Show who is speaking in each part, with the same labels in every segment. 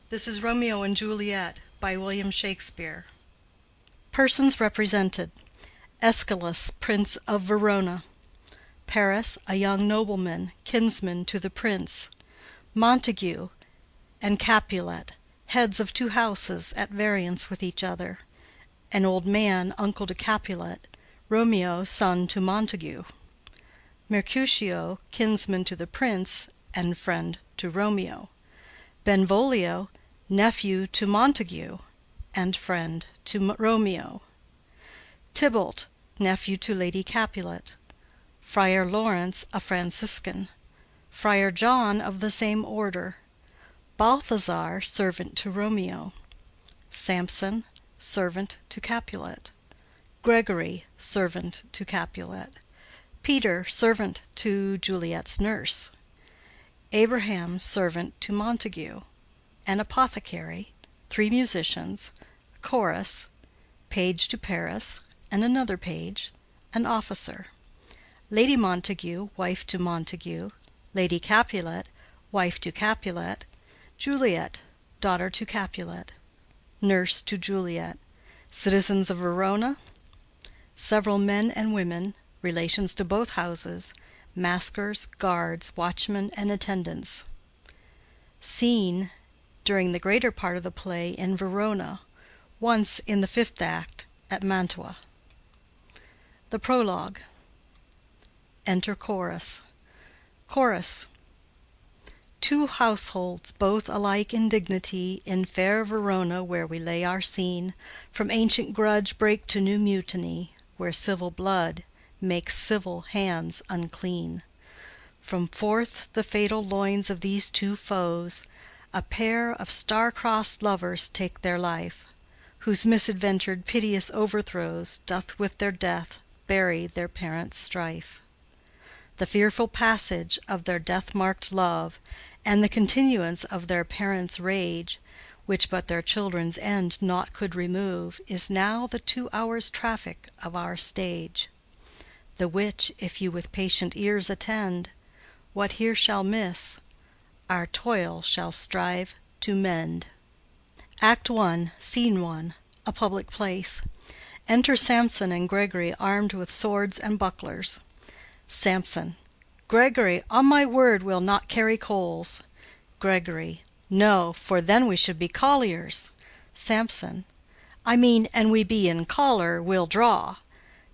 Speaker 1: This is Romeo and Juliet by William Shakespeare. Persons represented: Aeschylus, Prince of Verona; Paris, a young nobleman, kinsman to the prince; Montague and Capulet, heads of two houses at variance with each other; an old man, uncle to Capulet; Romeo, son to Montague; Mercutio, kinsman to the prince, and friend to Romeo; Benvolio, nephew to Montague, and friend to Romeo; Tybalt, nephew to Lady Capulet; Friar Lawrence, a Franciscan; Friar John, of the same order; Balthazar, servant to Romeo; Samson, servant to Capulet; Gregory, servant to Capulet; Peter, servant to Juliet's nurse; Abraham, servant to Montague; an apothecary; three musicians; a chorus; page to Paris, and another page; an officer; Lady Montague, wife to Montague; Lady Capulet, wife to Capulet; Juliet, daughter to Capulet; nurse to Juliet; citizens of Verona; several men and women, relations to both houses; maskers, guards, watchmen, and attendants. Scene, during the greater part of the play, in Verona, once in the fifth act at Mantua. The Prologue. Enter Chorus. Chorus. Two households, both alike in dignity, in fair Verona, where we lay our scene, from ancient grudge break to new mutiny, where civil blood makes civil hands unclean. From forth the fatal loins of these two foes, a pair of star-crossed lovers take their life, whose misadventured piteous overthrows doth with their death bury their parents' strife. The fearful passage of their death-marked love, and the continuance of their parents' rage, which but their children's end naught could remove, is now the 2 hours' traffic of our stage; the which, if you with patient ears attend, what here shall miss, our toil shall strive to mend. Act I, Scene I. A public place. Enter Samson and Gregory, armed with swords and bucklers. Samson. Gregory, on my word, we'll not carry coals. Gregory. No, for then we should be colliers. Samson. I mean, an we be in collar, we'll draw.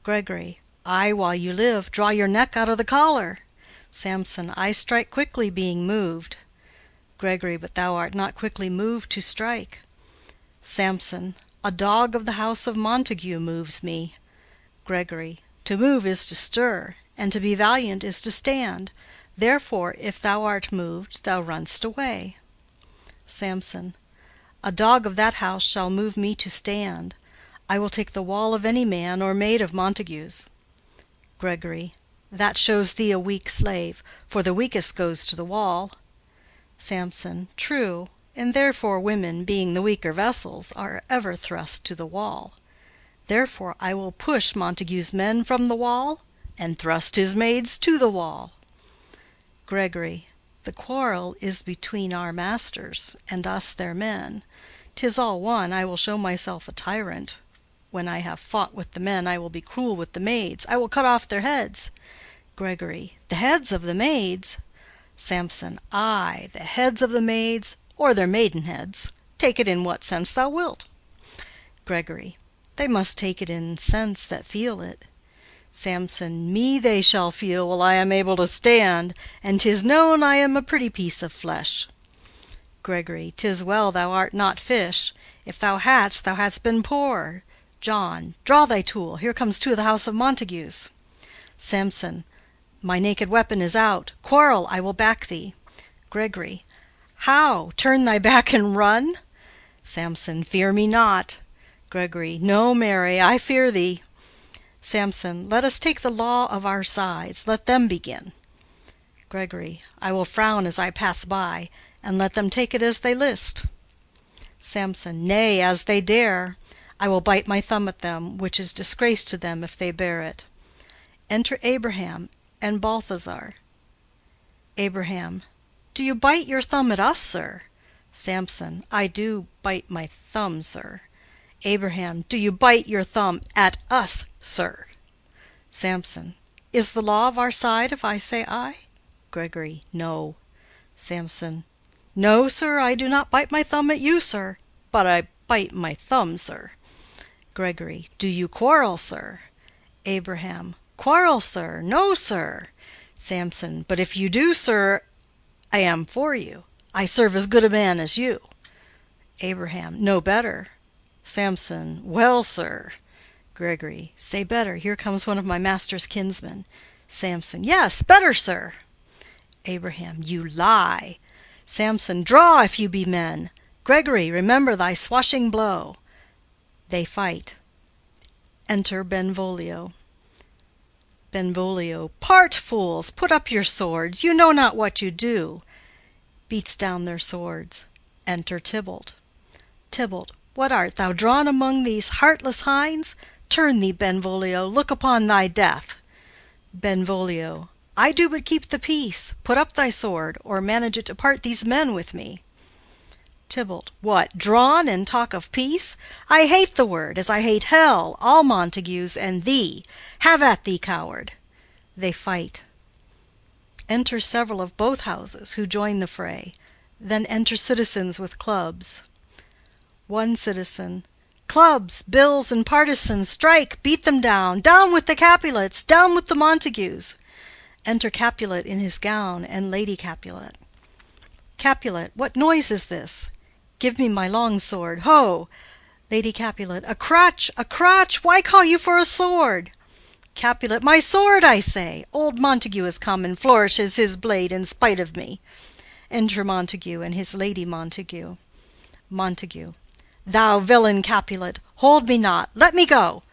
Speaker 1: Gregory. Ay, while you live, draw your neck out of the collar. Samson. I strike quickly, being moved. Gregory. But thou art not quickly moved to strike. Samson. A dog of the house of Montague moves me. Gregory. To move is to stir, and to be valiant is to stand. Therefore, if thou art moved, thou run'st away. Samson. A dog of that house shall move me to stand. I will take the wall of any man or maid of Montague's. Gregory. That shows thee a weak slave, for the weakest goes to the wall. Samson. True, and therefore women, being the weaker vessels, are ever thrust to the wall. Therefore I will push Montague's men from the wall, and thrust his maids to the wall. Gregory. The quarrel is between our masters, and us their men. 'Tis all one, I will show myself a tyrant. When I have fought with the men, I will be cruel with the maids, I will cut off their heads. Gregory. The heads of the maids? Samson. Ay, the heads of the maids, or their maidenheads. Take it in what sense thou wilt. Gregory. They must take it in sense that feel it. Samson. Me they shall feel while I am able to stand, and 'tis known I am a pretty piece of flesh. Gregory. 'Tis well thou art not fish. If thou hadst, thou hadst been poor. John. Draw thy tool, here comes two of the house of Montagues. Samson. My naked weapon is out. Quarrel, I will back thee. Gregory. How? Turn thy back and run? Samson. Fear me not. Gregory. No, marry, I fear thee. Samson. Let us take the law of our sides. Let them begin. Gregory. I will frown as I pass by, and let them take it as they list. Samson. Nay, as they dare. I will bite my thumb at them, which is disgrace to them if they bear it. Enter Abraham and Balthazar. Abraham. Do you bite your thumb at us, sir? Samson. I do bite my thumb, sir. Abraham. Do you bite your thumb at us, sir? Samson. Is the law of our side if I say aye? Gregory. No. Samson. No, sir, I do not bite my thumb at you, sir, but I bite my thumb, sir. Gregory. Do you quarrel, sir? Abraham. Quarrel, sir? No, sir. Samson. But if you do, sir, I am for you. I serve as good a man as you. Abraham. No better. Samson. Well, sir. Gregory. Say better. Here comes one of my master's kinsmen. Samson. Yes, better, sir. Abraham. You lie. Samson. Draw, if you be men. Gregory, remember thy swashing blow. They fight. Enter Benvolio. Benvolio. Part, fools! Put up your swords. You know not what you do. Beats down their swords. Enter Tybalt. Tybalt. What art thou drawn among these heartless hinds? Turn thee, Benvolio, look upon thy death. Benvolio. I do but keep the peace. Put up thy sword, or manage it to part these men with me. Tybalt. What, drawn, and talk of peace? I hate the word, as I hate hell, all Montagues, and thee. Have at thee, coward. They fight. Enter several of both houses, who join the fray. Then enter citizens with clubs. One citizen. Clubs, bills, and partisans, strike, beat them down. Down with the Capulets, down with the Montagues. Enter Capulet in his gown, and Lady Capulet. Capulet. What noise is this? Give me my long sword. Ho! Lady Capulet. A crutch! A crutch! Why call you for a sword? Capulet. My sword, I say! Old Montague has come and flourishes his blade in spite of me. Enter Montague and his Lady Montague. Montague. Thou villain Capulet, hold me not, let me go.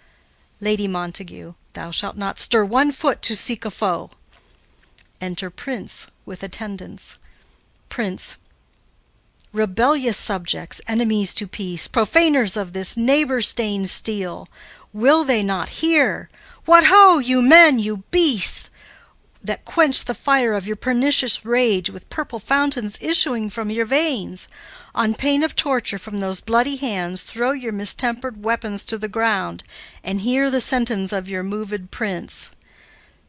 Speaker 1: Lady Montague. Thou shalt not stir one foot to seek a foe. Enter Prince with attendants. Prince. Rebellious subjects, enemies to peace, profaners of this neighbor-stained steel, will they not hear? What ho, you men, you beasts, that quench the fire of your pernicious rage with purple fountains issuing from your veins? On pain of torture from those bloody hands, throw your mistempered weapons to the ground, and hear the sentence of your moved prince.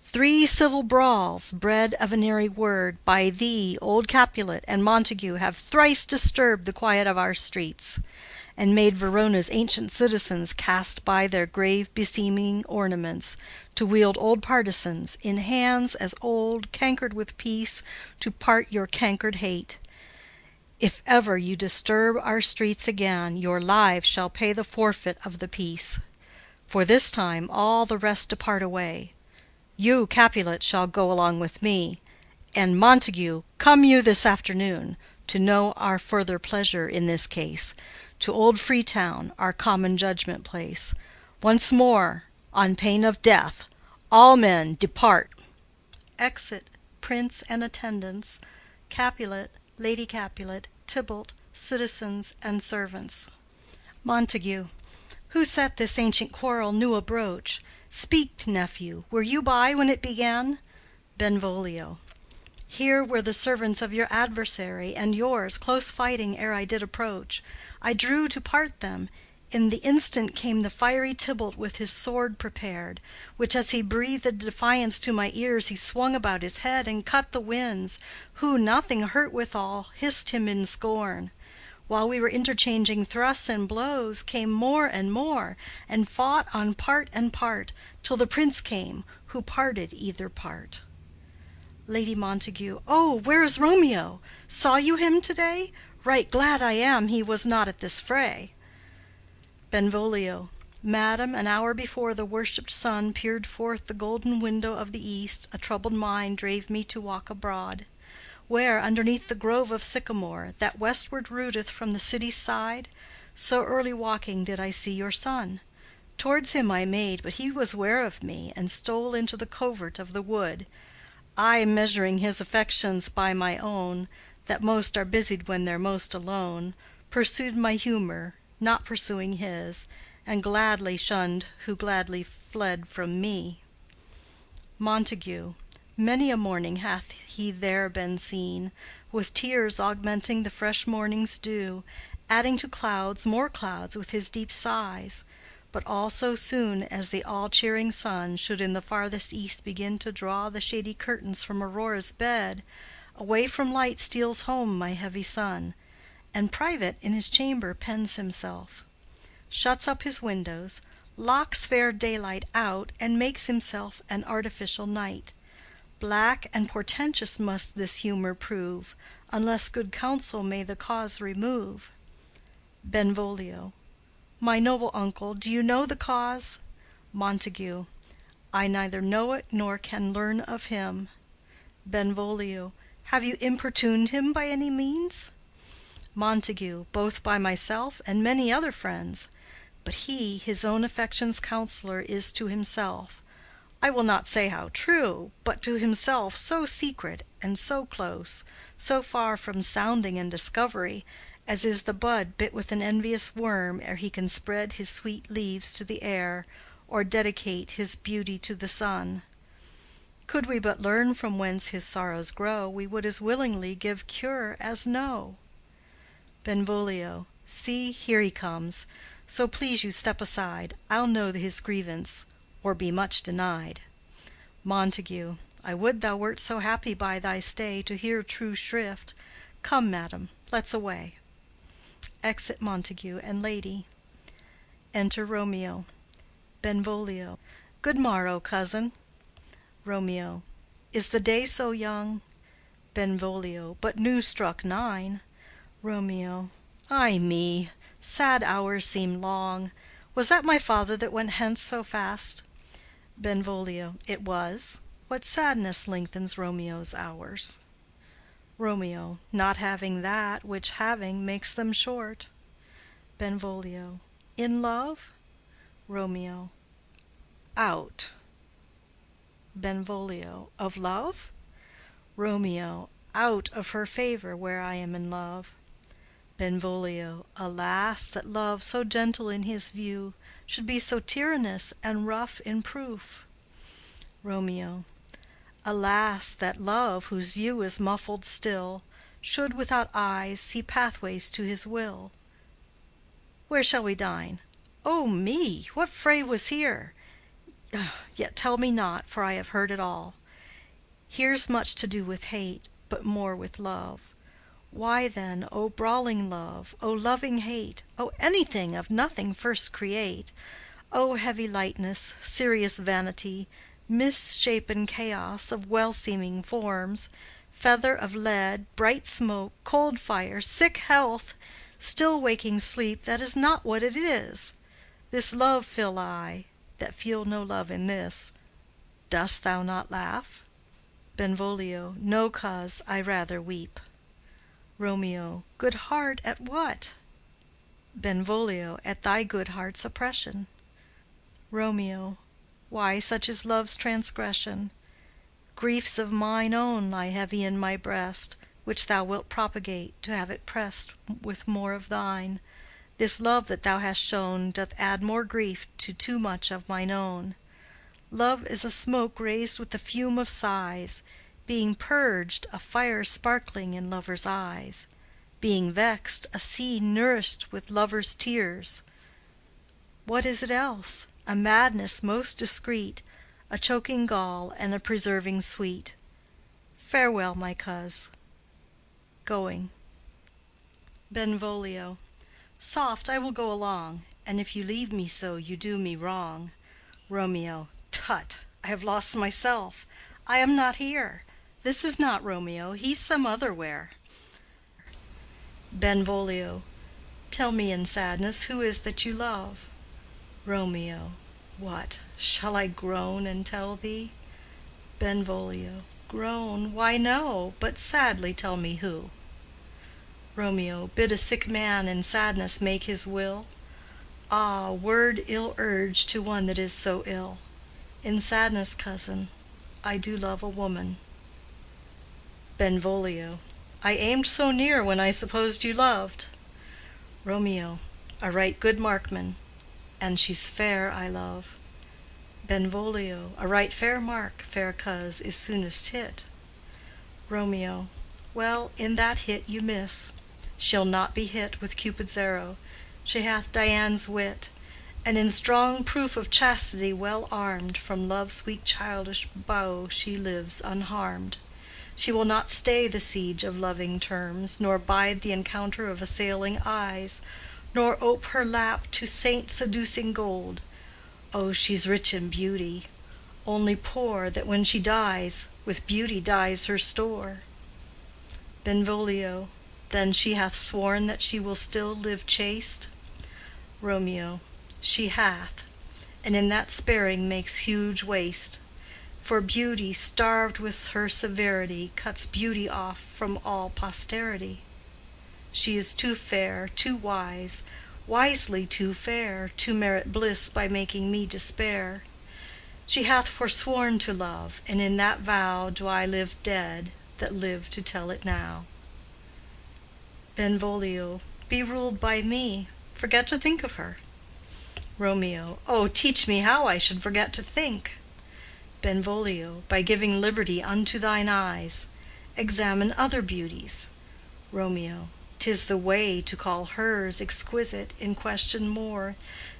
Speaker 1: 3 civil brawls, bred of an airy word, by thee, old Capulet, and Montague have thrice disturbed the quiet of our streets, and made Verona's ancient citizens cast by their grave beseeming ornaments, to wield old partisans, in hands as old, cankered with peace, to part your cankered hate. If ever you disturb our streets again, your lives shall pay the forfeit of the peace. For this time all the rest depart away. You, Capulet, shall go along with me, and Montague, come you this afternoon, to know our further pleasure in this case, to old Freetown, our common judgment place. Once more, on pain of death, all men depart. Exit Prince and attendants, Capulet, Lady Capulet, Tybalt, citizens, and servants. Montague. Who set this ancient quarrel new abroach? Speak, nephew, were you by when it began? Benvolio. Here were the servants of your adversary and yours, close fighting ere I did approach. I drew to part them. In the instant came the fiery Tybalt with his sword prepared, which as he breathed defiance to my ears he swung about his head and cut the winds, who, nothing hurt withal, hissed him in scorn. While we were interchanging thrusts and blows, came more and more, and fought on part and part, till the prince came, who parted either part. Lady Montague. Oh, where is Romeo? Saw you him to-day? Right glad I am he was not at this fray. Benvolio. Madam, an hour before the worshipped sun peered forth the golden window of the east, a troubled mind drave me to walk abroad, where, underneath the grove of sycamore, that westward rooteth from the city's side, so early walking did I see your son. Towards him I made, but he was ware of me, and stole into the covert of the wood. I, measuring his affections by my own, that most are busied when they're most alone, pursued my humor, not pursuing his, and gladly shunned who gladly fled from me. Montague. Many a morning hath he there been seen, with tears augmenting the fresh morning's dew, adding to clouds more clouds with his deep sighs. But all so soon as the all-cheering sun should in the farthest east begin to draw the shady curtains from Aurora's bed, away from light steals home my heavy son, and private in his chamber pens himself, shuts up his windows, locks fair daylight out, and makes himself an artificial night. Black and portentous must this humor prove, unless good counsel may the cause remove. Benvolio. My noble uncle, do you know the cause? Montague. I neither know it nor can learn of him. Benvolio. Have you importuned him by any means? Montague. Both by myself and many other friends. But he his own affection's counselor is to himself. I will not say how true, but to himself so secret and so close, so far from sounding and discovery, as is the bud bit with an envious worm ere he can spread his sweet leaves to the air, or dedicate his beauty to the sun. Could we but learn from whence his sorrows grow, we would as willingly give cure as know. Benvolio. See, here he comes. So please you step aside. I'll know his grievance, or be much denied. Montague. I would thou wert so happy by thy stay to hear true shrift. Come, madam, let's away. Exit Montague and lady. Enter Romeo. Benvolio. Good morrow, cousin. Romeo. Is the day so young? Benvolio. But new struck 9. Romeo. Ay me, sad hours seem long. Was that my father that went hence so fast? Benvolio. It was. What sadness lengthens Romeo's hours? Romeo. Not having that which having makes them short. Benvolio. In love? Romeo. Out. Benvolio. Of love? Romeo. Out of her favor where I am in love. Benvolio. Alas, that love, so gentle in his view, should be so tyrannous and rough in proof. Romeo. Alas, that love, whose view is muffled still, should without eyes see pathways to his will. Where shall we dine? O me! What fray was here? Yet tell me not, for I have heard it all. Here's much to do with hate, but more with love. Why then, O brawling love, O loving hate, O anything of nothing first create, O heavy lightness, serious vanity, misshapen chaos of well-seeming forms, feather of lead, bright smoke, cold fire, sick health, still waking sleep that is not what it is. This love feel I, that feel no love in this. Dost thou not laugh? Benvolio. No, cause I rather weep. Romeo. Good heart at what? Benvolio. At thy good heart's oppression. Romeo. Why, such is love's transgression. Griefs of mine own lie heavy in my breast, which thou wilt propagate, to have it pressed with more of thine. This love that thou hast shown doth add more grief to too much of mine own. Love is a smoke raised with the fume of sighs, being purged, a fire sparkling in lovers' eyes, being vexed, a sea nourished with lovers' tears. What is it else? A madness most discreet, a choking gall and a preserving sweet. Farewell, my coz. Going. Benvolio. Soft, I will go along, and if you leave me so, you do me wrong. Romeo. Tut! I have lost myself. I am not here. This is not Romeo. He's some other where. Benvolio. Tell me in sadness who is that you love. Romeo. What, shall I groan and tell thee? Benvolio. Groan? Why, no, but sadly tell me who. Romeo. Bid a sick man in sadness make his will. Ah, word ill urged to one that is so ill. In sadness, cousin, I do love a woman. Benvolio. I aimed so near when I supposed you loved. Romeo. A right good markman, and she's fair I love. Benvolio, a right fair mark, fair coz, is soonest hit. Romeo. Well, in that hit you miss. She'll not be hit with Cupid's arrow. She hath Dian's wit, and in strong proof of chastity well armed, from love's weak childish bow she lives unharmed. She will not stay the siege of loving terms, nor bide the encounter of assailing eyes, nor ope her lap to saint seducing gold. Oh, she's rich in beauty, only poor that when she dies, with beauty dies her store. Benvolio. Then she hath sworn that she will still live chaste? Romeo. She hath, and in that sparing makes huge waste. For beauty, starved with her severity, cuts beauty off from all posterity. She is too fair, too wise, wisely too fair, to merit bliss by making me despair. She hath forsworn to love, and in that vow do I live dead that live to tell it now. Benvolio. Be ruled by me. Forget to think of her. Romeo. Oh, teach me how I should forget to think. Benvolio. By giving liberty unto thine eyes. Examine other beauties. Romeo. 'Tis the way to call hers exquisite in question more.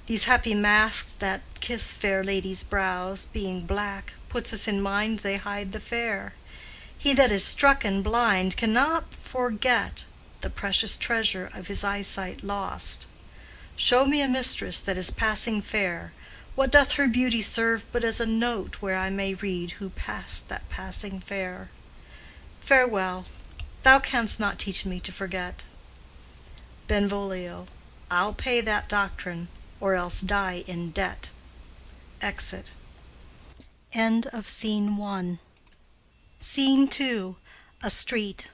Speaker 1: These happy masks that kiss fair ladies' brows, being black, puts us in mind they hide the fair. He that is struck and blind cannot forget the precious treasure of his eyesight lost. Show me a mistress that is passing fair. What doth her beauty serve but as a note where I may read who passed that passing fair? Farewell. Thou canst not teach me to forget. Benvolio. I'll pay that doctrine, or else die in debt. Exit. End of Scene 1. Scene 2. A street.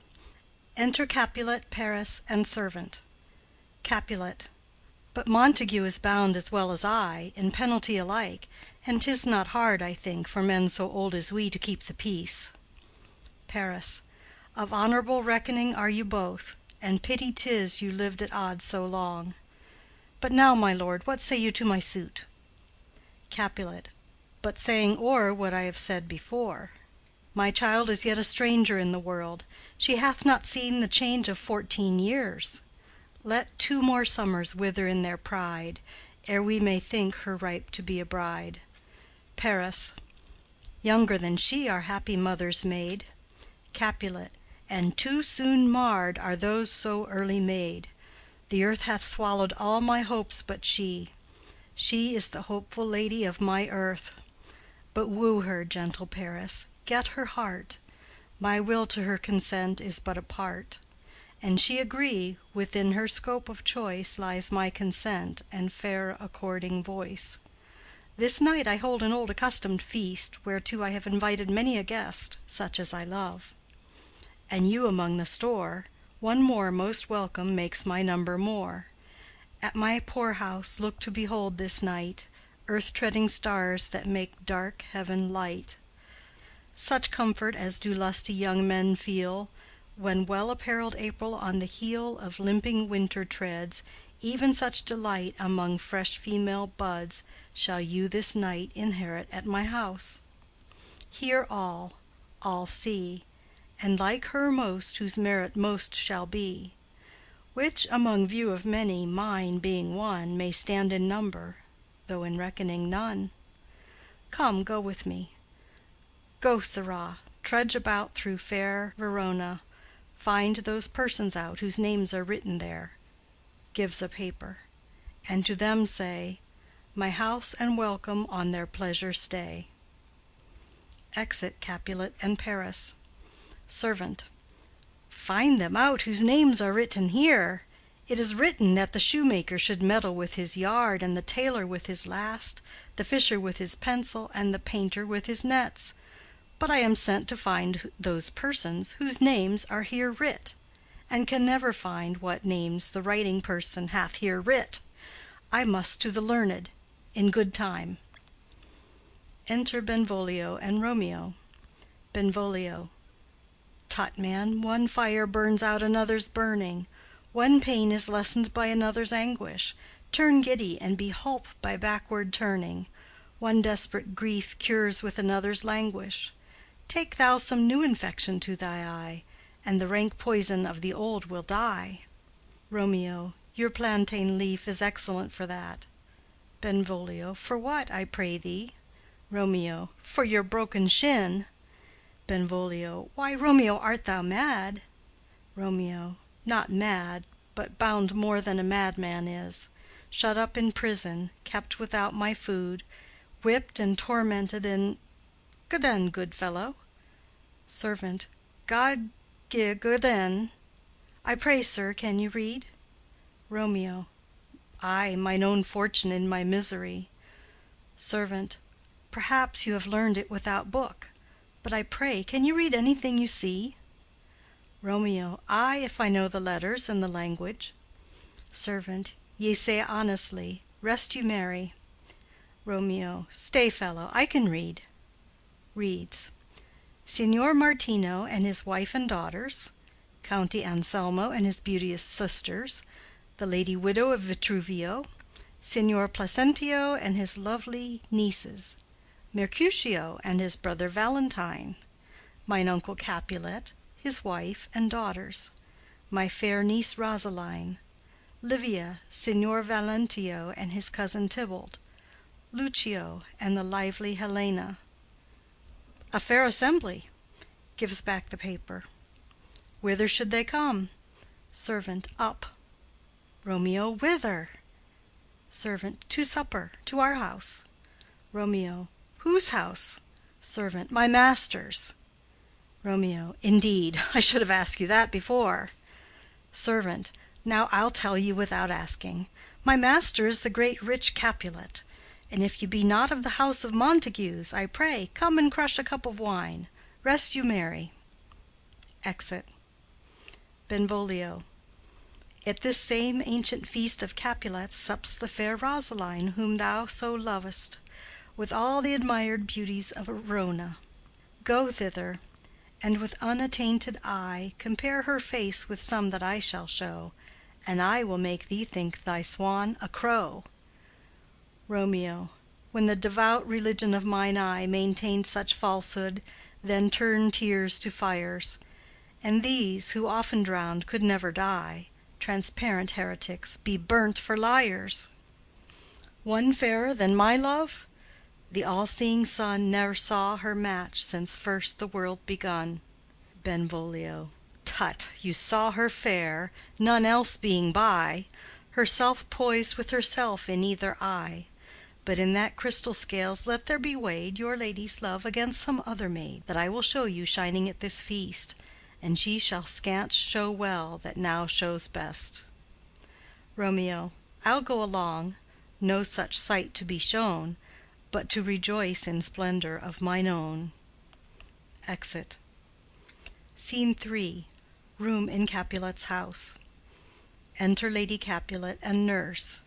Speaker 1: Enter Capulet, Paris, and servant. Capulet. But Montague is bound as well as I, in penalty alike, and 'tis not hard, I think, for men so old as we to keep the peace. Paris. Of honorable reckoning are you both, and pity 'tis you lived at odds so long. But now, my lord, what say you to my suit? Capulet. But saying o'er what I have said before. My child is yet a stranger in the world. She hath not seen the change of 14 years. Let 2 more summers wither in their pride, ere we may think her ripe to be a bride. Paris. Younger than she are happy mothers made. Capulet. And too soon marred are those so early made. The earth hath swallowed all my hopes but she. She is the hopeful lady of my earth. But woo her, gentle Paris, get her heart. My will to her consent is but a part. And she agree, within her scope of choice lies my consent and fair according voice. This night I hold an old accustomed feast, whereto I have invited many a guest, such as I love. And you among the store, one more most welcome makes my number more. At my poor house look to behold this night earth-treading stars that make dark heaven light. Such comfort as do lusty young men feel, when well-apparelled April on the heel of limping winter treads, even such delight among fresh female buds shall you this night inherit at my house. Hear all see, and like her most whose merit most shall be, which among view of many, mine being one, may stand in number, though in reckoning none. Come, go with me. Go, sirrah, trudge about through fair Verona, find those persons out whose names are written there, gives a paper, and to them say, my house and welcome on their pleasure stay. Exit Capulet and Paris. Servant. Find them out whose names are written here. It is written that the shoemaker should meddle with his yard, and the tailor with his last, the fisher with his pencil, and the painter with his nets. But I am sent to find those persons whose names are here writ, and can never find what names the writing person hath here writ. I must to the learned, in good time. Enter Benvolio and Romeo. Benvolio. Tut, man, one fire burns out another's burning. One pain is lessened by another's anguish. Turn giddy, and be holp by backward turning. One desperate grief cures with another's languish. Take thou some new infection to thy eye, and the rank poison of the old will die. Romeo, your plantain leaf is excellent for that. Benvolio, for what, I pray thee? Romeo, for your broken shin. Benvolio, why, Romeo, art thou mad? Romeo, not mad, but bound more than a madman is, shut up in prison, kept without my food, whipped and tormented and— Good-den, good fellow. Servant, God gi' good-den. I pray, sir, can you read? Romeo, ay, mine own fortune in my misery. Servant, perhaps you have learned it without book, but I pray, can you read anything you see? Romeo, ay, if I know the letters and the language. Servant, ye say honestly. Rest you merry. Romeo, stay, fellow, I can read. Reads. Signor Martino and his wife and daughters, County Anselmo and his beauteous sisters, the lady widow of Vitruvio, Signor Placentio and his lovely nieces, Mercutio and his brother Valentine, mine uncle Capulet, his wife and daughters, my fair niece Rosaline, Livia, Signor Valentio and his cousin Tybalt, Lucio and the lively Helena. A fair assembly. Gives back the paper. Whither should they come? Servant, up. Romeo, whither? Servant, to supper, to our house. Romeo, whose house? Servant, my master's. Romeo, indeed, I should have asked you that before. Servant, now I'll tell you without asking. My master is the great rich Capulet, and if you be not of the house of Montagues, I pray, come and crush a cup of wine. Rest you merry. Exit. Benvolio. At this same ancient feast of Capulets sups the fair Rosaline, whom thou so lovest, with all the admired beauties of Verona. Go thither, and with unattainted eye compare her face with some that I shall show, and I will make thee think thy swan a crow. Romeo. When the devout religion of mine eye maintained such falsehood, then turn tears to fires. And these, who often drowned, could never die, transparent heretics, be burnt for liars. One fairer than my love? The all-seeing sun ne'er saw her match since first the world begun. Benvolio. Tut, you saw her fair, none else being by, herself poised with herself in either eye. But in that crystal scales let there be weighed your lady's love against some other maid that I will show you shining at this feast, and she shall scant show well that now shows best. Romeo. I'll go along, no such sight to be shown, but to rejoice in splendor of mine own. Exit. Scene 3. Room in Capulet's house. Enter Lady Capulet and nurse.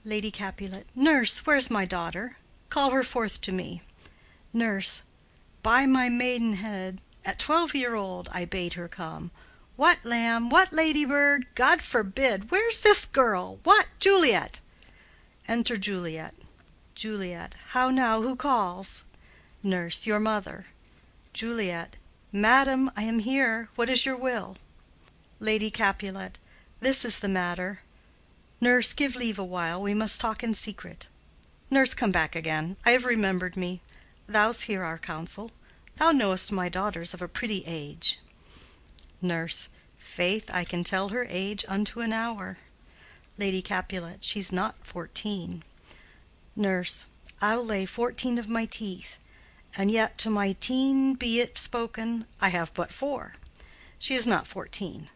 Speaker 1: Lady Capulet. Nurse, where's my daughter? Call her forth to me. Nurse. By my maidenhead, at 12-year-old I bade her come. What, lamb? What, ladybird? God forbid! Where's this girl? What, Juliet? Enter Juliet. Juliet. How now? Who calls? Nurse. Your mother. Juliet. Madam, I am here. What is your will? Lady Capulet. This is the matter. Nurse, give leave a while. We must talk in secret. Nurse, come back again. I have remembered me. Thou's hear our counsel. Thou knowest my daughter's of a pretty age. Nurse. Faith, I can tell her age unto an hour. Lady Capulet. She's not 14. Nurse. I'll lay 14 of my teeth, and yet to my teen be it spoken, I have but 4. She is not 14.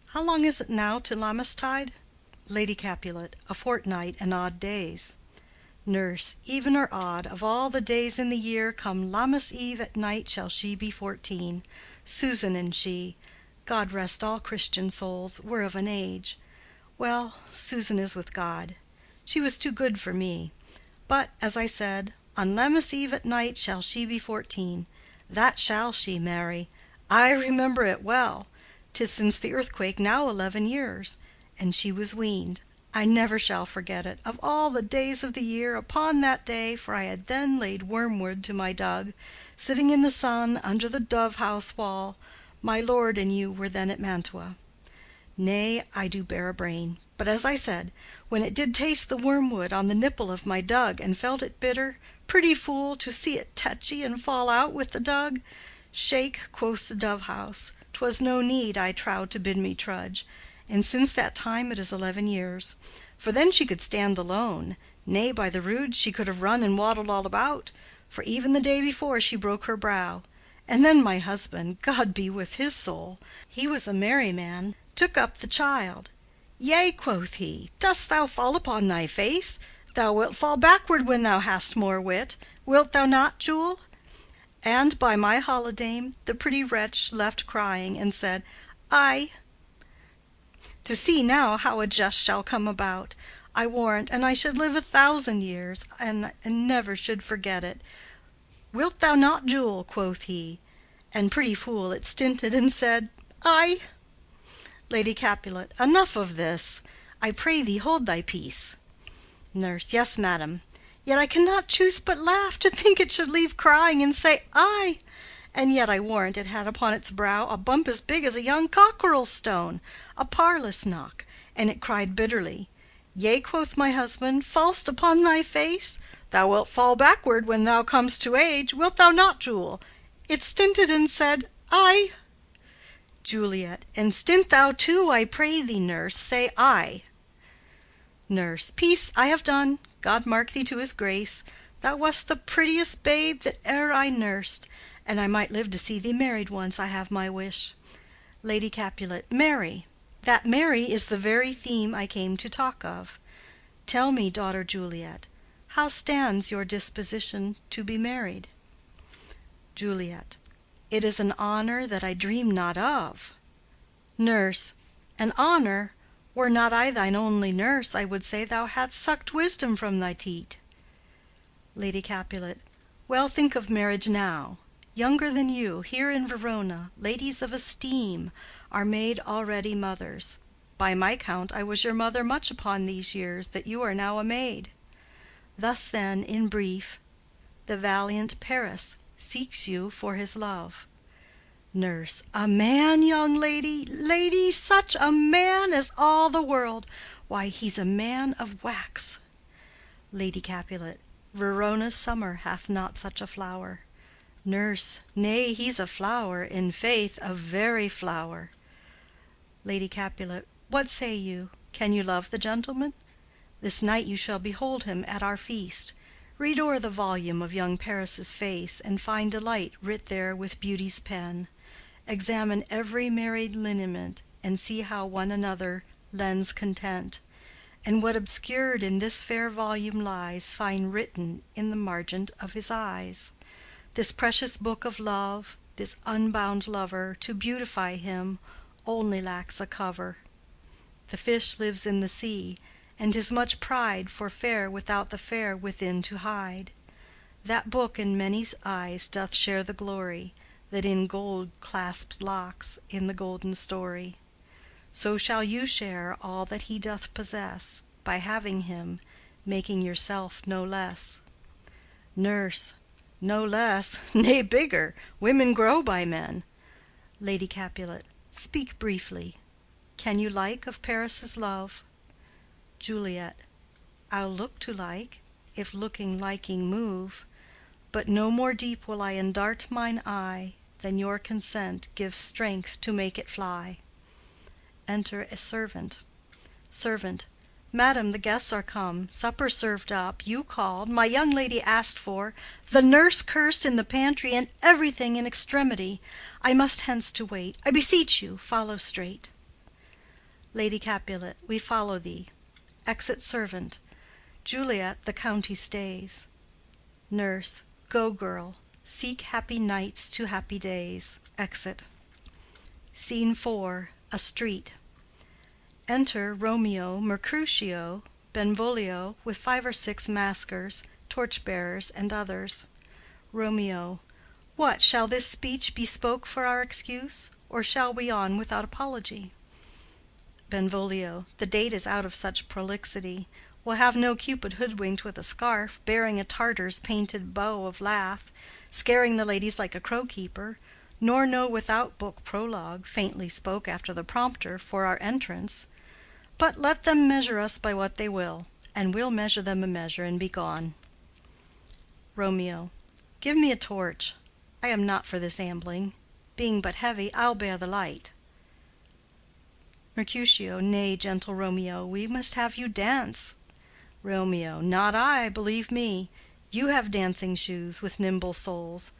Speaker 1: How long is it now to Lammastide? Lady Capulet. A fortnight and odd days. Nurse. Even or odd, of all the days in the year, come Lammas Eve at night shall she be 14. Susan and she, God rest all Christian souls, were of an age. Well, Susan is with God. She was too good for me. But, as I said, on Lammas Eve at night shall she be 14. That shall she, Mary. I remember it well. 'Tis since the earthquake now 11 years, and she was weaned. I never shall forget it. Of all the days of the year, upon that day, for I had then laid wormwood to my dug, sitting in the sun under the dove-house wall, my lord and you were then at Mantua. Nay, I do bear a brain. But as I said, when it did taste the wormwood on the nipple of my dug, and felt it bitter, pretty fool, to see it tetchy and fall out with the dug, shake, quoth the dove-house, 'twas no need, I trow, to bid me trudge, and since that time it is 11 years. For then she could stand alone, nay, by the rood she could have run and waddled all about, for even the day before she broke her brow. And then my husband, God be with his soul, he was a merry man, took up the child. Yea, quoth he, dost thou fall upon thy face? Thou wilt fall backward when thou hast more wit. Wilt thou not, Jewel? And by my holidame, the pretty wretch left crying, and said, Aye. To see now how a jest shall come about, I warrant, and I should live 1,000 years, and never should forget it. Wilt thou not, Jewel? Quoth he. And pretty fool it stinted and said, Aye. Lady Capulet. Enough of this. I pray thee hold thy peace. Nurse. Yes, madam. Yet I cannot choose but laugh to think it should leave crying and say Aye. And yet I warrant it had upon its brow a bump as big as a young cockerel's stone, a parlous knock, and it cried bitterly. Yea, quoth my husband, fall'st upon thy face? Thou wilt fall backward when thou comest to age, wilt thou not, Jewel? It stinted and said, Aye. Juliet. And stint thou too, I pray thee, nurse, say Aye. Nurse. Peace, I have done. God mark thee to his grace. Thou wast the prettiest babe that e'er I nursed, and I might live to see thee married once, I have my wish. Lady Capulet. Marry. That marry is the very theme I came to talk of. Tell me, daughter Juliet, how stands your disposition to be married? Juliet. It is an honor that I dream not of. Nurse. An honor? Were not I thine only nurse, I would say thou hadst sucked wisdom from thy teat. Lady Capulet. Well, think of marriage now. Younger than you, here in Verona, ladies of esteem, are made already mothers. By my count, I was your mother much upon these years that you are now a maid. Thus then, in brief, the valiant Paris seeks you for his love. Nurse. A man, young lady, lady, such a man as all the world. Why, he's a man of wax. Lady Capulet. Verona's summer hath not such a flower. Nurse. Nay, he's a flower, in faith, a very flower. Lady Capulet. What say you? Can you love the gentleman? This night you shall behold him at our feast. Read o'er the volume of young Paris's face, and find delight writ there with beauty's pen. Examine every married lineament, and see how one another lends content. And what obscured in this fair volume lies, find written in the margent of his eyes. This precious book of love, this unbound lover, to beautify him, only lacks a cover. The fish lives in the sea, and 'tis much pride for fair without the fair within to hide. That book in many's eyes doth share the glory that in gold clasped locks in the golden story. So shall you share all that he doth possess, by having him, making yourself no less. Nurse. No less, nay, bigger. Women grow by men. Lady Capulet. Speak briefly. Can you like of Paris's love? Juliet. I'll look to like, if looking liking move, but no more deep will I endart mine eye than your consent gives strength to make it fly. Enter a servant. Servant. Madam, the guests are come, supper served up, you called, my young lady asked for, the nurse cursed in the pantry, and everything in extremity. I must hence to wait. I beseech you, follow straight. Lady Capulet. We follow thee. Exit servant. Juliet, the county stays. Nurse. Go, girl. Seek happy nights to happy days. Exit. Scene 4. A street. Enter Romeo, Mercutio, Benvolio, with 5 or 6 maskers, torch-bearers, and others. Romeo. What, shall this speech be spoke for our excuse, or shall we on without apology? Benvolio. The date is out of such prolixity. We'll have no Cupid hoodwinked with a scarf, bearing a Tartar's painted bow of lath, scaring the ladies like a crow‐keeper, nor no without-book prologue, faintly spoke after the prompter, for our entrance. But let them measure us by what they will, and we'll measure them a measure and be gone. Romeo. Give me a torch. I am not for this ambling. Being but heavy, I'll bear the light. Mercutio. Nay, gentle Romeo, we must have you dance. Romeo. Not I, believe me. You have dancing shoes with nimble soles.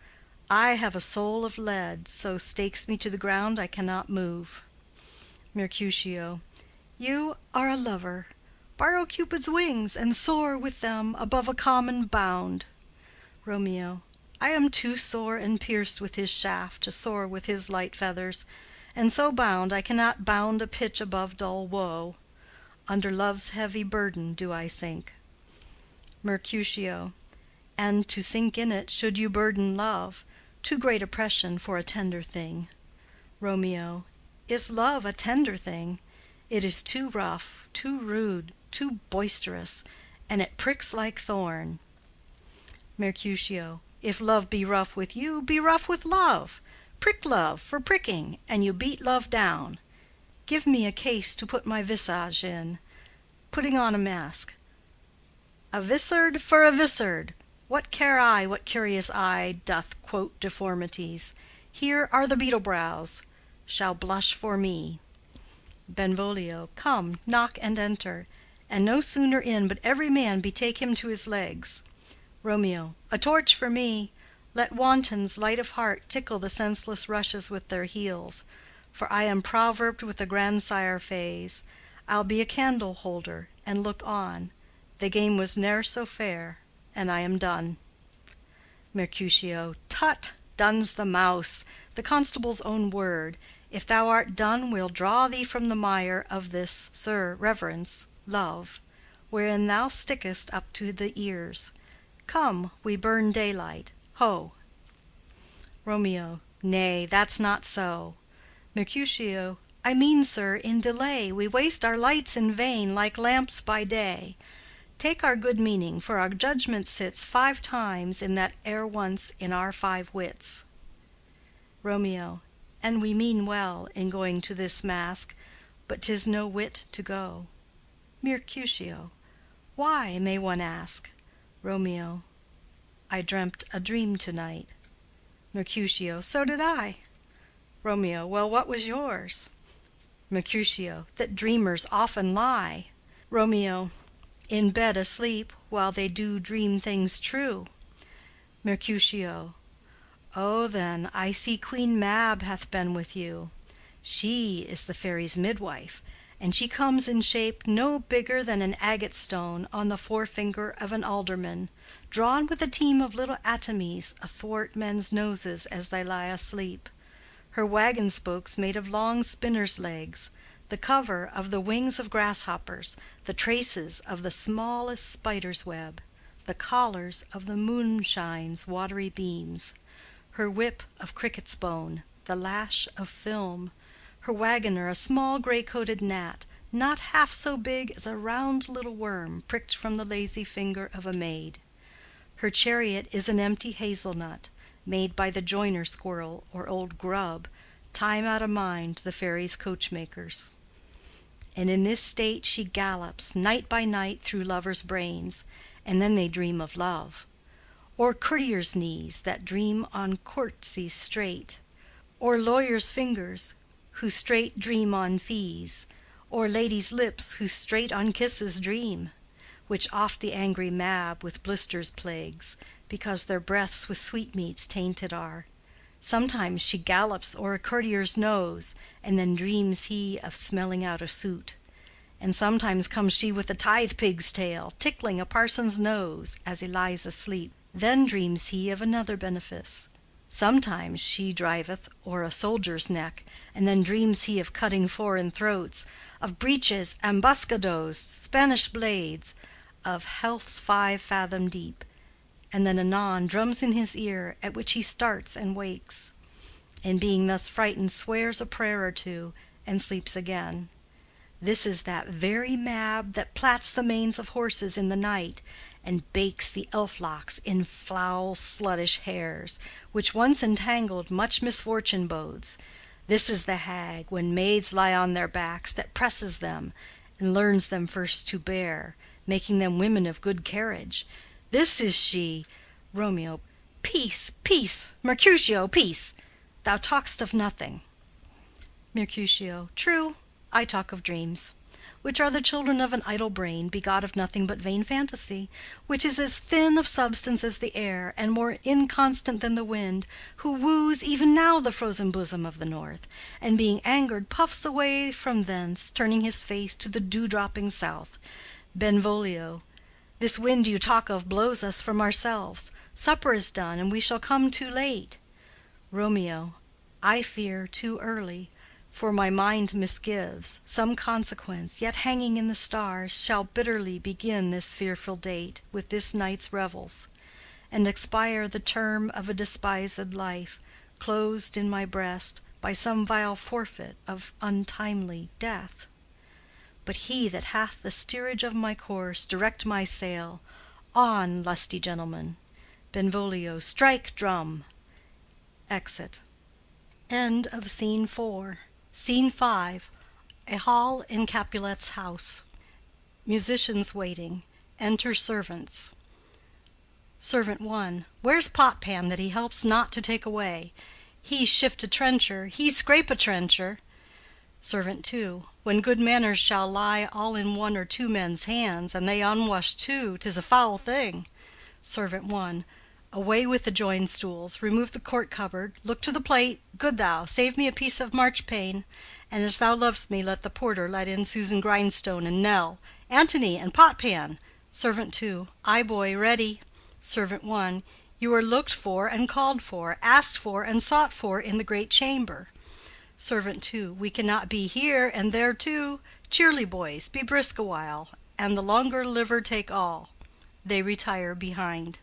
Speaker 1: I have a soul of lead, so stakes me to the ground I cannot move. Mercutio. You are a lover. Borrow Cupid's wings, and soar with them above a common bound. Romeo. I am too sore and pierced with his shaft to soar with his light feathers, and so bound I cannot bound a pitch above dull woe. Under love's heavy burden do I sink. Mercutio. And to sink in it should you burden love, too great oppression for a tender thing. Romeo. Is love a tender thing? It is too rough, too rude, too boisterous, and it pricks like thorn. Mercutio. If love be rough with you, be rough with love. Prick love for pricking, and you beat love down. Give me a case to put my visage in, putting on a mask. A vizard for a vizard. What care I what curious eye doth quote deformities? Here are the beetle brows, shall blush for me. Benvolio. Come, knock and enter, and no sooner in but every man betake him to his legs. Romeo. A torch for me. Let wantons light of heart tickle the senseless rushes with their heels, for I am proverbed with the grandsire phase. I'll be a candle holder, and look on. The game was ne'er so fair, and I am done. Mercutio. Tut! Done's the mouse, the constable's own word. If thou art done, we'll draw thee from the mire of this, sir, reverence, love, wherein thou stickest up to the ears. Come, we burn daylight. Ho! Romeo. Nay, that's not so. Mercutio. I mean, sir, in delay we waste our lights in vain, like lamps by day. Take our good meaning, for our judgment sits 5 times in that ere once in our 5 wits. Romeo. And we mean well in going to this mask, but 'tis no wit to go. Mercutio. Why, may one ask? Romeo. I dreamt a dream to-night. Mercutio. So did I. Romeo. Well, what was yours? Mercutio. That dreamers often lie. Romeo. In bed asleep, while they do dream things true. Mercutio. Oh, then, I see Queen Mab hath been with you. She is the fairy's midwife, and she comes in shape no bigger than an agate stone on the forefinger of an alderman, drawn with a team of little atomies athwart men's noses as they lie asleep. Her wagon spokes made of long spinners' legs, the cover of the wings of grasshoppers, the traces of the smallest spider's web, the collars of the moonshine's watery beams, her whip of cricket's bone, the lash of film, her wagoner a small gray-coated gnat, not half so big as a round little worm pricked from the lazy finger of a maid. Her chariot is an empty hazelnut, made by the joiner squirrel or old grub, time out of mind the fairies' coachmakers. And in this state she gallops night by night through lovers' brains, and then they dream of love. Or courtiers' knees that dream on courtesies straight, or lawyers' fingers who straight dream on fees, or ladies' lips who straight on kisses dream, which oft the angry Mab with blisters plagues, because their breaths with sweetmeats tainted are. Sometimes she gallops o'er a courtier's nose, and then dreams he of smelling out a suit. And sometimes comes she with a tithe-pig's tail, tickling a parson's nose as he lies asleep. Then dreams he of another benefice. Sometimes she driveth o'er a soldier's neck, and then dreams he of cutting foreign throats, of breeches, ambuscados, Spanish blades, of health's 5 fathom deep, and then anon drums in his ear, at which he starts and wakes, and being thus frightened swears a prayer or two, and sleeps again. This is that very Mab that plats the manes of horses in the night, and bakes the elf-locks in foul sluttish hairs, which once entangled much misfortune bodes. This is the hag, when maids lie on their backs, that presses them, and learns them first to bear, making them women of good carriage. This is she. Romeo. Peace, peace, Mercutio, peace. Thou talk'st of nothing. Mercutio. True, I talk of dreams, which are the children of an idle brain, begot of nothing but vain fantasy, which is as thin of substance as the air, and more inconstant than the wind, who woos even now the frozen bosom of the north, and being angered puffs away from thence, turning his face to the dew-dropping south. Benvolio. This wind you talk of blows us from ourselves. Supper is done, and we shall come too late. Romeo. I fear too early. For my mind misgives, some consequence, yet hanging in the stars, shall bitterly begin this fearful date with this night's revels, and expire the term of a despised life, closed in my breast by some vile forfeit of untimely death. But he that hath the steerage of my course, direct my sail. On, lusty gentlemen. Benvolio. Strike, drum. Exit. End of Scene 4. Scene 5. A hall in Capulet's house. Musicians waiting. Enter servants. Servant 1. Where's Potpan that he helps not to take away? He shift a trencher, he scrape a trencher. Servant 2. When good manners shall lie all in one or two men's hands, and they unwashed too, 'tis a foul thing. Servant 1. Away with the joined stools, remove the court cupboard, look to the plate, good thou, save me a piece of marchpane, and as thou lovest me, let the porter let in Susan Grindstone and Nell, Antony and Potpan. Servant 2. Aye, boy, ready. Servant 1. You are looked for and called for, asked for and sought for in the great chamber. Servant 2. We cannot be here and there too. Cheerly, boys, be brisk a while, and the longer liver take all. They retire behind.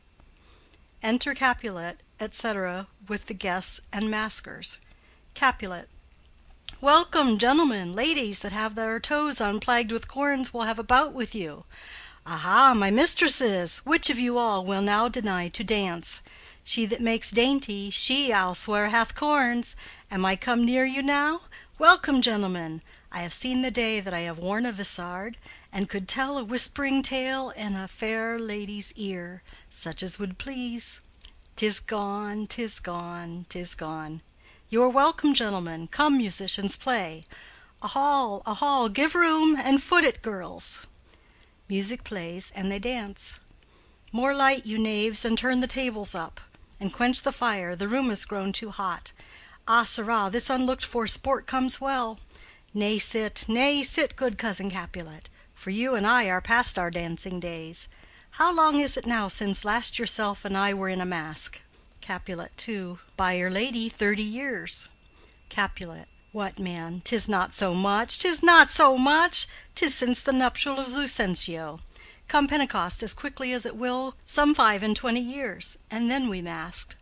Speaker 1: Enter Capulet, etc., with the guests and maskers. Capulet. Welcome, gentlemen, ladies that have their toes unplagued with corns will have a bout with you. Aha, my mistresses, which of you all will now deny to dance? She that makes dainty, she, I'll swear, hath corns. Am I come near you now? Welcome, gentlemen. I have seen the day that I have worn a vissard, and could tell a whispering tale in a fair lady's ear, such as would please. 'Tis gone, 'tis gone, 'tis gone. You are welcome, gentlemen. Come, musicians, play. A hall, give room, and foot it, girls. Music plays, and they dance. More light, you knaves, and turn the tables up, and quench the fire, the room is grown too hot. Ah, sirrah, this unlooked-for sport comes well. Nay, sit, good cousin Capulet, for you and I are past our dancing days. How long is it now since last yourself and I were in a mask? Capulet. 2. By your lady, 30 years. Capulet. What, man, 'tis not so much, 'tis not so much, 'tis since the nuptial of Lucentio. Come Pentecost as quickly as it will, some 25 years, and then we masked.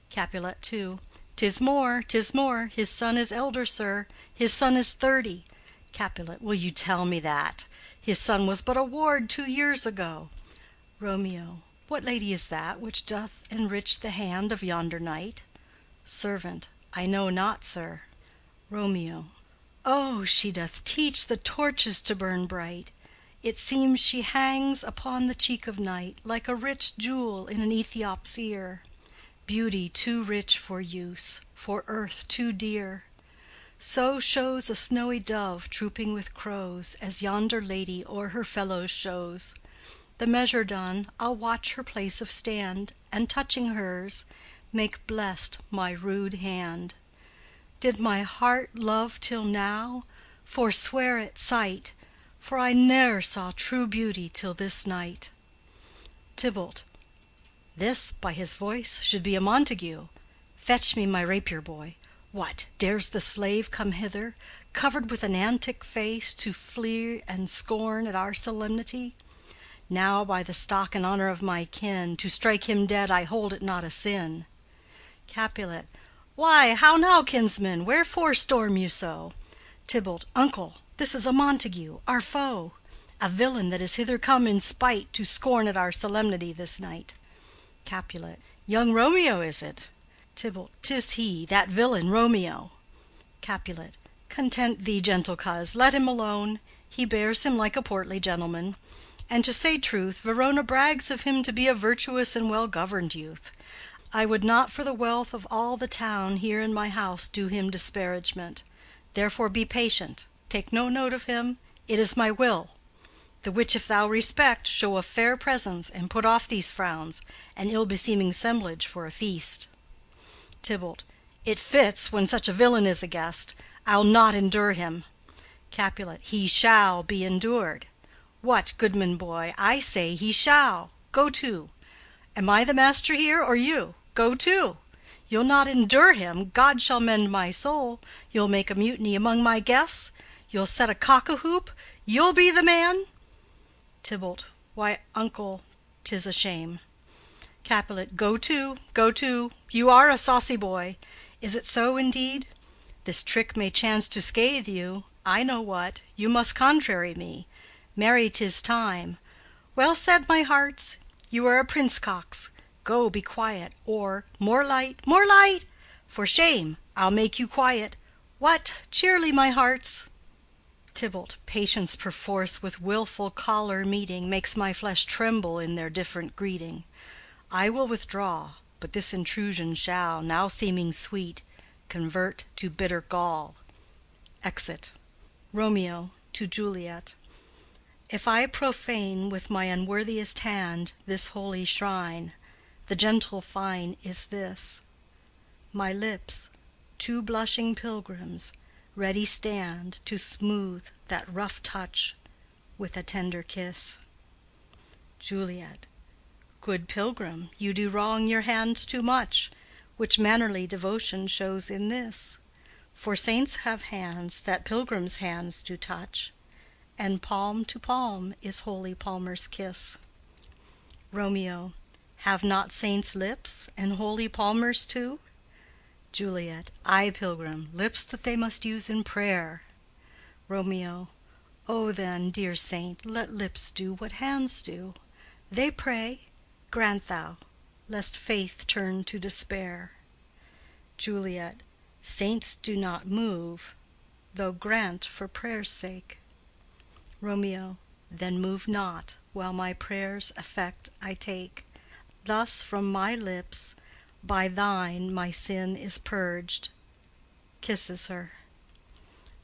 Speaker 1: Capulet. 2. 'Tis more, 'tis more, his son is elder, sir, his son is 30. Capulet. Will you tell me that? His son was but a ward 2 years ago. Romeo. What lady is that which doth enrich the hand of yonder knight? Servant. I know not, sir. Romeo. Oh, she doth teach the torches to burn bright. It seems she hangs upon the cheek of night like a rich jewel in an Ethiop's ear. Beauty too rich for use, for earth too dear. So shows a snowy dove trooping with crows, as yonder lady o'er her fellows shows. The measure done, I'll watch her place of stand, and touching hers, make blessed my rude hand. Did my heart love till now? Forswear at sight, for I ne'er saw true beauty till this night. Tybalt. This, by his voice, should be a Montague. Fetch me my rapier, boy. What, dares the slave come hither, covered with an antic face, to flee and scorn at our solemnity? Now, by the stock and honor of my kin, to strike him dead I hold it not a sin. Capulet. Why, how now, kinsman, wherefore storm you so? Tybalt. Uncle, This is a Montague, our foe, a villain that is hither come in spite to scorn at our solemnity this night. Capulet. Young Romeo is it? Tybalt. 'Tis he, that villain Romeo. Capulet. Content thee, gentle coz, let him alone. He bears him like a portly gentleman. And to say truth, Verona brags of him to be a virtuous and well-governed youth. I would not for the wealth of all the town here in my house do him disparagement. Therefore be patient, take no note of him, it is my will. The which if thou respect, show a fair presence, and put off these frowns, and ill-beseeming semblage for a feast. Tybalt. It fits, when such a villain is a guest. I'll not endure him. Capulet. He shall be endured. What, goodman boy, I say he shall. Go to. Am I the master here, or you? Go to. You'll not endure him, God shall mend my soul. You'll make a mutiny among my guests. You'll set a cock-a-hoop. You'll be the man. Tybalt. Why, uncle, 'tis a shame. Capulet. Go to, go to. You are a saucy boy. Is it so indeed? This trick may chance to scathe you. I know what. You must contrary me. Marry, 'tis time. Well said, my hearts. You are a prince-cox. Go, be quiet, or more light, more light! For shame, I'll make you quiet. What, cheerly, my hearts! Tybalt. Patience perforce with wilful choler meeting makes my flesh tremble in their different greeting. I will withdraw, but this intrusion shall, now seeming sweet, convert to bitter gall. Exit. Romeo to Juliet. If I profane with my unworthiest hand this holy shrine, the gentle fine is this: my lips, two blushing pilgrims, ready stand to smooth that rough touch with a tender kiss. Juliet. Good pilgrim, you do wrong your hands too much, which mannerly devotion shows in this: for saints have hands that pilgrims' hands do touch, and palm to palm is holy palmer's kiss. Romeo. Have not saints lips, and holy palmers too? Juliet. Ay, pilgrim, lips that they must use in prayer. Romeo. O then, dear saint, let lips do what hands do. They pray, grant thou, lest faith turn to despair. Juliet. Saints do not move, though grant for prayer's sake. Romeo. Then move not, while my prayer's effect I take. Thus from my lips, by thine my sin is purged. Kisses her.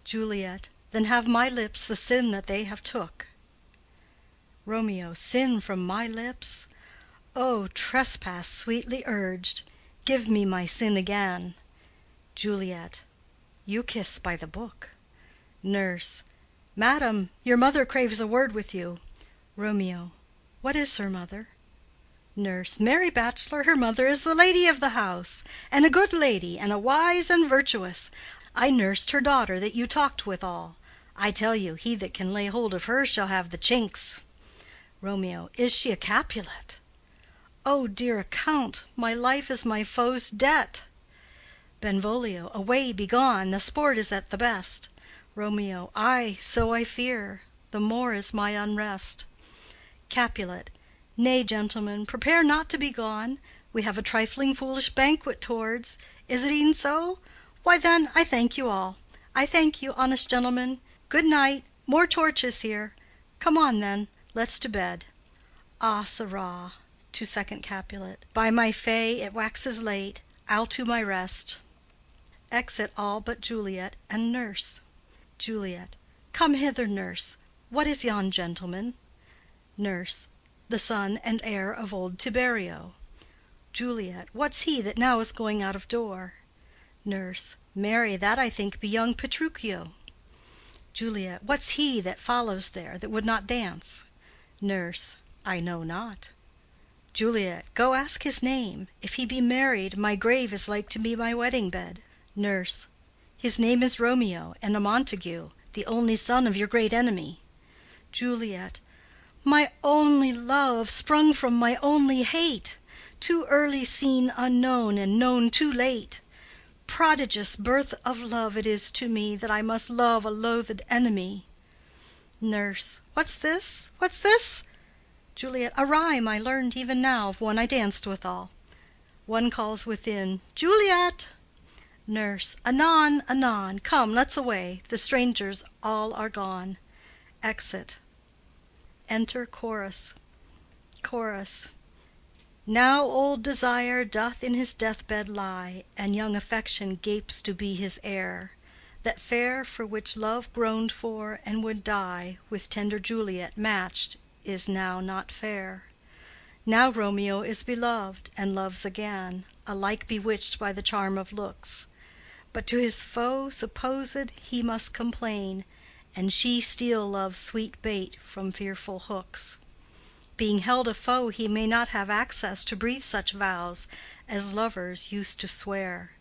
Speaker 1: Juliet. Then have my lips the sin that they have took. Romeo. Sin from my lips? O trespass sweetly urged! Give me my sin again. Juliet. You kiss by the book. Nurse. Madam, your mother craves a word with you. Romeo. What is her mother? Nurse. Marry, bachelor, her mother is the lady of the house, and a good lady, and a wise and virtuous. I nursed her daughter that you talked withal. I tell you, he that can lay hold of her shall have the chinks. Romeo. Is she a Capulet? O dear account, my life is my foe's debt. Benvolio. Away, begone, the sport is at the best. Romeo. Ay, so I fear, the more is my unrest. Capulet. Nay, gentlemen, prepare not to be gone. We have a trifling foolish banquet towards. Is it e'en so? Why then, I thank you all. I thank you, honest gentlemen. Good night. More torches here. Come on, then, let's to bed. Ah, sirrah, to second Capulet. By my fay, it waxes late. I'll to my rest. Exit all but Juliet and nurse. Juliet. Come hither, nurse. What is yon gentleman? Nurse. The son and heir of old Tiberio. Juliet. What's he that now is going out of door? Nurse. Marry, that I think be young Petruchio. Juliet. What's he that follows there, that would not dance? Nurse. I know not. Juliet. Go ask his name. If he be married, my grave is like to be my wedding bed. Nurse. His name is Romeo, and a Montague, the only son of your great enemy. Juliet. My only love, sprung from my only hate, too early seen unknown, and known too late. Prodigious birth of love it is to me that I must love a loathed enemy. Nurse. What's this? What's this? Juliet. A rhyme I learned even now of one I danced withal. One calls within, Juliet. Nurse. Anon, anon. Come, let's away. The strangers all are gone. Exit. Enter chorus. Chorus. Now old desire doth in his deathbed lie, and young affection gapes to be his heir. That fair for which love groaned for and would die, with tender Juliet matched, is now not fair. Now Romeo is beloved, and loves again, alike bewitched by the charm of looks. But to his foe supposed he must complain, and she steal love's sweet bait from fearful hooks. Being held a foe, he may not have access to breathe such vows as lovers used to swear.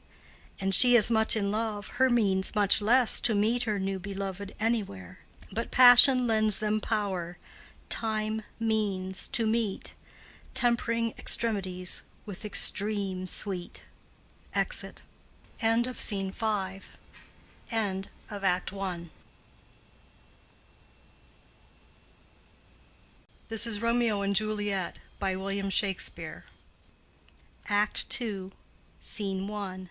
Speaker 1: And she as much in love, her means much less to meet her new beloved anywhere. But passion lends them power, time means to meet, tempering extremities with extreme sweet. Exit. End of Scene 5. End of Act 1. This is Romeo and Juliet by William Shakespeare. Act 2, Scene 1.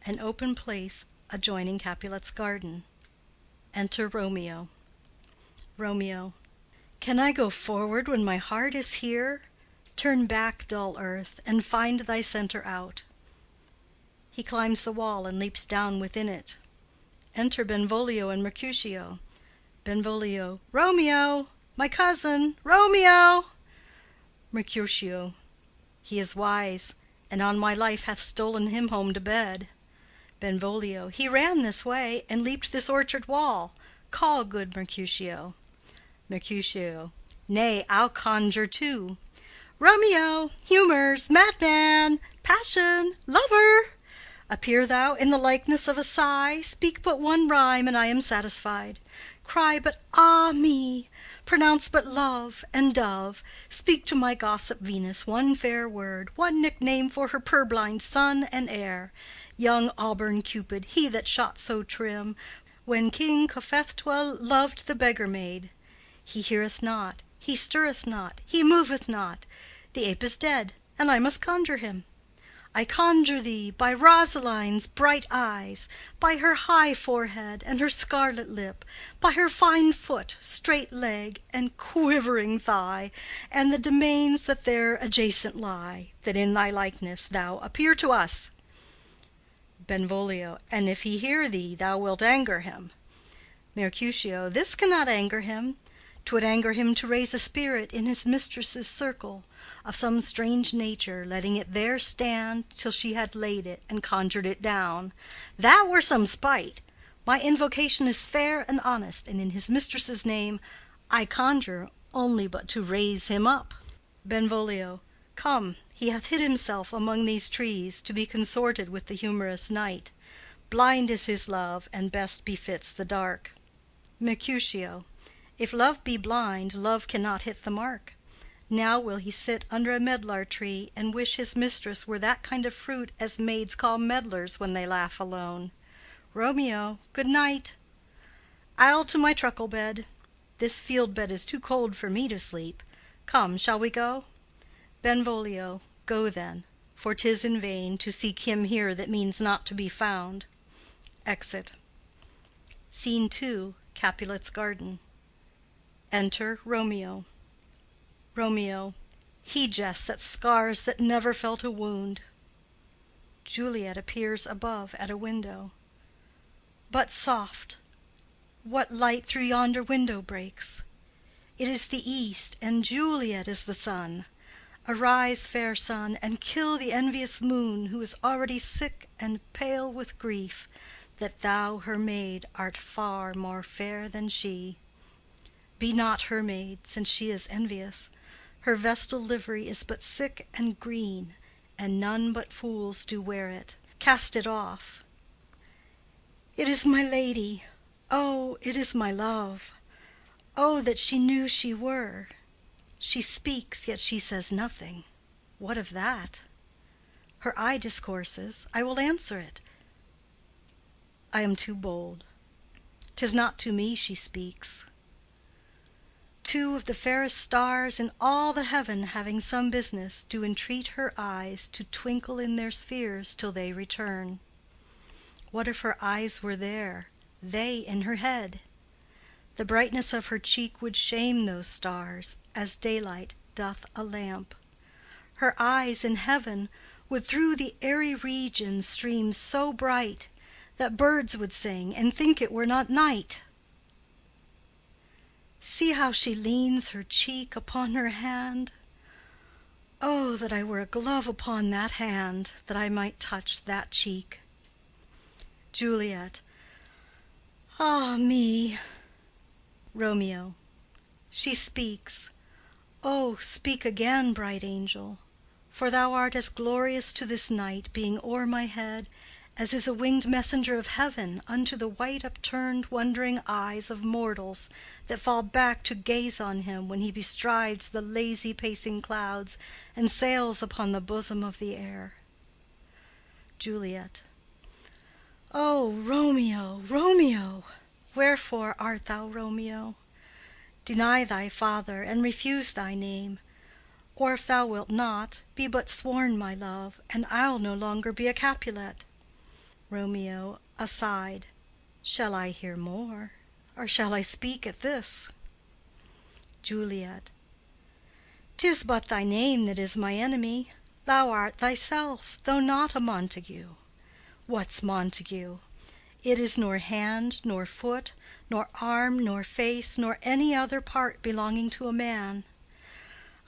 Speaker 1: An open place adjoining Capulet's garden. Enter Romeo. Romeo. Can I go forward when my heart is here? Turn back, dull earth, and find thy centre out. He climbs the wall and leaps down within it. Enter Benvolio and Mercutio. Benvolio. Romeo! My cousin, Romeo! Mercutio. He is wise, and on my life hath stolen him home to bed. Benvolio. He ran this way, and leaped this orchard wall. Call, good Mercutio. Mercutio. Nay, I'll conjure too. Romeo, humors, madman, passion, lover! Appear thou in the likeness of a sigh, speak but one rhyme, and I am satisfied. Cry but ah me, pronounce but love and dove, speak to my gossip Venus one fair word, one nickname for her purblind son and heir, young auburn Cupid, he that shot so trim, when King Cophetua loved the beggar maid. He heareth not, he stirreth not, he moveth not. The ape is dead, and I must conjure him. I conjure thee by Rosaline's bright eyes, by her high forehead and her scarlet lip, by her fine foot, straight leg, and quivering thigh, and the domains that there adjacent lie, that in thy likeness thou appear to us. Benvolio. And if he hear thee, thou wilt anger him. Mercutio. This cannot anger him. 'Twould anger him to raise a spirit in his mistress's circle, of some strange nature, letting it there stand till she had laid it and conjured it down. That were some spite. My invocation is fair and honest, and in his mistress's name I conjure only but to raise him up. Benvolio. Come, he hath hid himself among these trees, to be consorted with the humorous night. Blind is his love, and best befits the dark. Mercutio. If love be blind, love cannot hit the mark. Now will he sit under a medlar tree, and wish his mistress were that kind of fruit as maids call medlars when they laugh alone. Romeo, good night. I'll to my truckle bed. This field bed is too cold for me to sleep. Come, shall we go? Benvolio. Go then, for 'tis in vain to seek him here that means not to be found. Exit. Scene 2. Capulet's garden. Enter Romeo. Romeo. He jests at scars that never felt a wound. Juliet appears above at a window. But soft! What light through yonder window breaks? It is the east, and Juliet is the sun. Arise, fair sun, and kill the envious moon, who is already sick and pale with grief, that thou, her maid, art far more fair than she. Be not her maid, since she is envious. Her vestal livery is but sick and green, and none but fools do wear it. Cast it off. It is my lady. Oh, it is my love. Oh, that she knew she were. She speaks, yet she says nothing. What of that? Her eye discourses. I will answer it. I am too bold. 'Tis not to me she speaks. Two of the fairest stars in all the heaven having some business, do entreat her eyes to twinkle in their spheres till they return. What if her eyes were there, they in her head? The brightness of her cheek would shame those stars, as daylight doth a lamp. Her eyes in heaven would through the airy region stream so bright, that birds would sing and think it were not night. See how she leans her cheek upon her hand. Oh, that I were a glove upon that hand, that I might touch that cheek. Juliet. Ah me! Romeo. She speaks. Oh, speak again, bright angel, for thou art as glorious to this night, being o'er my head, as is a winged messenger of heaven unto the white upturned wondering eyes of mortals that fall back to gaze on him when he bestrides the lazy pacing clouds and sails upon the bosom of the air. Juliet. O Romeo, Romeo! Wherefore art thou Romeo? Deny thy father, and refuse thy name. Or if thou wilt not, be but sworn my love, and I'll no longer be a Capulet. Romeo aside. Shall I hear more, or shall I speak at this? Juliet. 'Tis but thy name that is my enemy. Thou art thyself, though not a Montague. What's Montague? It is nor hand, nor foot, nor arm, nor face, nor any other part belonging to a man.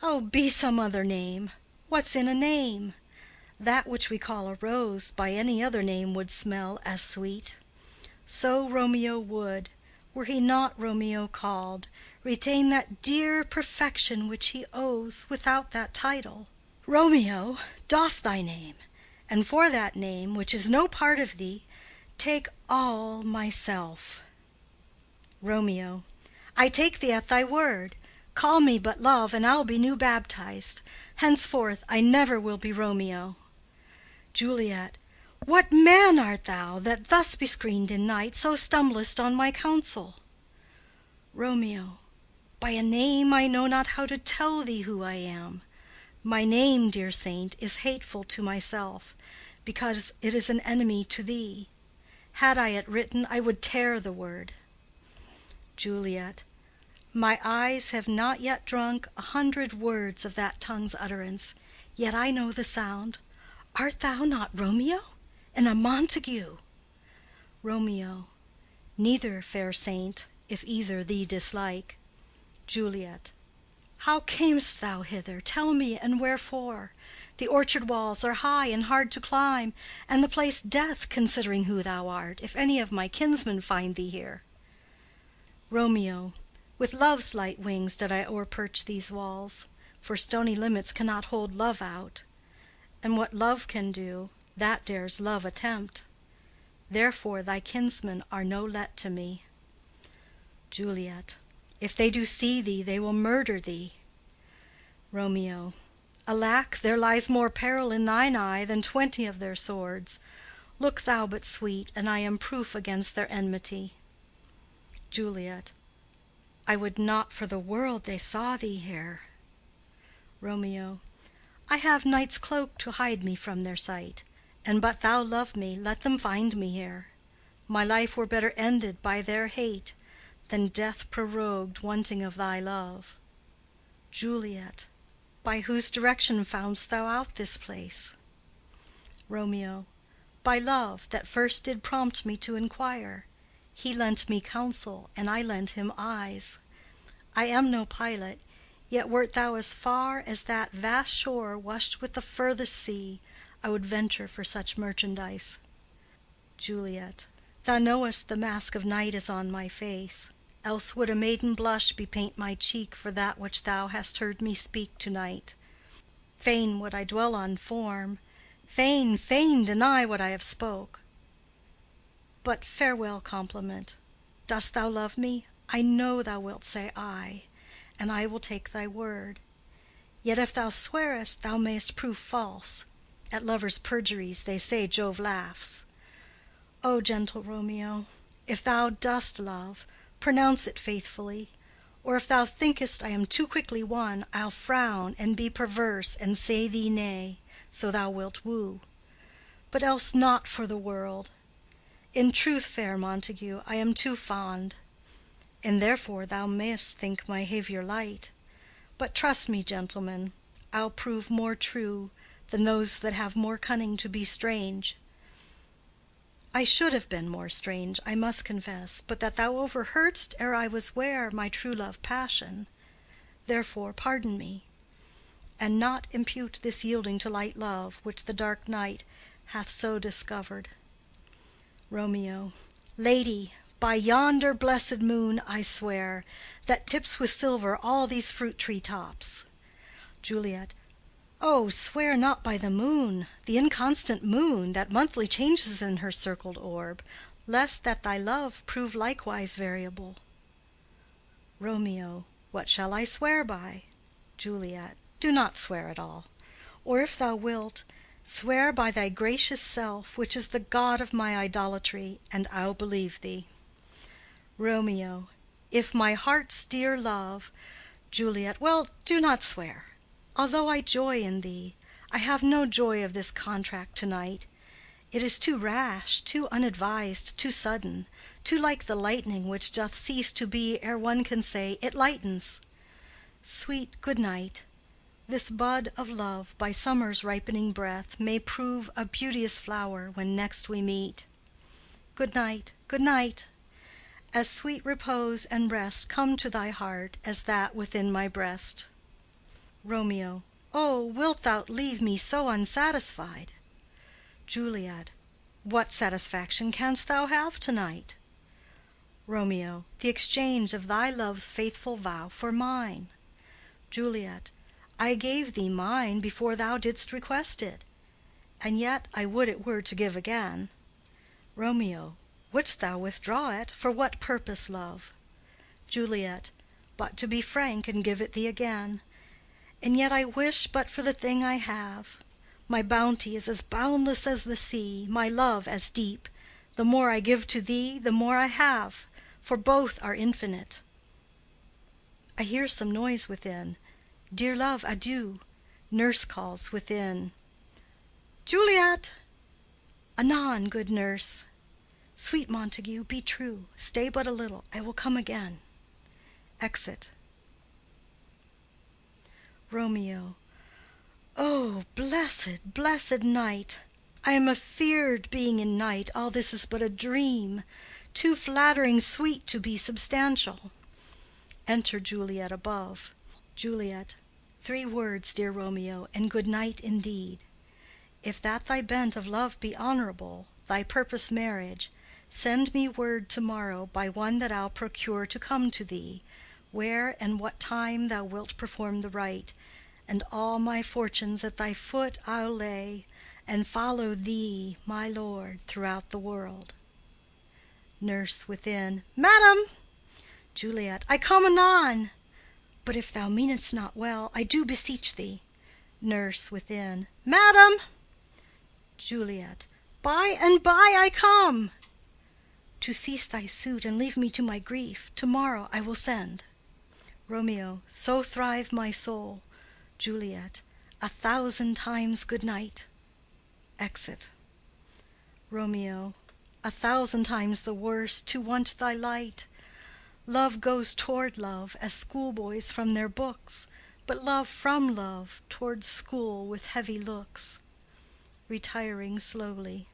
Speaker 1: Oh, be some other name. What's in a name? That which we call a rose by any other name would smell as sweet. So Romeo would, were he not Romeo called, retain that dear perfection which he owes without that title. Romeo, doff thy name, and for that name, which is no part of thee, take all myself. Romeo. I take thee at thy word. Call me but love, and I'll be new baptized. Henceforth I never will be Romeo. Juliet. What man art thou, that thus bescreened in night so stumblest on my counsel? Romeo. By a name I know not how to tell thee who I am. My name, dear saint, is hateful to myself, because it is an enemy to thee. Had I it written, I would tear the word. Juliet. My eyes have not yet drunk 100 words of that tongue's utterance, yet I know the sound. Art thou not Romeo, and a Montague? Romeo. Neither, fair saint, if either thee dislike. Juliet. How camest thou hither? Tell me, and wherefore? The orchard walls are high and hard to climb, and the place death, considering who thou art, if any of my kinsmen find thee here. Romeo. With love's light wings did I o'erperch these walls, for stony limits cannot hold love out. And what love can do, that dares love attempt. Therefore thy kinsmen are no let to me. Juliet. If they do see thee, they will murder thee. Romeo. Alack, there lies more peril in thine eye than 20 of their swords. Look thou but sweet, and I am proof against their enmity. Juliet. I would not for the world they saw thee here. Romeo. I have night's cloak to hide me from their sight, and but thou love me, let them find me here. My life were better ended by their hate than death prorogued wanting of thy love. Juliet. By whose direction foundst thou out this place? Romeo. By love, that first did prompt me to inquire. He lent me counsel, and I lent him eyes. I am no pilot, yet wert thou as far as that vast shore washed with the furthest sea, I would venture for such merchandise. Juliet. Thou knowest the mask of night is on my face, else would a maiden blush bepaint my cheek for that which thou hast heard me speak to-night. Fain would I dwell on form, fain deny what I have spoke. But farewell compliment. Dost thou love me? I know thou wilt say aye, and I will take thy word. Yet if thou swearest, thou mayst prove false. At lovers' perjuries they say Jove laughs. O gentle Romeo, if thou dost love, pronounce it faithfully, or if thou thinkest I am too quickly won, I'll frown and be perverse and say thee nay, so thou wilt woo. But else not for the world. In truth, fair Montague, I am too fond, and therefore thou mayst think my haviour light. But trust me, gentleman, I'll prove more true than those that have more cunning to be strange. I should have been more strange, I must confess, but that thou overheardst ere I was ware my true love passion. Therefore pardon me, and not impute this yielding to light love, which the dark night hath so discovered. Romeo. Lady, by yonder blessed moon I swear, that tips with silver all these fruit tree tops. Juliet. Oh, swear not by the moon, the inconstant moon, that monthly changes in her circled orb, lest that thy love prove likewise variable. Romeo. What shall I swear by? Juliet. Do not swear at all. Or if thou wilt, swear by thy gracious self, which is the god of my idolatry, and I'll believe thee. Romeo. If my heart's dear love— Juliet. Well, do not swear. Although I joy in thee, I have no joy of this contract to-night. It is too rash, too unadvised, too sudden, too like the lightning which doth cease to be ere one can say, it lightens. Sweet good night. This bud of love by summer's ripening breath may prove a beauteous flower when next we meet. Good night, good night. As sweet repose and rest come to thy heart as that within my breast. Romeo. Oh, wilt thou leave me so unsatisfied? Juliet. What satisfaction canst thou have to-night? Romeo. The exchange of thy love's faithful vow for mine. Juliet. I gave thee mine before thou didst request it, and yet I would it were to give again. Romeo. Wouldst thou withdraw it? For what purpose, love? Juliet. But to be frank and give it thee again. And yet I wish but for the thing I have. My bounty is as boundless as the sea, my love as deep. The more I give to thee, the more I have, for both are infinite. I hear some noise within. Dear love, adieu. Nurse calls within. Juliet! Anon, good nurse. Sweet Montague, be true. Stay but a little. I will come again. Exit. Romeo. Oh, blessed, blessed night! I am afeard being in night, all this is but a dream, too flattering sweet to be substantial. Enter Juliet above. Juliet. 3 words, dear Romeo, and good night indeed. If that thy bent of love be honorable, thy purpose marriage, send me word to-morrow by one that I'll procure to come to thee, where and what time thou wilt perform the rite, and all my fortunes at thy foot I'll lay, and follow thee, my lord, throughout the world. Nurse within. Madam! Juliet. I come anon. But if thou meanest not well, I do beseech thee. Nurse within. Madam! Juliet. By and by I come. To cease thy suit and leave me to my grief, to-morrow I will send. Romeo. So thrive my soul. Juliet. 1,000 times good night. Exit. Romeo. 1,000 times the worse to want thy light. Love goes toward love as schoolboys from their books, but love from love towards school with heavy looks. Retiring slowly.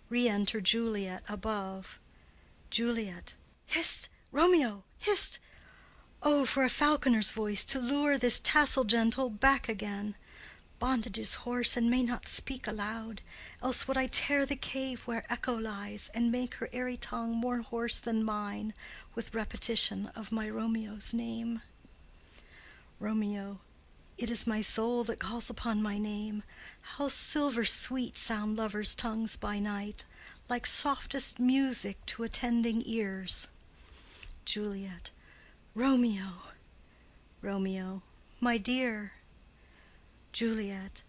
Speaker 1: Re-enter Juliet above. Juliet. Hist! Romeo! Hist! Oh, for a falconer's voice to lure this tassel gentle back again! Bondage is hoarse and may not speak aloud, else would I tear the cave where Echo lies, and make her airy tongue more hoarse than mine with repetition of my Romeo's name. Romeo. It is my soul that calls upon my name. How silver sweet sound lovers' tongues by night, like softest music to attending ears. Juliet. Romeo! Romeo. My dear. Juliet.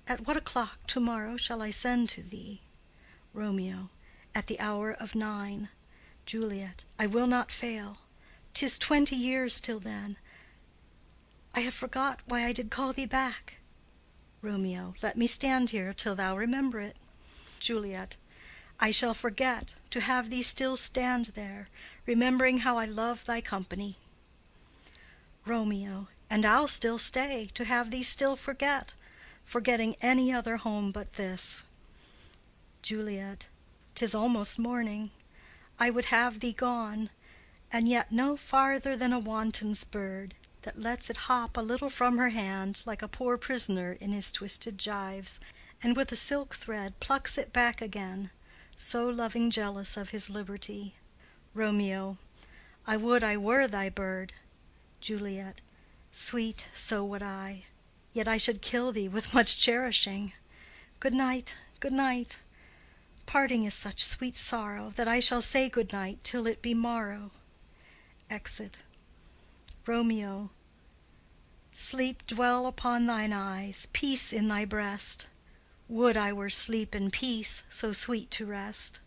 Speaker 1: At what o'clock to-morrow shall I send to thee? Romeo. at the hour of 9. Juliet. I will not fail. 'Tis 20 years till then. I have forgot why I did call thee back. Romeo. Let me stand here till thou remember it. Juliet. I shall forget, to have thee still stand there, remembering how I love thy company. Romeo. And I'll still stay, to have thee still forget, forgetting any other home but this. Juliet. 'Tis almost morning. I would have thee gone, and yet no farther than a wanton's bird, that lets it hop a little from her hand, like a poor prisoner in his twisted gyves, and with a silk thread plucks it back again, so loving jealous of his liberty. Romeo. I would I were thy bird. Juliet. Sweet, so would I. Yet I should kill thee with much cherishing. Good night, good night. Parting is such sweet sorrow, that I shall say good night till it be morrow. Exit. Romeo. Sleep dwell upon thine eyes, peace in thy breast. Would I were sleep and peace, so sweet to rest.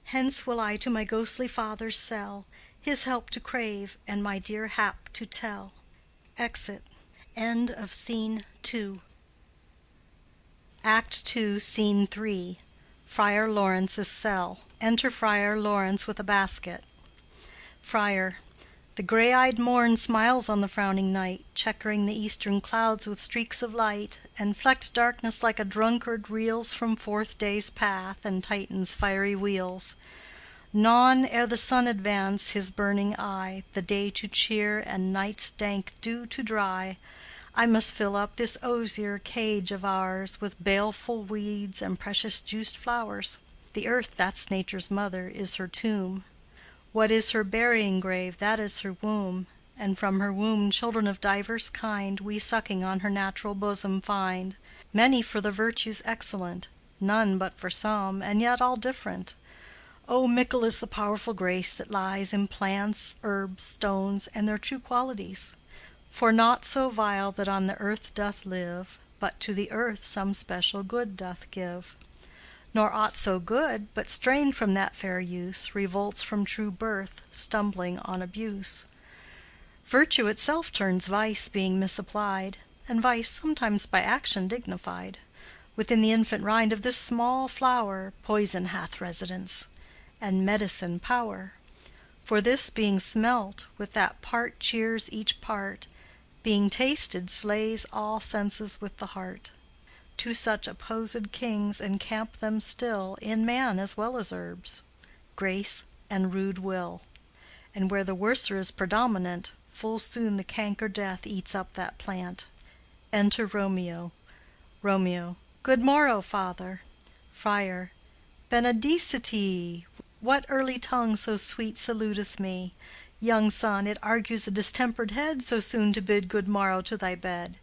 Speaker 1: Hence will I to my ghostly father's cell, his help to crave, and my dear hap to tell. Exit. End of Scene 2. Act 2, Scene 3. Friar Lawrence's cell. Enter Friar Lawrence with a basket. Friar. The gray-eyed morn smiles on the frowning night, checkering the eastern clouds with streaks of light, and flecked darkness like a drunkard reels from forth day's path and tightens fiery wheels. Non ere the sun advance his burning eye, the day to cheer and night's dank dew to dry, I must fill up this osier cage of ours with baleful weeds and precious juiced flowers. The earth, that's nature's mother, is her tomb. What is her burying grave? That is her womb, and from her womb children of divers kind we sucking on her natural bosom find. Many for the virtues excellent, none but for some, and yet all different. O mickle is the powerful grace that lies in plants, herbs, stones, and their true qualities. For naught so vile that on the earth doth live, but to the earth some special good doth give. Nor aught so good, but strained from that fair use, revolts from true birth, stumbling on abuse. Virtue itself turns vice, being misapplied, and vice sometimes by action dignified. Within the infant rind of this small flower poison hath residence, and medicine power. For this being smelt, with that part cheers each part, being tasted slays all senses with the heart. Two such opposed kings encamp them still in man as well as herbs, grace and rude will. And where the worser is predominant, full soon the canker death eats up that plant. Enter Romeo. Romeo. Good morrow, father. Friar. Benedicite! What early tongue so sweet saluteth me? Young son, it argues a distempered head so soon to bid good morrow to thy bed.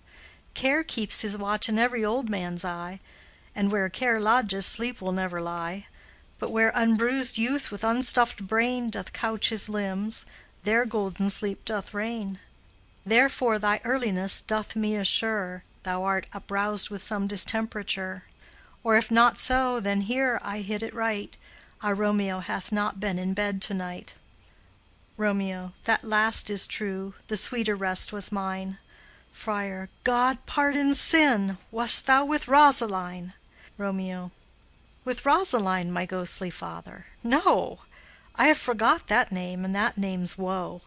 Speaker 1: Care keeps his watch in every old man's eye, and where care lodges sleep will never lie. But where unbruised youth with unstuffed brain doth couch his limbs, there golden sleep doth reign. Therefore thy earliness doth me assure thou art uproused with some distemperature. Or if not so, then here I hit it right, our Romeo hath not been in bed to-night. Romeo. That last is true, the sweeter rest was mine. Friar. God pardon sin! Wast thou with Rosaline? Romeo. With Rosaline, my ghostly father? No! I have forgot that name, and that name's woe.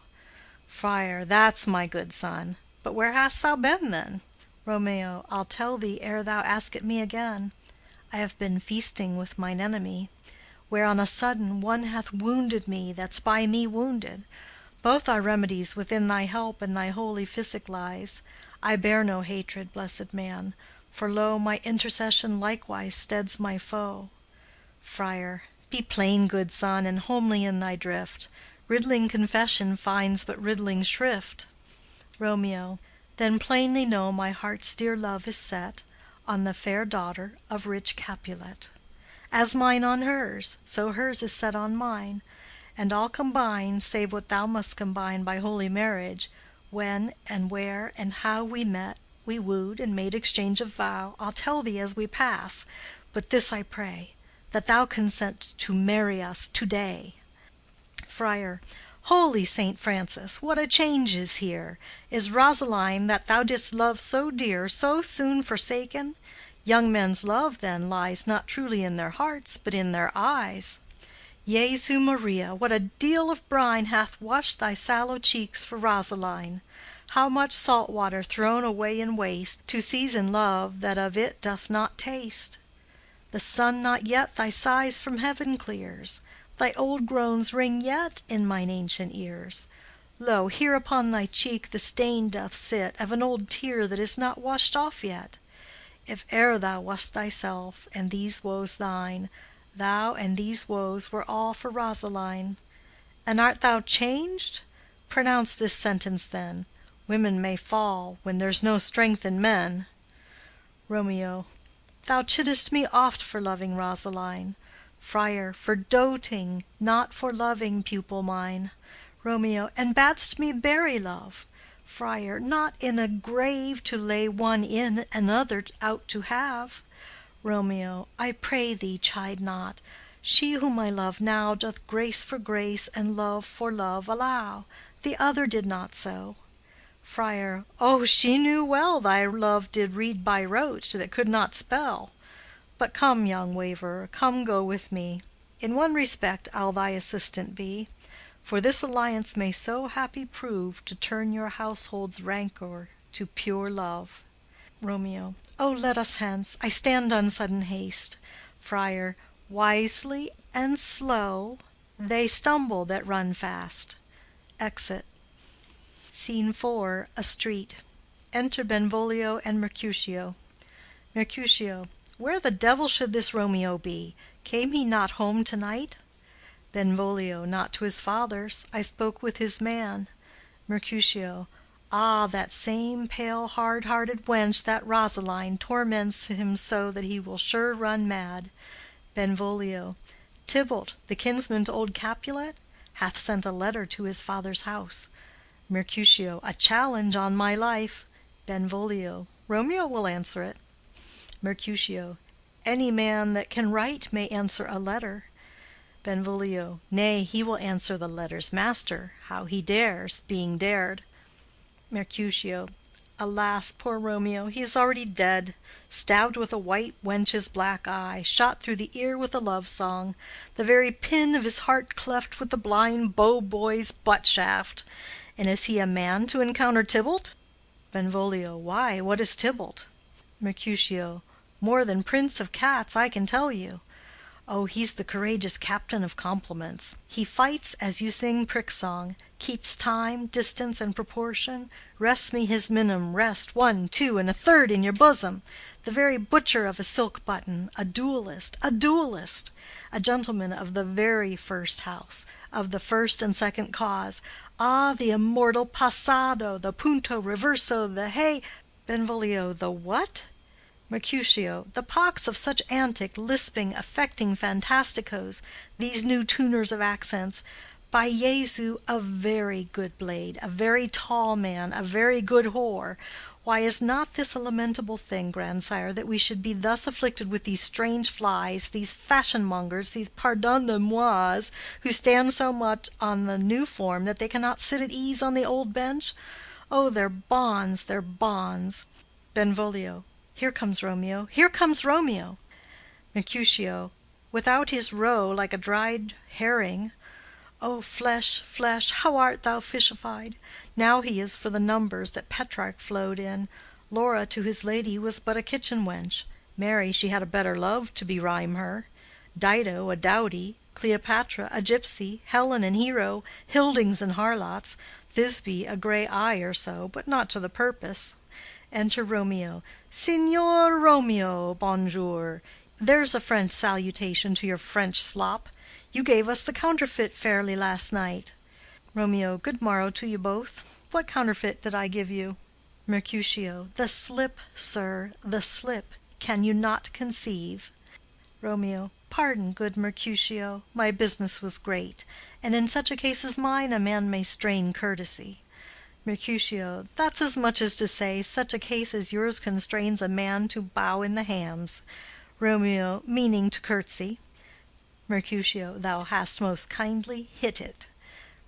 Speaker 1: Friar. That's my good son. But where hast thou been then? Romeo. I'll tell thee ere thou ask it me again. I have been feasting with mine enemy, where on a sudden one hath wounded me that's by me wounded. Both are remedies within thy help and thy holy physic lies. I bear no hatred, blessed man, for lo, my intercession likewise steads my foe. Friar. Be plain, good son, and homely in thy drift. Riddling confession finds but riddling shrift. Romeo. Then plainly know my heart's dear love is set on the fair daughter of rich Capulet. As mine on hers, so hers is set on mine, and all combine, save what thou must combine by holy marriage, when and where and how we met, we wooed and made exchange of vow, I'll tell thee as we pass, but this I pray, that thou consent to marry us to-day. Friar. Holy Saint Francis, what a change is here! Is Rosaline, that thou didst love so dear, so soon forsaken? Young men's love, then, lies not truly in their hearts, but in their eyes. Jesu Maria, what a deal of brine hath washed thy sallow cheeks for Rosaline! How much salt water thrown away in waste, to season love that of it doth not taste! The sun not yet thy sighs from heaven clears, thy old groans ring yet in mine ancient ears. Lo, here upon thy cheek the stain doth sit of an old tear that is not washed off yet. If e'er thou wast thyself, and these woes thine, thou and these woes were all for Rosaline. And art thou changed? Pronounce this sentence then: women may fall when there's no strength in men. Romeo. Thou chidest me oft for loving Rosaline. Friar. For doting, not for loving, pupil mine. Romeo. And bad'st me bury love. Friar. Not in a grave to lay one in, another out to have. Romeo. I pray thee, chide not. She whom I love now doth grace for grace and love for love allow. The other did not so. Friar. Oh, she knew well thy love did read by rote that could not spell. But come, young waverer, come go with me. In one respect I'll thy assistant be, for this alliance may so happy prove to turn your household's rancour to pure love. Romeo. Oh, let us hence, I stand on sudden haste. Friar. Wisely and slow, they stumble that run fast. Exit. Scene 4. A street. Enter Benvolio and Mercutio. Mercutio. Where the devil should this Romeo be? Came he not home to-night? Benvolio. Not to his father's. I spoke with his man. Mercutio. Ah, that same pale hard-hearted wench, that Rosaline, torments him so that he will sure run mad. Benvolio. Tybalt, the kinsman to old Capulet, hath sent a letter to his father's house. Mercutio. A challenge on my life. Benvolio. Romeo will answer it. Mercutio. Any man that can write may answer a letter. Benvolio. Nay, he will answer the letter's master, how he dares, being dared. Mercutio. Alas, poor Romeo, he is already dead, stabbed with a white wench's black eye, shot through the ear with a love song, the very pin of his heart cleft with the blind bow boy's butt shaft. And is he a man to encounter Tybalt? Benvolio. Why, what is Tybalt? Mercutio. More than prince of cats, I can tell you. Oh, he's the courageous captain of compliments. He fights as you sing prick song, keeps time, distance, and proportion, rests me his minim, rest, 1, 2, and a third in your bosom, the very butcher of a silk button, a duellist, a gentleman of the very first house, of the first and second cause. Ah, the immortal passado, the punto reverso, the hey— Benvolio. The what? Mercutio. The pox of such antic, lisping, affecting fantasticos, these new tuners of accents. By Jesu, a very good blade, a very tall man, a very good whore. Why, is not this a lamentable thing, grandsire, that we should be thus afflicted with these strange flies, these fashion-mongers, these pardon-de-mois, who stand so much on the new form that they cannot sit at ease on the old bench? Oh, their bonds, their bonds! Benvolio. Here comes Romeo, here comes Romeo. Mercutio. Without his roe, like a dried herring. O flesh, flesh, how art thou fishified! Now he is for the numbers that Petrarch flowed in. Laura to his lady was but a kitchen wench. Mary, she had a better love to berhyme her. Dido, a dowdy. Cleopatra, a gypsy. Helen, an hero. Hildings and harlots. Thisbe, a grey eye or so, but not to the purpose. Enter Romeo. Signor Romeo, bonjour. There's a French salutation to your French slop. You gave us the counterfeit fairly last night. Romeo. Good morrow to you both. What counterfeit did I give you? Mercutio. The slip, sir, the slip. Can you not conceive? Romeo. Pardon, good Mercutio, my business was great, and in such a case as mine a man may strain courtesy. Mercutio. That's as much as to say, such a case as yours constrains a man to bow in the hams. Romeo. Meaning to curtsy. Mercutio. Thou hast most kindly hit it.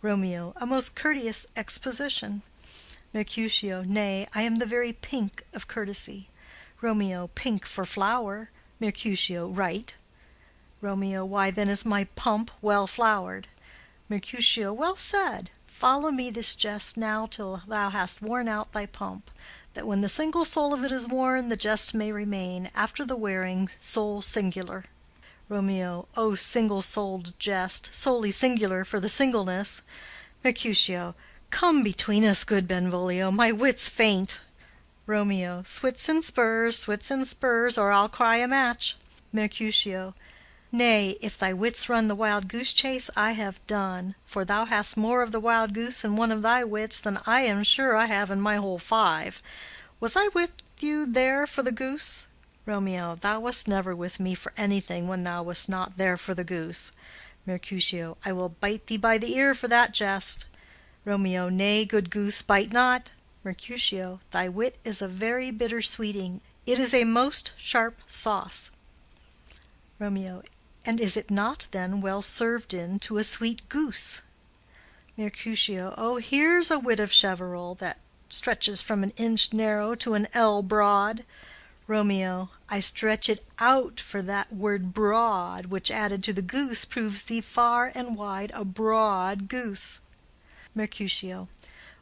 Speaker 1: Romeo. A most courteous exposition. Mercutio. Nay, I am the very pink of courtesy. Romeo. Pink for flower. Mercutio. Right. Romeo. Why, then is my pump well flowered. Mercutio. Well said. Follow me this jest now till thou hast worn out thy pump, that when the single soul of it is worn, the jest may remain, after the wearing, soul singular. Romeo. O single-souled jest, solely singular for the singleness. Mercutio. Come between us, good Benvolio, my wits faint. Romeo. Swits and spurs, or I'll cry a match. Mercutio. Nay, if thy wits run the wild goose chase, I have done, for thou hast more of the wild goose in one of thy wits than I am sure I have in my whole 5. Was I with you there for the goose? Romeo. Thou wast never with me for anything when thou wast not there for the goose. Mercutio. I will bite thee by the ear for that jest. Romeo. Nay, good goose, bite not. Mercutio. Thy wit is a very bitter sweeting. It is a most sharp sauce. Romeo. And is it not, then, well served in to a sweet goose? Mercutio. Oh, here's a wit of Cheverel that stretches from an inch narrow to an ell broad. Romeo. I stretch it out for that word broad, which added to the goose proves thee far and wide a broad goose. Mercutio.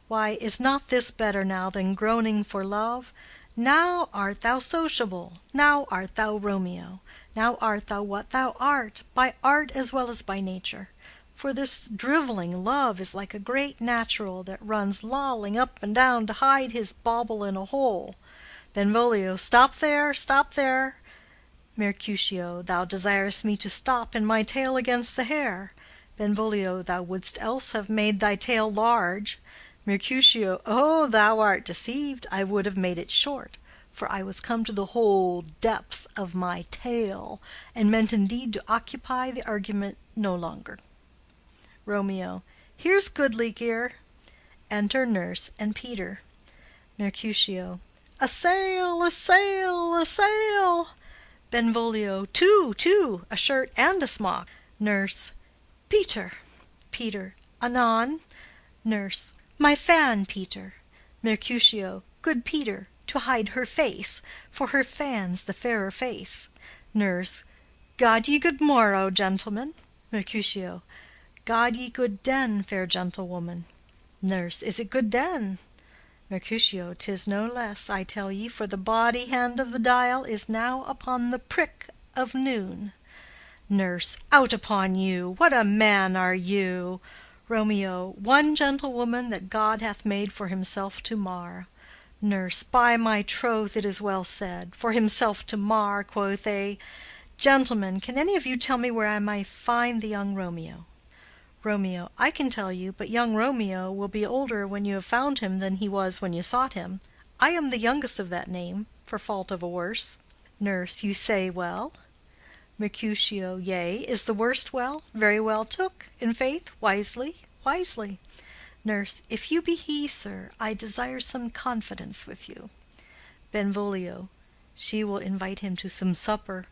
Speaker 1: Why, is not this better now than groaning for love? Now art thou sociable, now art thou Romeo, now art thou what thou art, by art as well as by nature. For this drivelling love is like a great natural that runs lolling up and down to hide his bauble in a hole. Benvolio. Stop there, stop there. Mercutio. Thou desirest me to stop in my tail against the hair. Benvolio. Thou wouldst else have made thy tail large. Mercutio. Oh, thou art deceived. I would have made it short, for I was come to the whole depth of my tail, and meant indeed to occupy the argument no longer. Romeo. Here's goodly gear. Enter Nurse and Peter. Mercutio. A sail, a sail, a sail. Benvolio. Two, a shirt and a smock. Nurse. Peter. Peter. Anon. Nurse. My fan, Peter. Mercutio. Good Peter, to hide her face, for her fan's the fairer face. Nurse. God ye good morrow, gentlemen. Mercutio. God ye good den, fair gentlewoman. Nurse. Is it good den? Mercutio. 'Tis no less, I tell ye, for the body hand of the dial is now upon the prick of noon. Nurse. Out upon you! What a man are you! Romeo. One gentlewoman that God hath made for himself to mar. Nurse. By my troth, it is well said. For himself to mar, quoth they. Gentlemen, can any of you tell me where I may find the young Romeo? Romeo. I can tell you, but young Romeo will be older when you have found him than he was when you sought him. I am the youngest of that name, for fault of a worse. Nurse. You say well. Mercutio. Yea, is the worst well? Very well took, in faith, wisely, wisely. Nurse. If you be he, sir, I desire some confidence with you. Benvolio. She will invite him to some supper.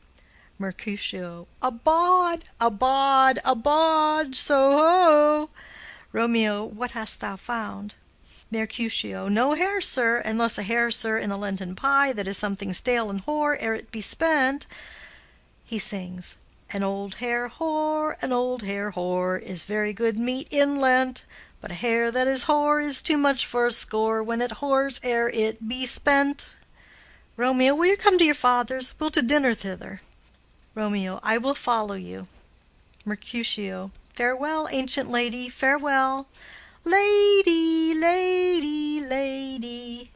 Speaker 1: Mercutio. Abod, abod, abod, so ho. Romeo. What hast thou found? Mercutio. No hare, sir, unless a hare, sir, in a Lenten pie that is something stale and hoar ere it be spent. He sings. An old hare whore is very good meat in Lent, but a hare that is hoar is too much for a score when it whores ere it be spent. Romeo. Will you come to your father's? We'll to dinner thither. Romeo. I will follow you. Mercutio. Farewell, ancient lady, farewell. Lady, lady, lady.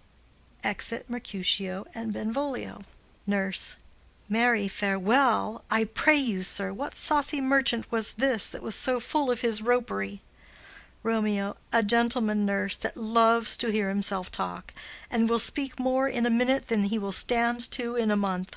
Speaker 1: Exit Mercutio and Benvolio. Nurse. Marry, farewell. I pray you, sir, what saucy merchant was this that was so full of his ropery? Romeo. A gentleman, nurse, that loves to hear himself talk, and will speak more in a minute than he will stand to in a month.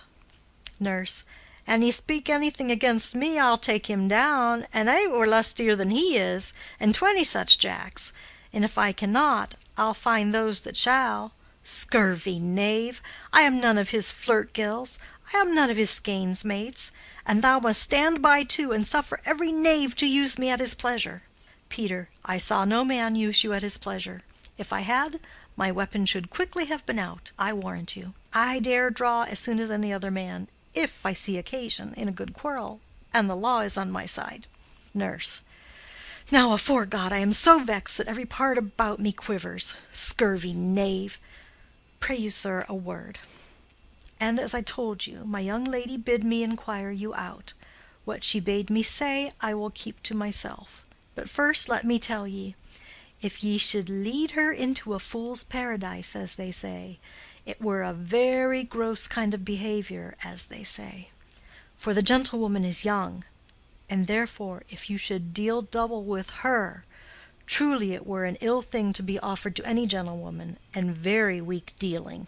Speaker 1: Nurse. An he speak anything against me, I'll take him down, and I were lustier than he is, and 20 such jacks, and if I cannot, I'll find those that shall.
Speaker 2: Scurvy knave! I am none of his flirt gills, I am none of his skeins mates, and thou must stand by too, and suffer every knave to use me at his pleasure. Peter, I saw no man use you at his pleasure. If I had, my weapon should quickly have been out, I warrant you. I dare draw as soon as any other man, if I see occasion, in a good quarrel, and the law is on my side. Nurse. Now, afore God, I am so vexed that every part about me quivers. Scurvy knave! Pray you, sir, a word. And as I told you, my young lady bid me inquire you out. What she bade me say, I will keep to myself. But first let me tell ye, if ye should lead her into a fool's paradise, as they say, it were a very gross kind of behavior, as they say. For the gentlewoman is young, and therefore if you should deal double with her, truly it were an ill thing to be offered to any gentlewoman, and very weak dealing.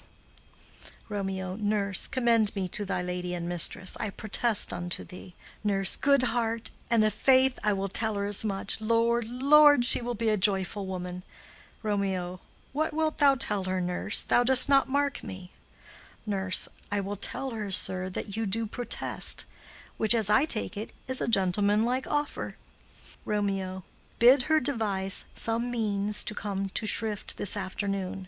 Speaker 2: Romeo. Nurse, commend me to thy lady and mistress, I protest unto thee. Nurse. Good heart, and of faith I will tell her as much. Lord, Lord, she will be a joyful woman. Romeo. What wilt thou tell her, nurse? Thou dost not mark me. Nurse. I will tell her, sir, that you do protest, which, as I take it, is a gentlemanlike offer. Romeo. Bid her devise some means to come to Shrift this afternoon,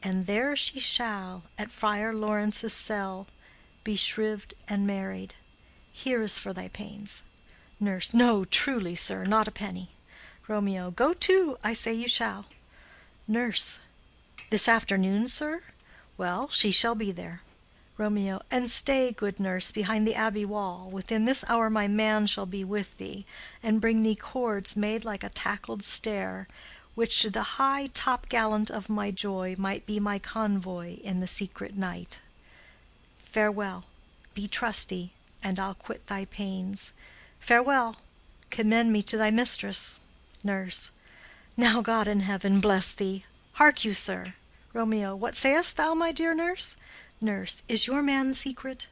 Speaker 2: and there she shall, at Friar Lawrence's cell, be shrived and married. Here is for thy pains. Nurse. No, truly, sir, not a penny. Romeo. Go to, I say you shall. Nurse. This afternoon, sir? Well, she shall be there. Romeo. And stay, good nurse, behind the abbey wall. Within this hour my man shall be with thee, and bring thee cords made like a tackled stair, which to the high top-gallant of my joy might be my convoy in the secret night. Farewell. Be trusty, and I'll quit thy pains. Farewell. Commend me to thy mistress. Nurse. Now God in heaven bless thee. Hark you, sir. Romeo. What sayest thou, my dear nurse? Nurse. Is your man secret?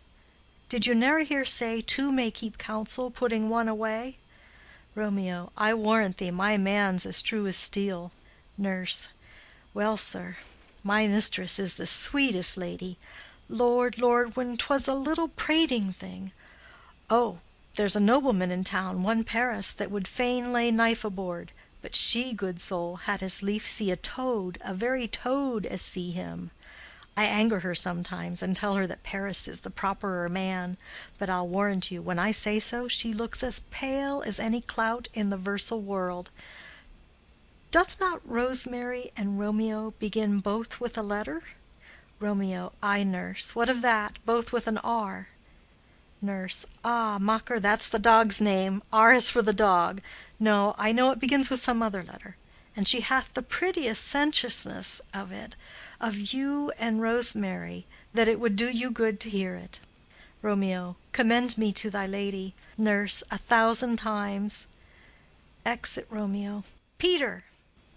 Speaker 2: Did you ne'er hear say two may keep counsel, putting one away? Romeo. I warrant thee my man's as true as steel. Nurse. Well, sir, my mistress is the sweetest lady. Lord, Lord, when 'twas a little prating thing. Oh, there's a nobleman in town, one Paris, that would fain lay knife aboard, but she, good soul, had as lief see a toad, a very toad, as see him. I anger her sometimes, and tell her that Paris is the properer man, but I'll warrant you, when I say so, she looks as pale as any clout in the versal world. Doth not Rosemary and Romeo begin both with a letter? Romeo. Ay, nurse. What of that? Both with an R. Nurse. Ah, mocker, that's the dog's name. R is for the dog. No, I know it begins with some other letter. And she hath the prettiest sensuousness of it, of you and Rosemary, that it would do you good to hear it. Romeo. Commend me to thy lady. Nurse. 1,000 times. Exit Romeo. Peter!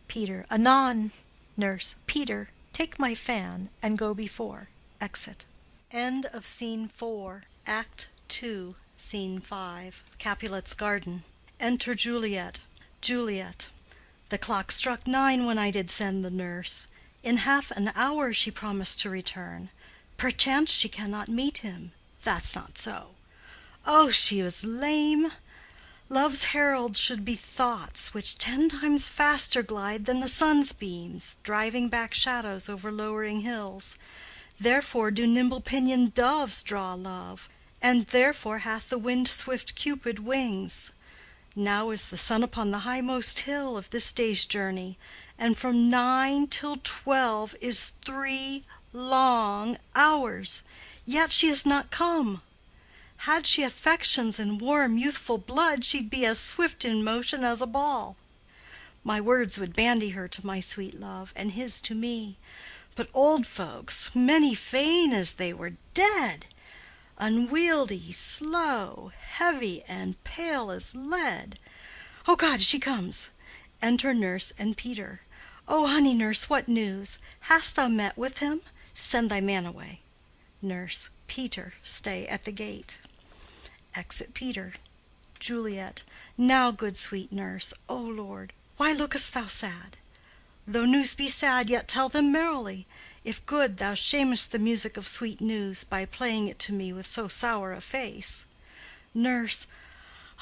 Speaker 2: Peter. Anon. Nurse. Peter, take my fan, and go before. Exit. End of Scene 4, Act 2, Scene 5. Capulet's garden. Enter Juliet. Juliet. The clock struck 9 when I did send the nurse. In half an hour she promised to return. Perchance she cannot meet him. That's not so. Oh, she is lame. Love's herald should be thoughts which 10 times faster glide than the sun's beams, driving back shadows over lowering hills. Therefore do nimble-pinioned doves draw love, and therefore hath the wind-swift Cupid wings. Now is the sun upon the highmost hill of this day's journey, and from 9 till 12 is 3 long hours, yet she is not come. Had she affections and warm youthful blood, she'd be as swift in motion as a ball. My words would bandy her to my sweet love, and his to me. But old folks, many fain as they were dead, unwieldy, slow, heavy, and pale as lead. Oh God, she comes! Enter nurse and Peter. Oh, honey nurse, what news? Hast thou met with him? Send thy man away. Nurse. Peter, stay at the gate. Exit Peter. Juliet. Now, good sweet nurse, O Lord, why lookest thou sad? Though news be sad, yet tell them merrily.
Speaker 1: If good, thou shamest the music of sweet news by playing it to me with so sour a face. Nurse.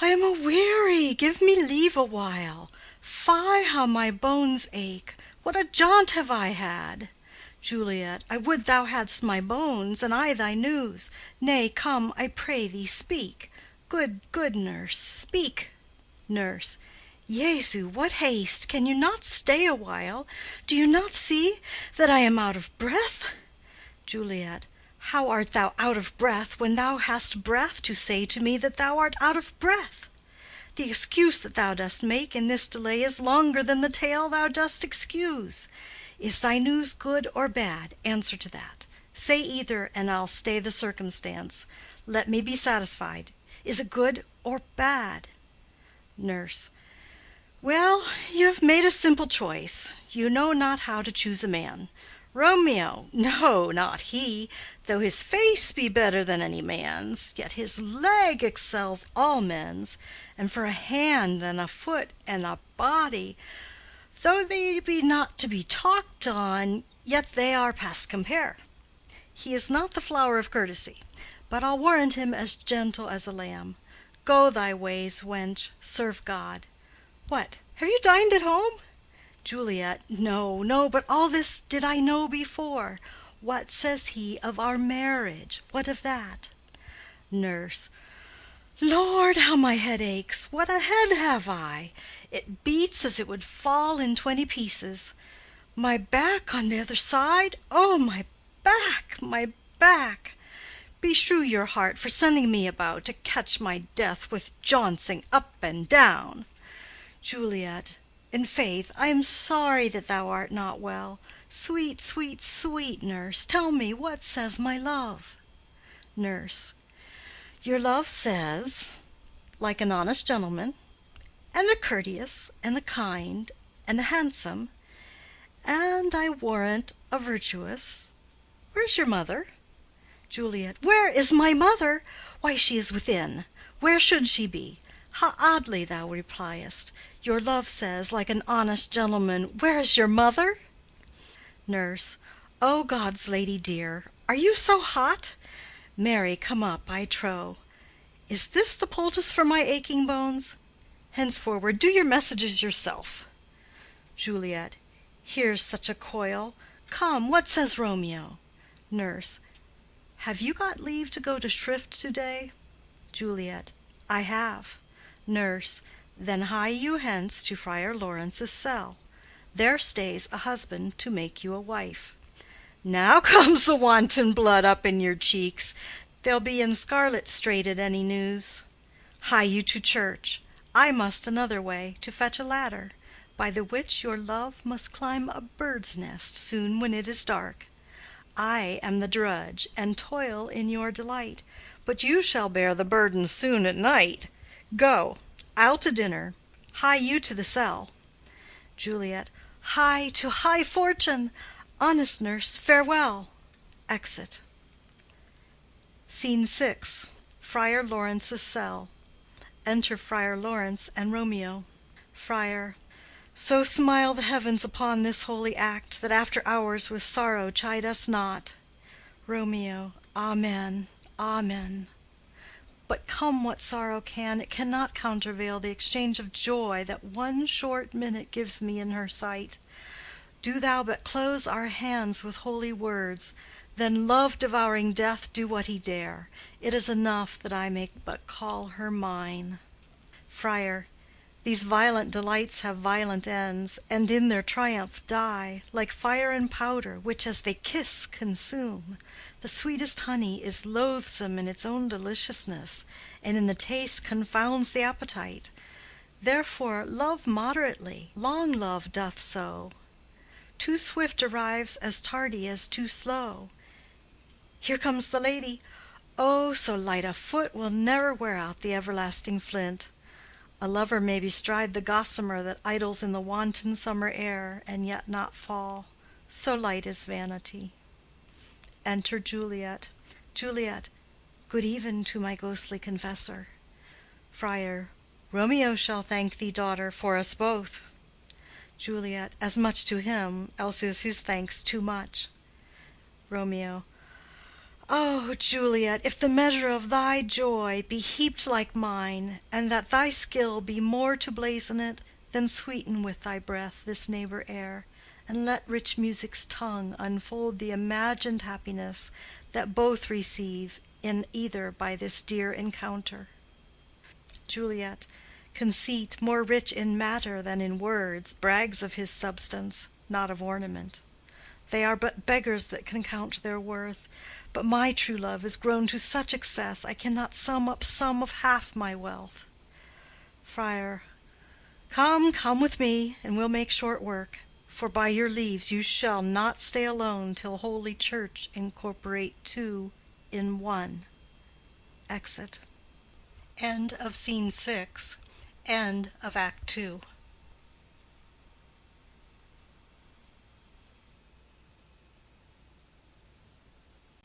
Speaker 1: I am a-weary, give me leave a while. Fie, how my bones ache! What a jaunt have I had! Juliet. I would thou hadst my bones, and I thy news. Nay, come, I pray thee, speak. Good nurse, speak. Nurse. Jesu, what haste! Can you not stay a while? Do you not see that I am out of breath? Juliet. How art thou out of breath when thou hast breath to say to me that thou art out of breath? The excuse that thou dost make in this delay is longer than the tale thou dost excuse. Is thy news good or bad? Answer to that. Say either, and I'll stay the circumstance. Let me be satisfied. Is it good or bad? Nurse. Well, you have made a simple choice. You know not how to choose a man. Romeo, no, not he, though his face be better than any man's, yet his leg excels all men's, and for a hand and a foot and a body, though they be not to be talked on, yet they are past compare. He is not the flower of courtesy, but I'll warrant him as gentle as a lamb. Go thy ways, wench, serve God. What, have you dined at home? Juliet. No, no, but all this did I know before. What says he of our marriage? What of that? Nurse. Lord, how my head aches! What a head have I! It beats as it would fall in 20 pieces. My back on the other side! Oh, my back, my back! Beshrew your heart for sending me about to catch my death with jouncing up and down. Juliet. In faith, I am sorry that thou art not well. Sweet, sweet, sweet nurse, tell me what says my love. Nurse. Your love says, like an honest gentleman, and a courteous, and a kind, and a handsome, and I warrant a virtuous. Where's your mother? Juliet. Where is my mother? Why, she is within. Where should she be? How oddly thou repliest. Your love says, like an honest gentleman, where is your mother? Nurse. O God's lady dear, are you so hot? Mary, come up, I trow. Is this the poultice for my aching bones? Henceforward do your messages yourself. Juliet. Here's such a coil. Come, what says Romeo? Nurse. Have you got leave to go to shrift to-day? Juliet. I have. Nurse. Then hie you hence to Friar Lawrence's cell. There stays a husband to make you a wife. Now comes the wanton blood up in your cheeks. They'll be in scarlet straight at any news. Hie you to church. I must another way, to fetch a ladder, by the which your love must climb a bird's nest soon when it is dark. I am the drudge, and toil in your delight, but you shall bear the burden soon at night. Go, I'll to dinner. Hie you to the cell. Juliet. Hie to high fortune. Honest nurse, farewell. Exit. Scene 6. Friar Lawrence's cell. Enter Friar Lawrence and Romeo. Friar. So smile the heavens upon this holy act, that after hours with sorrow chide us not. Romeo. Amen, amen. But come what sorrow can, it cannot countervail the exchange of joy that one short minute gives me in her sight. Do thou but close our hands with holy words, then love-devouring death do what he dare. It is enough that I may but call her mine. Friar. These violent delights have violent ends, and in their triumph die, like fire and powder, which as they kiss consume. The sweetest honey is loathsome in its own deliciousness, and in the taste confounds the appetite. Therefore love moderately, long love doth so. Too swift arrives as tardy as too slow. Here comes the lady. Oh, so light a foot will never wear out the everlasting flint. A lover may bestride the gossamer that idles in the wanton summer air, and yet not fall. So light is vanity. Enter Juliet. Juliet. Good even to my ghostly confessor. Friar. Romeo shall thank thee, daughter, for us both. Juliet. As much to him, else is his thanks too much.
Speaker 2: Romeo. Oh, Juliet, if the measure of thy joy be heaped like mine, and that thy skill be more to blazon it, then sweeten with thy breath this neighbor air, and let rich music's tongue unfold the imagined happiness that both receive in either by this dear encounter. Juliet. Conceit, more rich in matter than in words, brags of his substance, not of ornament. They are but beggars that can count their worth. But my true love is grown to such excess I cannot sum up sum of half my wealth. Friar. Come, come with me, and we'll make short work. For by your leaves you shall not stay alone till Holy Church incorporate two in one. Exit.
Speaker 1: End of Scene 6. End of Act 2.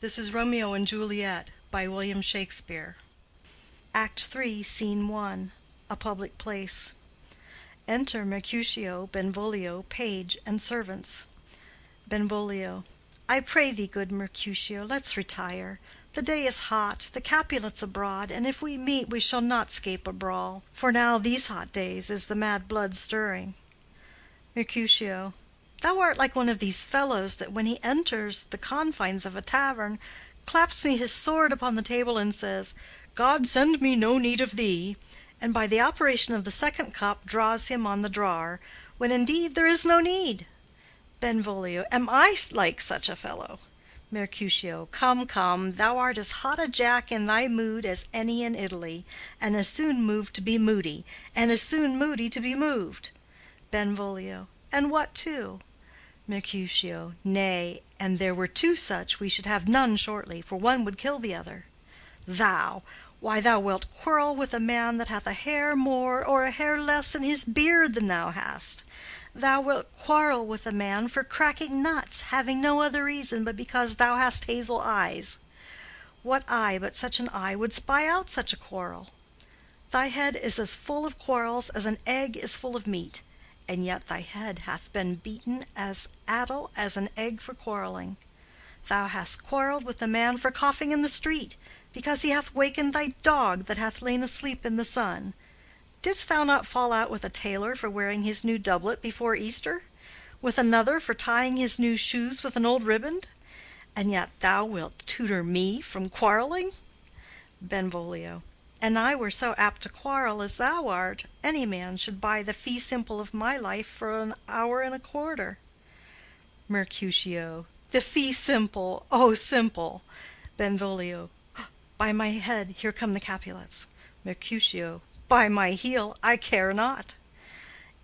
Speaker 1: This is Romeo and Juliet by William Shakespeare.
Speaker 2: Act 3, Scene 1. A public place. Enter Mercutio, Benvolio, page, and servants. Benvolio. I pray thee, good Mercutio, let's retire. The day is hot, the Capulets abroad, and if we meet we shall not scape a brawl, for now these hot days is the mad blood stirring. Mercutio. Thou art like one of these fellows that when he enters the confines of a tavern, claps me his sword upon the table and says, God send me no need of thee, and by the operation of the second cup draws him on the drawer, when indeed there is no need. Benvolio. Am I like such a fellow? Mercutio. Come, come, thou art as hot a jack in thy mood as any in Italy, and as soon moved to be moody, and as soon moody to be moved. Benvolio. And what too? Mercutio. Nay, and there were two such, we should have none shortly, for one would kill the other. Thou! Why, thou wilt quarrel with a man that hath a hair more or a hair less in his beard than thou hast. Thou wilt quarrel with a man for cracking nuts, having no other reason but because thou hast hazel eyes. What eye but such an eye would spy out such a quarrel? Thy head is as full of quarrels as an egg is full of meat, and yet thy head hath been beaten as addle as an egg for quarreling. Thou hast quarrelled with a man for coughing in the street, because he hath wakened thy dog that hath lain asleep in the sun. Didst thou not fall out with a tailor for wearing his new doublet before Easter? With another for tying his new shoes with an old riband? And yet thou wilt tutor me from quarreling? Benvolio. And I were so apt to quarrel as thou art, any man should buy the fee simple of my life for an hour and a quarter. Mercutio. The fee simple, oh simple! Benvolio. By my head, here come the Capulets. Mercutio. By my heel, I care not.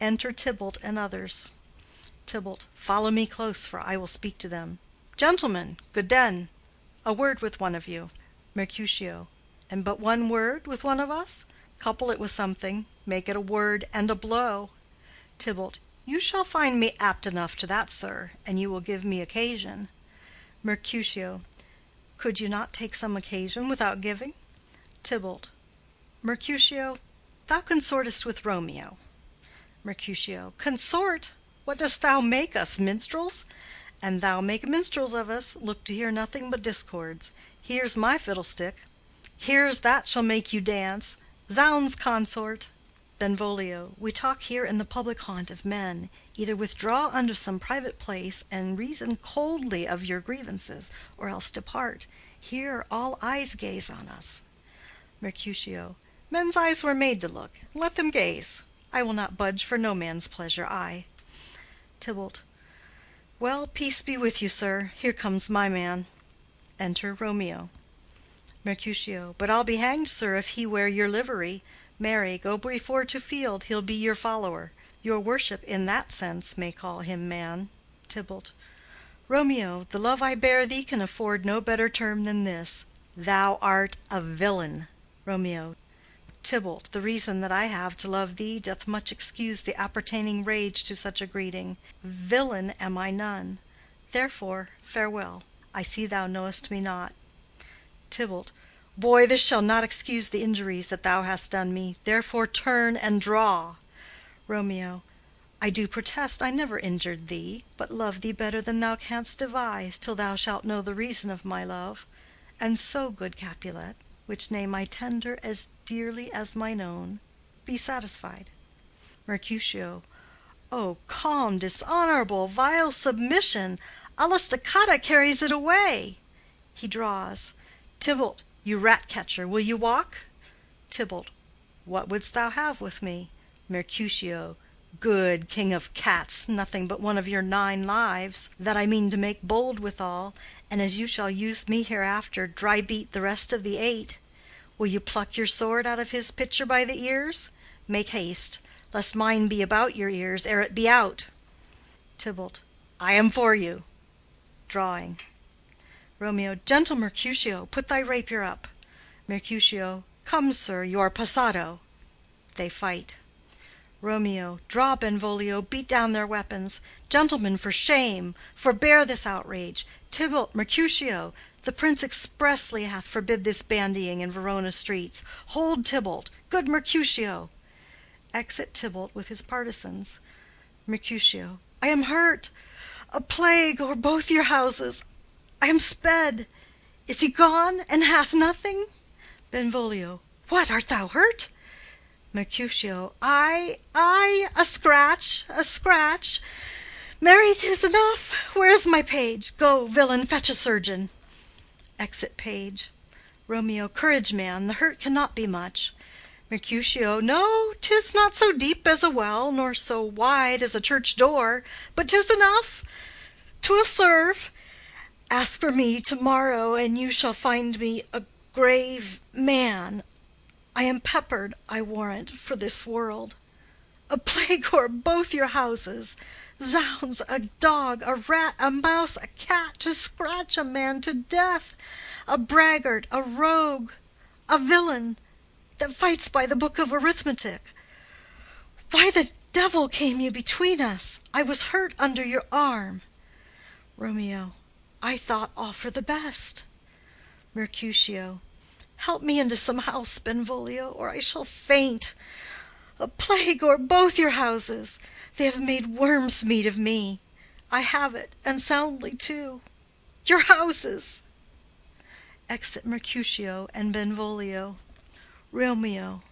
Speaker 2: Enter Tybalt and others. Tybalt. Follow me close, for I will speak to them. Gentlemen, good den, a word with one of you. Mercutio. And but one word with one of us? Couple it with something, make it a word and a blow. Tybalt. You shall find me apt enough to that, sir, and you will give me occasion. Mercutio. Could you not take some occasion without giving? Tybalt. Mercutio, thou consortest with Romeo. Mercutio. Consort? What dost thou make us, minstrels? And thou make minstrels of us, look to hear nothing but discords. Here's my fiddlestick. Here's that shall make you dance. Zounds, consort! Benvolio. We talk here in the public haunt of men. Either withdraw unto some private place and reason coldly of your grievances, or else depart. Here all eyes gaze on us. Mercutio. Men's eyes were made to look. Let them gaze. I will not budge for no man's pleasure, I. Tybalt. Well, peace be with you, sir. Here comes my man. Enter Romeo. Mercutio. But I'll be hanged, sir, if he wear your livery. Marry, go before to field, he'll be your follower. Your worship in that sense may call him man. Tybalt. Romeo, the love I bear thee can afford no better term than this. Thou art a villain. Romeo. Tybalt, the reason that I have to love thee doth much excuse the appertaining rage to such a greeting. Villain am I none. Therefore, farewell. I see thou knowest me not. Tybalt. Boy, this shall not excuse the injuries that thou hast done me. Therefore turn and draw. Romeo. I do protest I never injured thee, but love thee better than thou canst devise, till thou shalt know the reason of my love. And so, good Capulet, which name I tender as dearly as mine own, be satisfied. Mercutio. O calm, dishonorable, vile submission! Alla stoccata carries it away. He draws. Tybalt, you rat-catcher, will you walk? Tybalt. What wouldst thou have with me? Mercutio. Good king of cats, nothing but one of your 9 lives, that I mean to make bold withal, and as you shall use me hereafter, dry beat the rest of the 8. Will you pluck your sword out of his pitcher by the ears? Make haste, lest mine be about your ears ere it be out. Tybalt. I am for you. Drawing. Romeo. Gentle Mercutio, put thy rapier up. Mercutio. Come, sir, you are passado. They fight. Romeo. Draw, Benvolio, beat down their weapons. Gentlemen, for shame! Forbear this outrage. Tybalt, Mercutio, the prince expressly hath forbid this bandying in Verona streets. Hold Tybalt. Good Mercutio. Exit Tybalt with his partisans. Mercutio. I am hurt. A plague o'er both your houses. I am sped. Is he gone, and hath nothing? Benvolio. What, art thou hurt? Mercutio. A scratch, a scratch. Marry, 'tis enough. Where's my page? Go, villain, fetch a surgeon. Exit page. Romeo. Courage, man, the hurt cannot be much. Mercutio. No, 'tis not so deep as a well, nor so wide as a church door, but 'tis enough. 'Twill serve. Ask for me to-morrow, and you shall find me a grave man. I am peppered, I warrant, for this world. A plague o'er both your houses! Zounds, a dog, a rat, a mouse, a cat, to scratch a man to death! A braggart, a rogue, a villain, that fights by the book of arithmetic. Why the devil came you between us? I was hurt under your arm. Romeo. I thought all for the best. Mercutio. Help me into some house, Benvolio, or I shall faint. A plague o'er both your houses! They have made worm's meat of me. I have it, and soundly too. Your houses! Exit Mercutio and Benvolio. Romeo.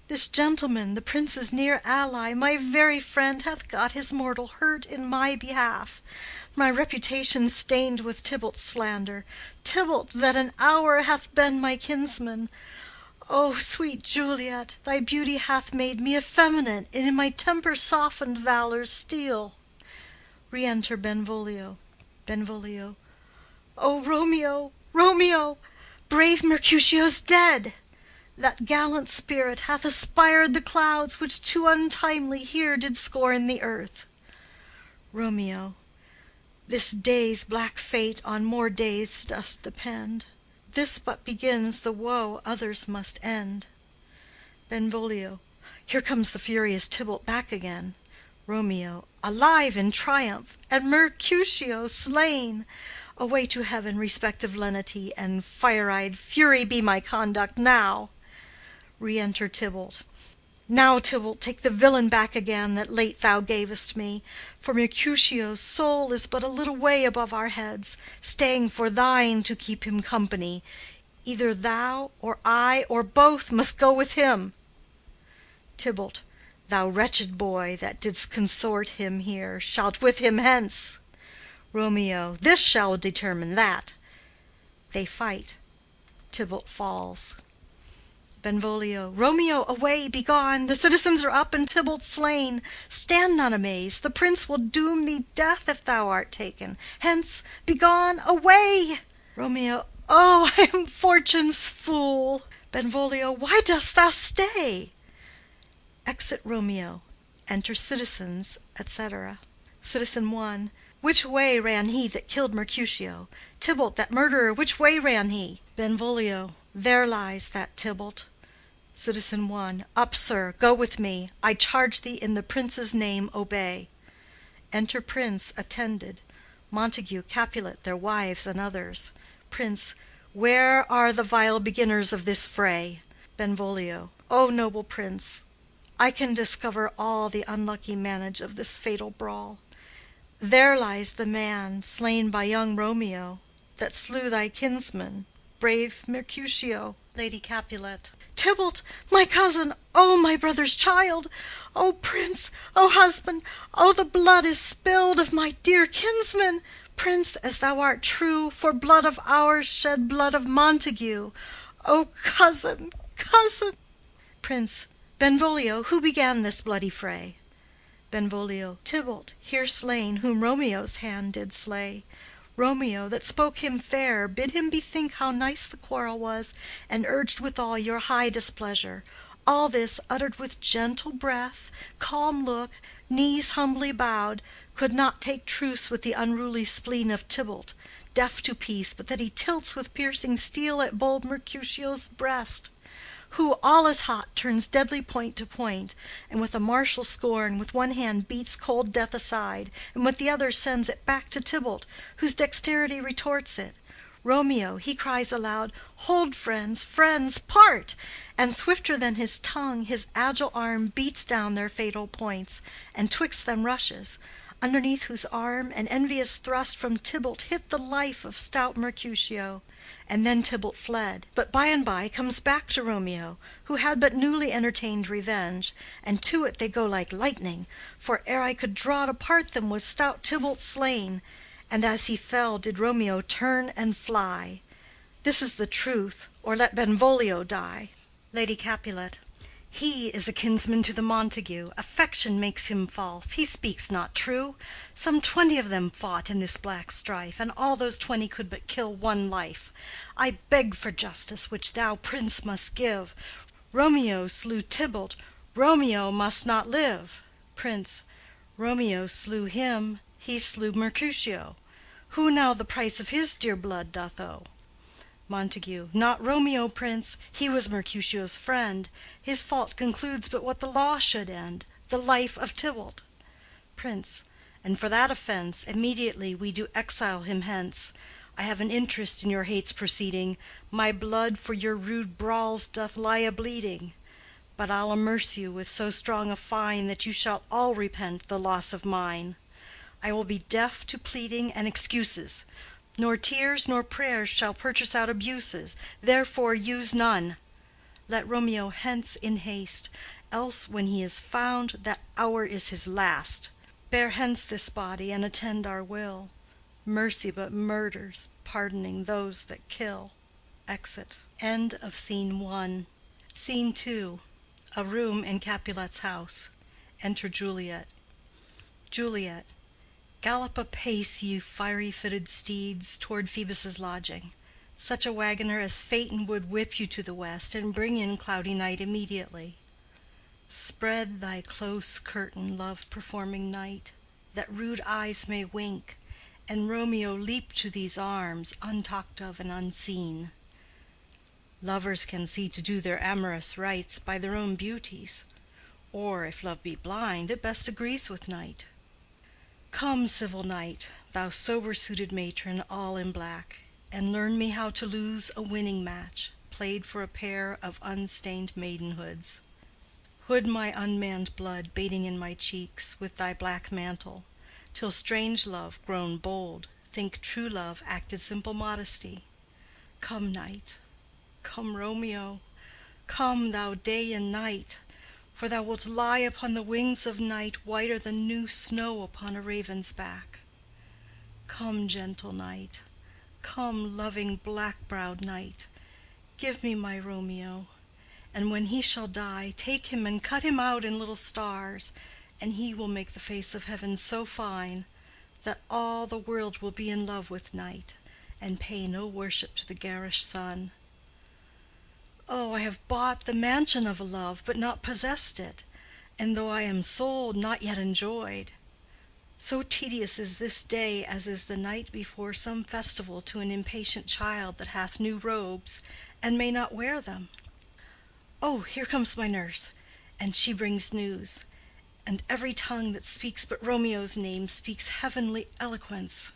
Speaker 2: This gentleman, the prince's near ally, my very friend, hath got his mortal hurt in my behalf. My reputation stained with Tybalt's slander. Tybalt, that an hour hath been my kinsman. O sweet Juliet, thy beauty hath made me effeminate, and in my temper softened valor's steel. Re-enter Benvolio. Benvolio. O Romeo, Romeo! Brave Mercutio's dead. That gallant spirit hath aspired the clouds, which too untimely here did scorn the earth. Romeo. This day's black fate on more days doth depend. This but begins the woe others must end. Benvolio. Here comes the furious Tybalt back again. Romeo. Alive in triumph, and Mercutio slain. Away to heaven, respective lenity, and fire-eyed fury be my conduct now. Re-enter Tybalt. Now, Tybalt, take the villain back again that late thou gavest me, for Mercutio's soul is but a little way above our heads, staying for thine to keep him company. Either thou, or I, or both must go with him. Tybalt. Thou wretched boy, that didst consort him here, shalt with him hence. Romeo. This shall determine that. They fight. Tybalt falls. Benvolio. Romeo, away, begone! The citizens are up, and Tybalt slain. Stand not amazed. The prince will doom thee death if thou art taken. Hence, begone, away! Romeo. Oh, I am fortune's fool. Benvolio. Why dost thou stay? Exit Romeo. Enter citizens, etc. Citizen 1. Which way ran he that killed Mercutio? Tybalt, that murderer, which way ran he? Benvolio. There lies that Tybalt. Citizen 1. Up, sir, go with me. I charge thee in the prince's name obey. Enter Prince, attended. Montague, Capulet, their wives, and others. Prince. Where are the vile beginners of this fray? Benvolio. O noble prince, I can discover all the unlucky manage of this fatal brawl. There lies the man slain by young Romeo, that slew thy kinsman, brave Mercutio.
Speaker 1: Lady Capulet.
Speaker 2: Tybalt, my cousin, oh, my brother's child! Oh, prince, oh, husband, oh, the blood is spilled of my dear kinsman! Prince, as thou art true, for blood of ours shed blood of Montague. Oh, cousin, cousin! Prince. Benvolio, who began this bloody fray? Benvolio. Tybalt, here slain, whom Romeo's hand did slay. Romeo, that spoke him fair, bid him bethink how nice the quarrel was, and urged withal your high displeasure. All this, uttered with gentle breath, calm look, knees humbly bowed, could not take truce with the unruly spleen of Tybalt, deaf to peace, but that he tilts with piercing steel at bold Mercutio's breast, who, all as hot, turns deadly point to point, and with a martial scorn, with one hand beats cold death aside, and with the other sends it back to Tybalt, whose dexterity retorts it. Romeo, he cries aloud, "Hold, friends, friends, part!" And swifter than his tongue, his agile arm beats down their fatal points, and twixt them rushes, underneath whose arm an envious thrust from Tybalt hit the life of stout Mercutio, and then Tybalt fled. But by and by comes back to Romeo, who had but newly entertained revenge, and to it they go like lightning, for ere I could draw to part them was stout Tybalt slain, and as he fell did Romeo turn and fly. This is the truth, or let Benvolio die.
Speaker 1: Lady Capulet. He is a kinsman to the Montague. Affection makes him false. He speaks not true. Some 20 of them fought in this black strife, and all those 20 could but kill one life. I beg for justice, which thou, prince, must give. Romeo slew Tybalt. Romeo must not live. Prince. Romeo slew him. He slew Mercutio. Who now the price of his dear blood doth owe? Montague. Not Romeo, prince. He was Mercutio's friend. His fault concludes but what the law should end, the life of Tybalt. Prince. And for that offense immediately we do exile him hence. I have an interest in your hate's proceeding. My blood for your rude brawls doth lie a-bleeding. But I'll amerce you with so strong a fine that you shall all repent the loss of mine. I will be deaf to pleading and excuses. Nor tears nor prayers shall purchase out abuses, therefore use none. Let Romeo hence in haste, else when he is found, that hour is his last. Bear hence this body and attend our will. Mercy but murders, pardoning those that kill. Exit. End of Scene 1. Scene 2. A room in Capulet's house. Enter Juliet. Juliet. Gallop apace, ye fiery-footed steeds, toward Phoebus's lodging. Such a wagoner as Phaeton would whip you to the west, and bring in cloudy night immediately. Spread thy close curtain, love-performing night, that rude eyes may wink, and Romeo leap to these arms, untalked of and unseen. Lovers can see to do their amorous rites by their own beauties, or, if love be blind, it best agrees with night. Come, civil knight, thou sober-suited matron, all in black, and learn me how to lose a winning match, played for a pair of unstained maidenhoods. Hood my unmanned blood bating in my cheeks with thy black mantle, till strange love, grown bold, think true love acted simple modesty. Come, knight, come, Romeo, come, thou day and night, for thou wilt lie upon the wings of night whiter than new snow upon a raven's back. Come, gentle night, come, loving black-browed night, give me my Romeo, and when he shall die, take him and cut him out in little stars, and he will make the face of heaven so fine that all the world will be in love with night, and pay no worship to the garish sun. Oh, I have bought the mansion of a love, but not possessed it, and though I am sold, not yet enjoyed. So tedious is this day as is the night before some festival to an impatient child that hath new robes, and may not wear them. Oh, here comes my nurse, and she brings news, and every tongue that speaks but Romeo's name speaks heavenly eloquence.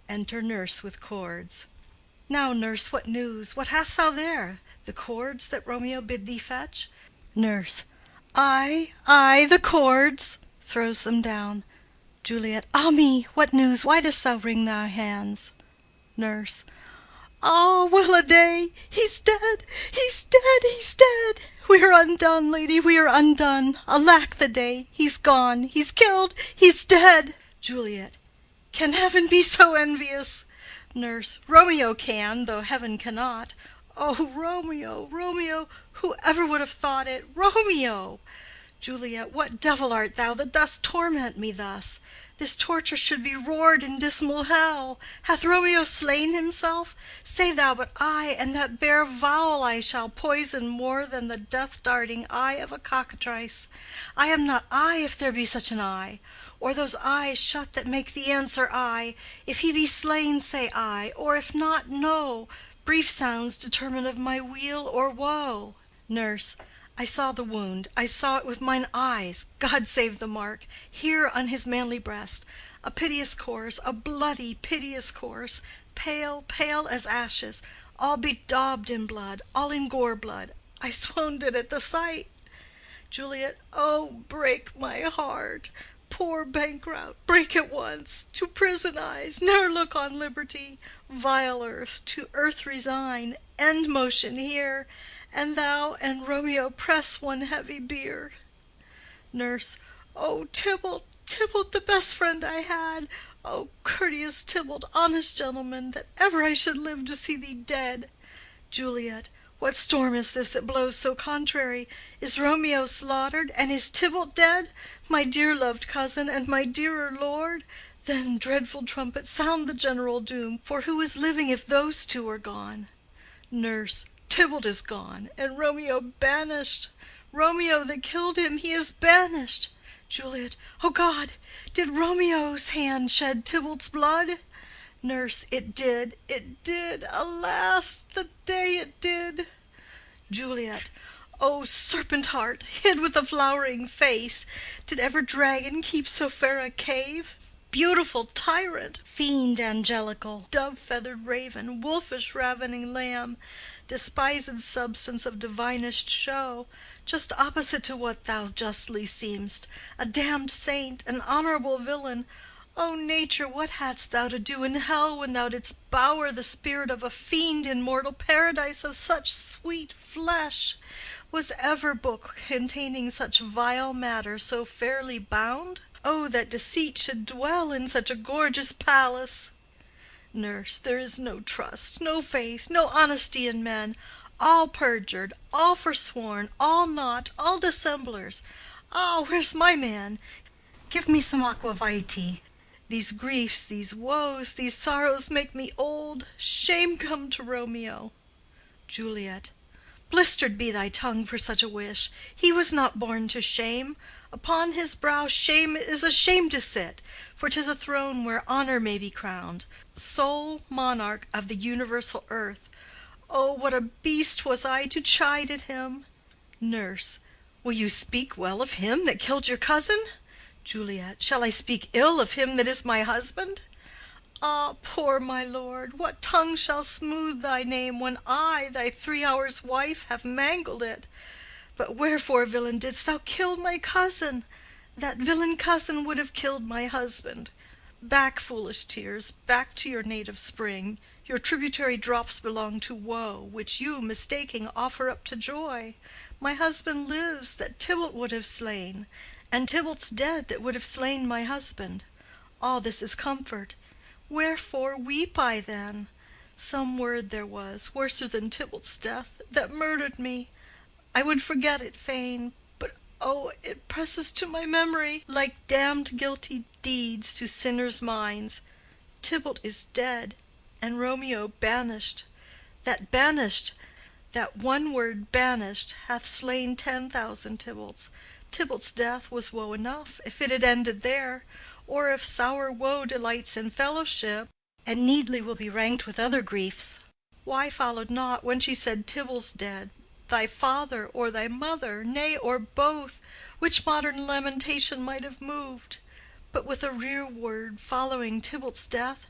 Speaker 1: Enter nurse with cords. Now, nurse, what news? What hast thou there? The cords that Romeo bid thee fetch? Nurse. I, the cords! Throws them down. Juliet. Ah me! What news? Why dost thou wring thy hands? Nurse. Ah, well a day! He's dead! He's dead! He's dead! We are undone, lady, we are undone. Alack the day! He's gone! He's killed! He's dead! Juliet. Can heaven be so envious? Nurse. Romeo can, though heaven cannot. Oh, Romeo, Romeo! Who ever would have thought it? Romeo! Juliet. What devil art thou that dost torment me thus? This torture should be roared in dismal hell. Hath Romeo slain himself? Say thou but I, and that bare vowel I shall poison more than the death-darting eye of a cockatrice. I am not I, if there be such an eye, or those eyes shut that make the answer I. If he be slain, say I, or if not, no. Brief sounds determine of my weal or woe. Nurse. I saw the wound, I saw it with mine eyes. God save the mark! Here on his manly breast, a piteous course, a bloody, piteous course, pale, pale as ashes, all bedaubed in blood, all in gore blood. I swounded at the sight. Juliet. Oh, break my heart! Poor bankrout, break at once! To prison eyes, ne'er look on liberty. Vile earth, to earth resign, end motion here, and thou and Romeo press one heavy bier. Nurse. Oh, Tybalt, Tybalt, the best friend I had! Oh, courteous Tybalt, honest gentleman, that ever I should live to see thee dead! Juliet. What storm is this that blows so contrary? Is Romeo slaughtered, and is Tybalt dead? My dear loved cousin, and my dearer lord? Then, dreadful trumpet, sound the general doom, for who is living if those two are gone? Nurse. Tybalt is gone, and Romeo banished. Romeo that killed him, he is banished. Juliet. O God! Did Romeo's hand shed Tybalt's blood? Nurse. It did, it did. Alas, the day it did. Juliet. O serpent heart, hid with a flowering face, did ever dragon keep so fair a cave? Beautiful tyrant, fiend angelical, dove-feathered raven, wolfish ravening lamb, despised substance of divinest show, just opposite to what thou justly seem'st, a damned saint, an honorable villain. O nature, what hadst thou to do in hell when thou didst bower the spirit of a fiend in mortal paradise of such sweet flesh? Was ever book containing such vile matter so fairly bound? Oh, that deceit should dwell in such a gorgeous palace! Nurse. There is no trust, no faith, no honesty in men, all perjured, all forsworn, all naught, all dissemblers. Ah, where's my man? Give me some aqua vitae. These griefs, these woes, these sorrows make me old. Shame come to Romeo. Juliet. Blistered be thy tongue for such a wish. He was not born to shame. Upon his brow shame is ashamed to sit, for 'tis a throne where honor may be crowned, sole monarch of the universal earth. Oh, what a beast was I to chide at him! Nurse. Will you speak well of him that killed your cousin? Juliet. Shall I speak ill of him that is my husband? Ah, poor my lord, what tongue shall smooth thy name when I, thy 3 hours' wife, have mangled it? But wherefore, villain, didst thou kill my cousin? That villain cousin would have killed my husband. Back, foolish tears, back to your native spring. Your tributary drops belong to woe, which you, mistaking, offer up to joy. My husband lives that Tybalt would have slain, and Tybalt's dead that would have slain my husband. All this is comfort. Wherefore weep I then? Some word there was, worser than Tybalt's death, that murdered me. I would forget it fain, but oh, it presses to my memory like damned guilty deeds to sinners' minds. Tybalt is dead, and Romeo banished. That banished, that one word banished, hath slain 10,000 Tybalts. Tybalt's death was woe enough, if it had ended there, or if sour woe delights in fellowship, and needly will be ranked with other griefs. Why followed not, when she said Tybalt's dead, thy father or thy mother, nay, or both, which modern lamentation might have moved? But with a rear word following Tybalt's death,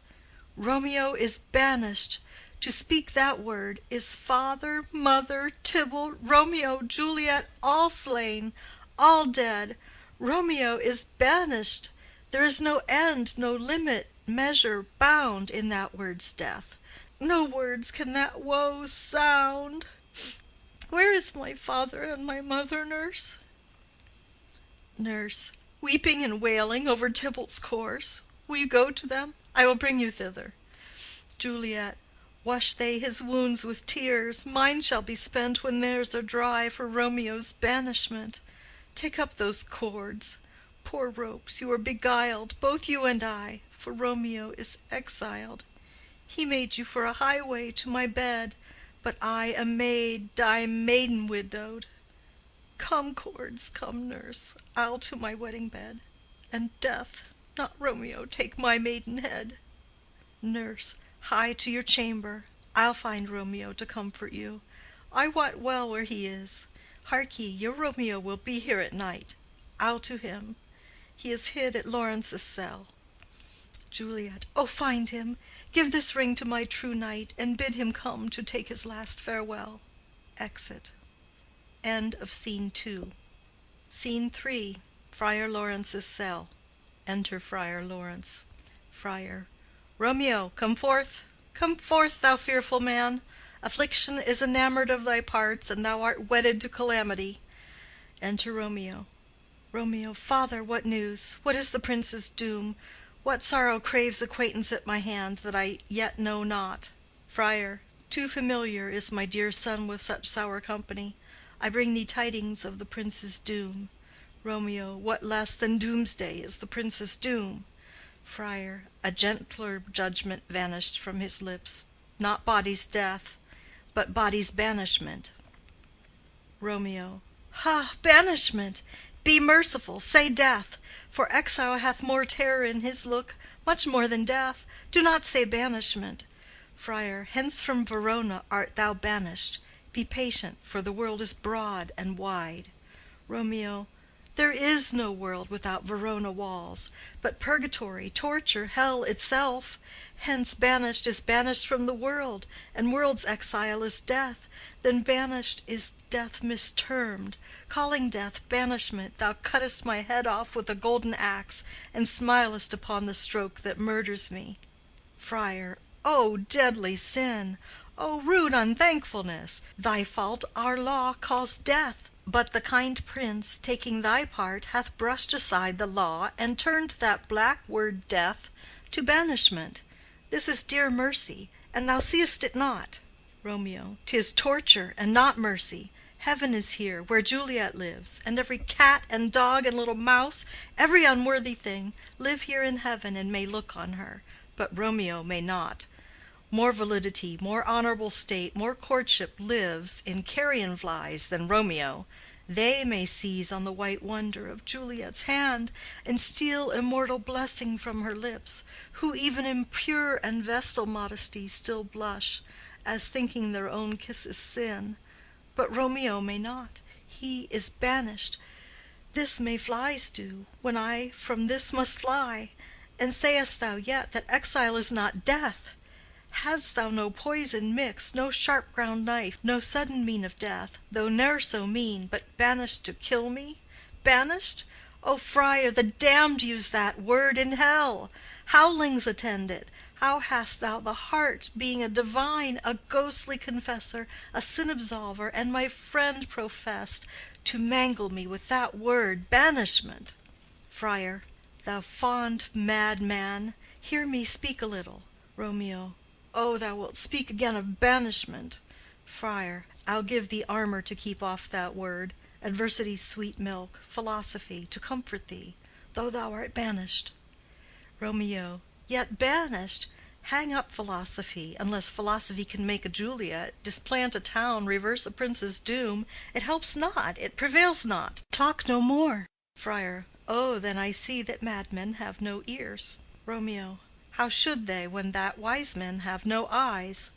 Speaker 1: Romeo is banished. To speak that word is father, mother, Tybalt, Romeo, Juliet, all slain,
Speaker 2: all dead. Romeo is banished. There is no end, no limit, measure, bound in that word's death. No words can that woe sound. Where is my father and my mother, nurse? Nurse. Weeping and wailing over Tybalt's corse. Will you go to them? I will bring you thither. Juliet. Wash they his wounds with tears. Mine shall be spent when theirs are dry for Romeo's banishment. Take up those cords. Poor ropes, you are beguiled, both you and I, for Romeo is exiled. He made you for a highway to my bed, but I a maid die maiden widowed. Come, cords, come, nurse, I'll to my wedding bed, and death, not Romeo, take my maidenhead. Nurse. Hie to your chamber. I'll find Romeo to comfort you. I wot well where he is. Hark ye, your Romeo will be here at night. I'll to him. He is hid at Lawrence's cell. Juliet. Oh, find him. Give this ring to my true knight, and bid him come to take his last farewell. Exit. End of Scene 2. Scene 3. Friar Lawrence's cell. Enter Friar Lawrence. Friar. Romeo, come forth, thou fearful man. Affliction is enamored of thy parts, and thou art wedded to calamity. Enter Romeo. Romeo. Father, what news? What is the prince's doom? What sorrow craves acquaintance at my hand that I yet know not? Friar. Too familiar is my dear son with such sour company. I bring thee tidings of the prince's doom. Romeo. What less than doomsday is the prince's doom? Friar. A gentler judgment vanished from his lips, not body's death, but body's banishment. Romeo. Ha! Banishment! Be merciful, say death, for exile hath more terror in his look, much more than death. Do not say banishment. Friar. Hence from Verona art thou banished. Be patient, for the world is broad and wide. Romeo. There is no world without Verona walls, but purgatory, torture, hell itself. Hence banished is banished from the world, and world's exile is death. Then banished is death mistermed. Calling death banishment, thou cuttest my head off with a golden axe, and smilest upon the stroke that murders me. Friar. O deadly sin! O rude unthankfulness! Thy fault our law calls death. But the kind prince, taking thy part, hath brushed aside the law and turned that black word death to banishment. This is dear mercy, and thou seest it not. Romeo. 'Tis torture and not mercy. Heaven is here, where Juliet lives, and every cat and dog and little mouse, every unworthy thing, live here in heaven and may look on her, but Romeo may not. More validity, more honorable state, more courtship lives in carrion flies than Romeo. They may seize on the white wonder of Juliet's hand, and steal immortal blessing from her lips, who even in pure and vestal modesty still blush, as thinking their own kisses sin. But Romeo may not. He is banished. This may flies do, when I from this must fly. And sayest thou yet that exile is not death? Hadst thou no poison mixed, no sharp ground knife, no sudden mean of death, though ne'er so mean, but banished to kill me? Banished? O friar, the damned use that word in hell. Howlings attend it. How hast thou the heart, being a divine, a ghostly confessor, a sin absolver, and my friend professed, to mangle me with that word banishment? Friar. Thou fond madman, hear me speak a little. Romeo. Oh, thou wilt speak again of banishment. Friar. I'll give thee armor to keep off that word, adversity's sweet milk, philosophy, to comfort thee, though thou art banished. Romeo. Yet banished? Hang up philosophy, unless philosophy can make a Juliet, displant a town, reverse a prince's doom. It helps not, it prevails not. Talk no more. Friar. Oh, then I see that madmen have no ears. Romeo. How should they, when that wise men have no eyes?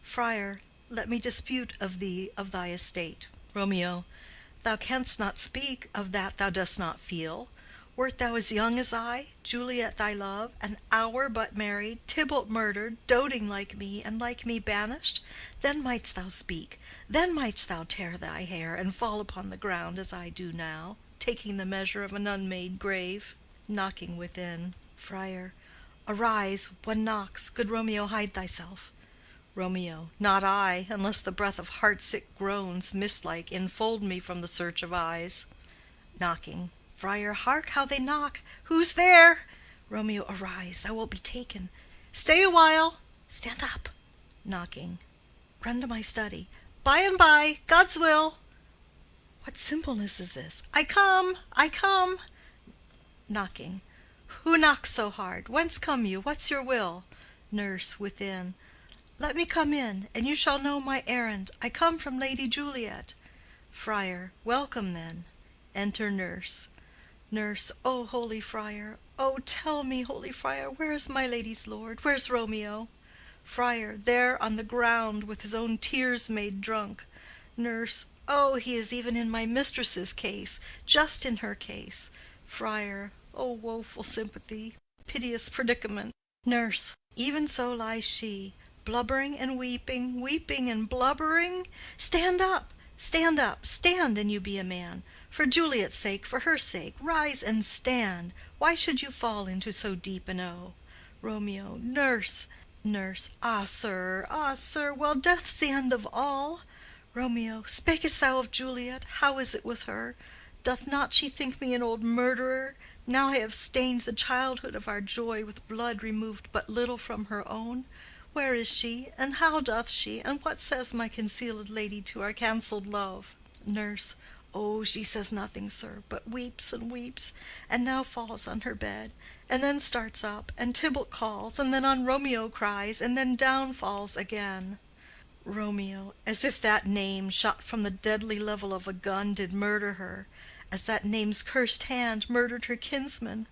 Speaker 2: Friar. Let me dispute of thee of thy estate. Romeo. Thou canst not speak of that thou dost not feel. Wert thou as young as I, Juliet thy love, an hour but married, Tybalt murdered, doting like me, and like me banished, then mightst thou speak, then mightst thou tear thy hair and fall upon the ground as I do now. taking the measure of an unmade grave. Knocking within. Friar. Arise, one knocks. Good Romeo, hide thyself. Romeo. Not I, unless the breath of heart-sick groans, mist-like, enfold me from the search of eyes. Knocking. Friar. Hark, how they knock! Who's there? Romeo. Arise, thou wilt be taken. Stay a while. Stand up. Knocking. Run to my study. By and by, God's will. What simpleness is this? I come, I come. Knocking. Who knocks so hard? Whence come you? What's your will? Nurse within. Let me come in, and you shall know my errand. I come from Lady Juliet. Friar. Welcome then. Enter Nurse. Nurse. O holy friar, oh, tell me, holy friar, where is my lady's lord? Where's Romeo? Friar. There on the ground, with his own tears made drunk. Nurse. Oh, he is even in my mistress's case, just in her case. Friar. Oh, woeful sympathy, piteous predicament. Nurse. Even so lies she, blubbering and weeping, weeping and blubbering. Stand up, stand up, stand, and you be a man. For Juliet's sake, for her sake, rise and stand. Why should you fall into so deep an O? Romeo. Nurse. Nurse. Ah, sir, well, death's the end of all. Romeo. Spakest thou of Juliet? How is it with her? Doth not she think me an old murderer? Now I have stained the childhood of our joy with blood removed but little from her own. Where is she, and how doth she, and what says my concealed lady to our cancelled love? Nurse. Oh, she says nothing, sir, but weeps and weeps, and now falls on her bed, and then starts up, and Tybalt calls, and then on Romeo cries, and then down falls again. Romeo. As if that name, shot from the deadly level of a gun, did murder her, as that name's cursed hand murdered her kinsman.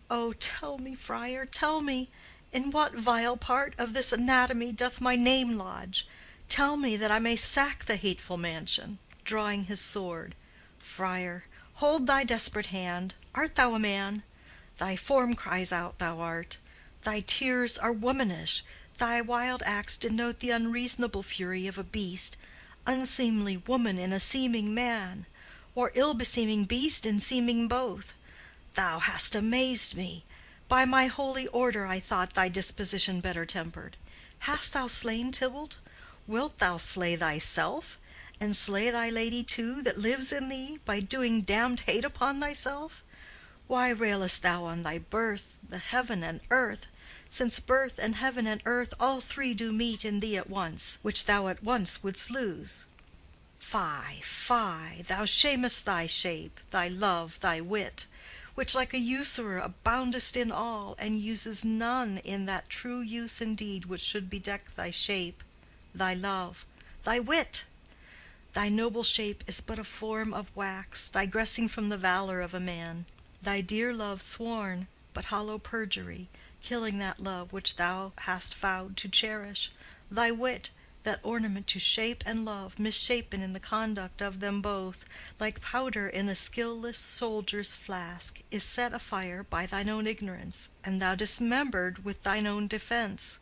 Speaker 2: Oh, tell me, friar, tell me, in what vile part of this anatomy doth my name lodge? Tell me, that I may sack the hateful mansion. Drawing his sword. Friar. Hold thy desperate hand. Art thou a man? Thy form cries out thou art. Thy tears are womanish. Thy wild acts denote the unreasonable fury of a beast, unseemly woman in a seeming man, or ill-beseeming beast in seeming both. Thou hast amazed me. By my holy order I thought thy disposition better tempered. Hast thou slain Tybalt? Wilt thou slay thyself? And slay thy lady too, that lives in thee, by doing damned hate upon thyself? Why railest thou on thy birth, the heaven and earth, since birth and heaven and earth all three do meet in thee at once, which thou at once wouldst lose? Fie, fie, thou shamest thy shape, thy love, thy wit, which like a usurer aboundest in all, and uses none in that true use indeed which should bedeck thy shape, thy love, thy wit. Thy noble shape is but a form of wax, digressing from the valor of a man. Thy dear love sworn, but hollow perjury, killing that love which thou hast vowed to cherish. Thy wit, that ornament to shape and love, misshapen in the conduct of them both, like powder in a skilless soldier's flask, is set afire by thine own ignorance, and thou dismembered with thine own defense.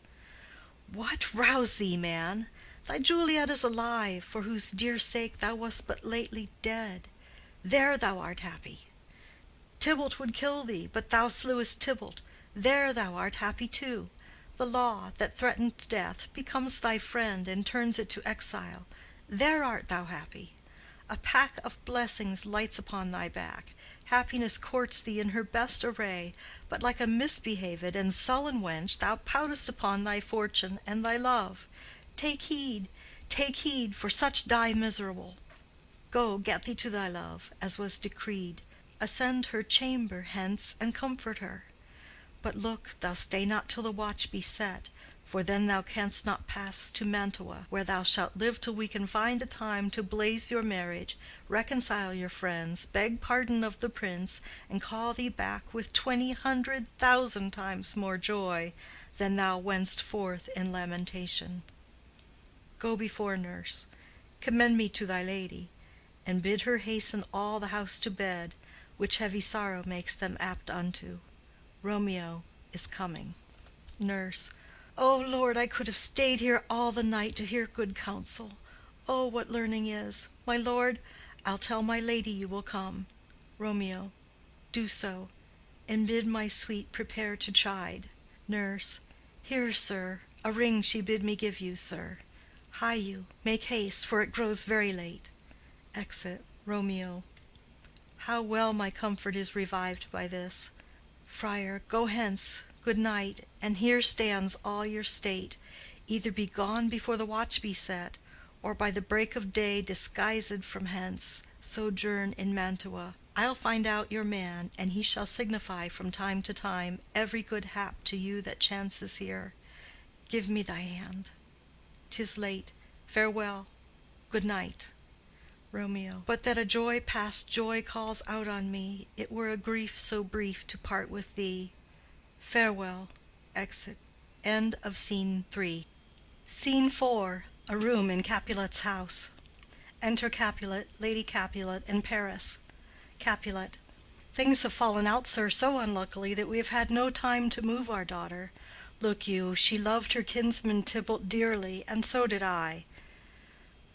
Speaker 2: What rouse thee, man? Thy Juliet is alive, for whose dear sake thou wast but lately dead. There thou art happy. Tybalt would kill thee, but thou slewest Tybalt. There thou art happy too. The law, that threatened death, becomes thy friend and turns it to exile. There art thou happy. A pack of blessings lights upon thy back. Happiness courts thee in her best array, but like a misbehaved and sullen wench thou poutest upon thy fortune and thy love. Take heed, for such die miserable. Go, get thee to thy love, as was decreed. Ascend her chamber hence, and comfort her. But look, thou stay not till the watch be set, for then thou canst not pass to Mantua, where thou shalt live till we can find a time to blaze your marriage, reconcile your friends, beg pardon of the prince, and call thee back with 20,000 times more joy than thou went'st forth in lamentation. Go before, nurse, commend me to thy lady, and bid her hasten all the house to bed, which heavy sorrow makes them apt unto. Romeo is coming. Nurse. O Lord, I could have stayed here all the night to hear good counsel. Oh, what learning is! My lord, I'll tell my lady you will come.
Speaker 1: Romeo. Do so, and bid my sweet prepare to chide. Nurse. Here, sir, a ring she bid me give you, sir. Hie you, make haste, for it grows very late. Exit. Romeo. How well my comfort is revived by this! Friar. Go hence, good night, and here stands all your state. Either be gone before the watch be set, or by the break of day disguised from hence, sojourn in Mantua. I'll find out your man, and he shall signify from time to time every good hap to you that chances here. Give me thy hand. 'Tis late. Farewell. Good night. Romeo. But that a joy past joy calls out on me, it were a grief so brief to part with thee. Farewell. Exit. End of Scene 3. Scene 4. A room in Capulet's house. Enter Capulet, Lady Capulet, and Paris. Capulet. Things have fallen out, sir, so unluckily that we have had no time to move our daughter. Look you, she loved her kinsman Tybalt dearly, and so did I.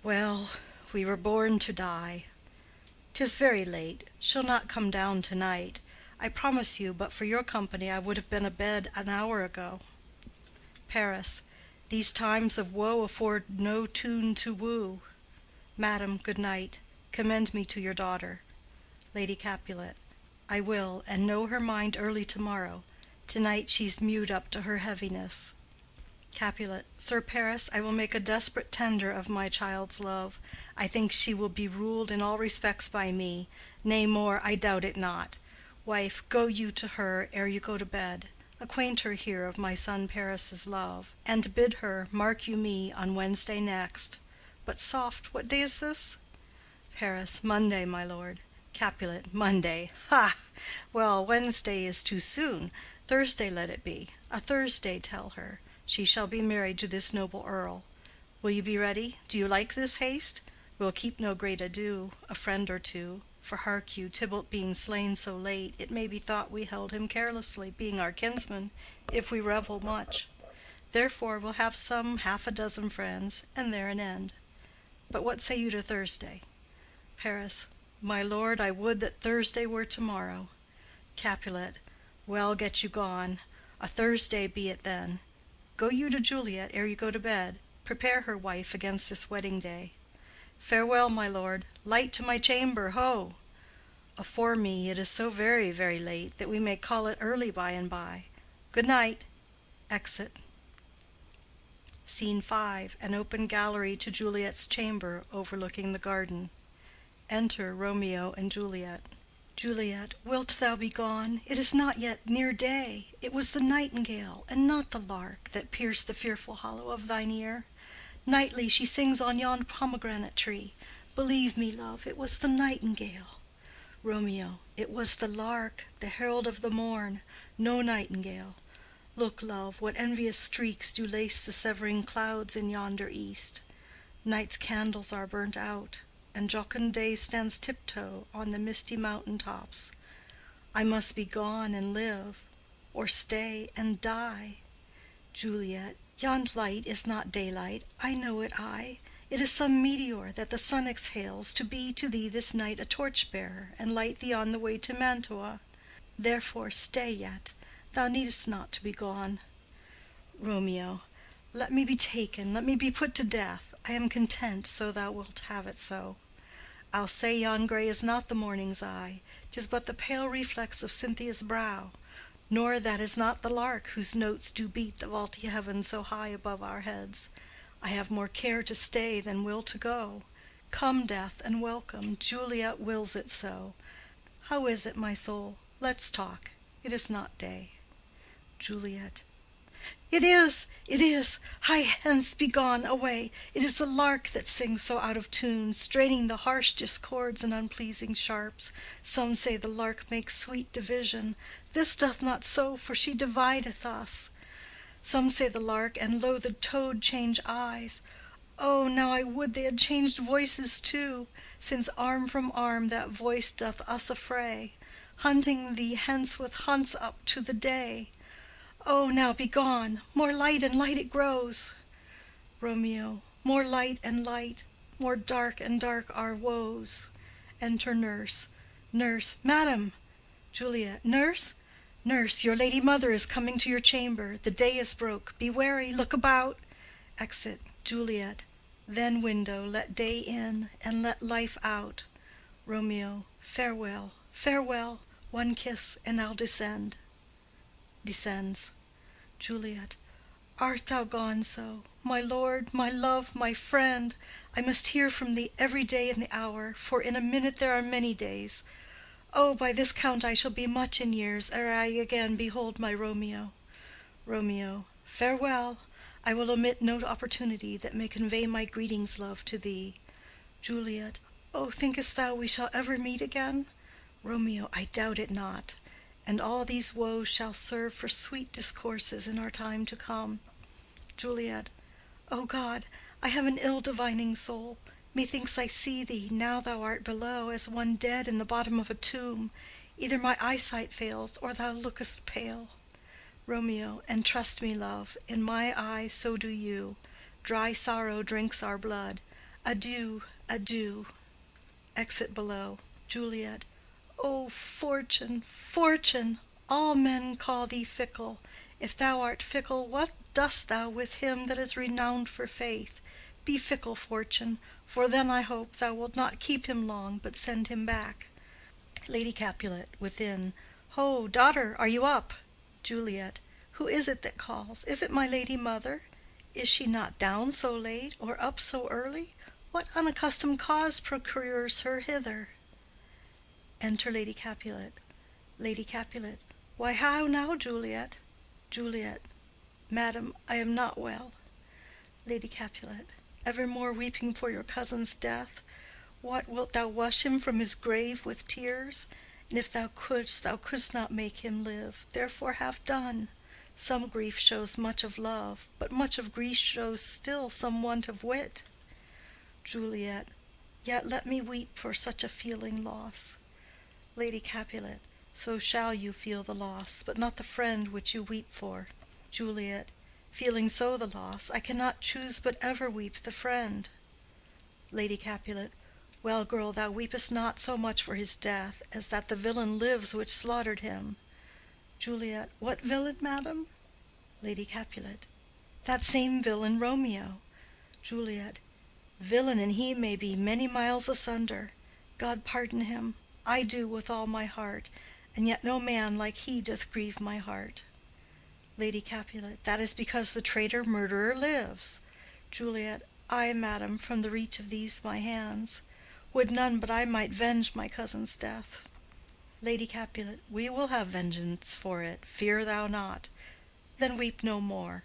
Speaker 1: Well, we were born to die. 'Tis very late. She'll not come down to-night. I promise you, but for your company I would have been abed an hour ago. Paris. These times of woe afford no tune to woo. Madam, good night. Commend me to your daughter. Lady Capulet. I will, and know her mind early to-morrow. To-night she's mewed up to her heaviness. Capulet. Sir Paris, I will make a desperate tender of my child's love. I think she will be ruled in all respects by me. Nay, more, I doubt it not. Wife, go you to her ere you go to bed. Acquaint her here of my son Paris's love, and bid her mark you me on Wednesday next. But soft, what day is this? Paris. Monday, my lord. Capulet. Monday. Ha! Well, Wednesday is too soon. Thursday let it be. A Thursday, tell her. She shall be married to this noble earl. Will you be ready? Do you like this haste? We'll keep no great ado, a friend or two. For hark you, Tybalt being slain so late, it may be thought we held him carelessly, being our kinsman, if we revel much. Therefore we'll have some half-a-dozen friends, and there an end. But what say you to Thursday? Paris. My lord, I would that Thursday were to-morrow. Capulet. Well, get you gone. A Thursday be it then. Go you to Juliet ere you go to bed. Prepare her, wife, against this wedding day. Farewell, my lord. Light to my chamber, ho! Afore me, it is so very, very late that we may call it early by and by. Good night. Exit. Scene 5. An open gallery to Juliet's chamber overlooking the garden. Enter Romeo and Juliet. Juliet. Wilt thou be gone? It is not yet near day. It was the nightingale, and not the lark, that pierced the fearful hollow of thine ear. Nightly she sings on yon pomegranate tree. Believe me, love, it was the nightingale. Romeo. It was the lark, the herald of the morn, no nightingale. Look, love, what envious streaks do lace the severing clouds in yonder east. Night's candles are burnt out, and jocund day stands tiptoe on the misty mountain tops. I must be gone and live, or stay and die. Juliet. Yond light is not daylight, I know it I. It is some meteor that the sun exhales to be to thee this night a torch-bearer and light thee on the way to Mantua. Therefore stay yet. Thou needest not to be gone. Romeo. Let me be taken, let me be put to death. I am content, so thou wilt have it so. I'll say yon gray is not the morning's eye, 'tis but the pale reflex of Cynthia's brow. Nor that is not the lark whose notes do beat the vaulty heaven so high above our heads. I have more care to stay than will to go. Come, death, and welcome. Juliet wills it so. How is it, my soul? Let's talk. It is not day. Juliet. It is, it is. Hie hence, be gone, away. It is the lark that sings so out of tune, straining the harsh discords and unpleasing sharps. Some say the lark makes sweet division. This doth not so, for she divideth us. Some say the lark and lo the toad change eyes. Oh, now I would they had changed voices too, since arm from arm that voice doth us affray, hunting thee hence with hunts up to the day. Oh, now be gone. More light and light it grows. Romeo. More light and light, more dark and dark our woes. Enter nurse.
Speaker 2: Nurse. Madam! Juliet. Nurse? Nurse, your lady mother is coming to your chamber. The day is broke. Be wary. Look about. Exit. Juliet. Then, window, let day in, and let life out. Romeo. Farewell, farewell. One kiss, and I'll descend. Descends. Juliet. Art thou gone so? My lord, my love, my friend, I must hear from thee every day in the hour, for in a minute there are many days. Oh, by this count I shall be much in years ere I again behold my Romeo. Romeo. Farewell. I will omit no opportunity that may convey my greetings, love, to thee. Juliet. Oh, thinkest thou we shall ever meet again? Romeo. I doubt it not. And all these woes shall serve for sweet discourses in our time to come. Juliet. O God, I have an ill divining soul. Methinks I see thee, now thou art below, as one dead in the bottom of a tomb. Either my eyesight fails, or thou lookest pale. Romeo. And trust me, love, in my eye so do you. Dry sorrow drinks our blood. Adieu, adieu. Exit below. Juliet. O fortune, fortune! All men call thee fickle. If thou art fickle, what dost thou with him that is renowned for faith? Be fickle, fortune, for then I hope thou wilt not keep him long, but send him back. Lady Capulet within. Ho, daughter, are you up? Juliet. Who is it that calls? Is it my lady mother? Is she not down so late, or up so early? What unaccustomed cause procures her hither? Enter Lady Capulet. Lady Capulet. Why, how now, Juliet? Juliet. Madam, I am not well. Lady Capulet. Evermore weeping for your cousin's death? What, wilt thou wash him from his grave with tears? And if thou couldst not make him live. Therefore have done. Some grief shows much of love, but much of grief shows still some want of wit. Juliet. Yet let me weep for such a feeling loss. Lady Capulet. So shall you feel the loss, but not the friend which you weep for. Juliet. Feeling so the loss, I cannot choose but ever weep the friend. Lady Capulet. Well, girl, thou weepest not so much for his death as that the villain lives which slaughtered him. Juliet. What villain, madam? Lady Capulet. That same villain Romeo. Juliet. Villain and he may be many miles asunder. God pardon him. I do with all my heart, and yet no man like he doth grieve my heart. Lady Capulet. That is because the traitor murderer lives. Juliet. Ay, madam, from the reach of these my hands. Would none but I might venge my cousin's death. Lady Capulet. We will have vengeance for it, fear thou not. Then weep no more.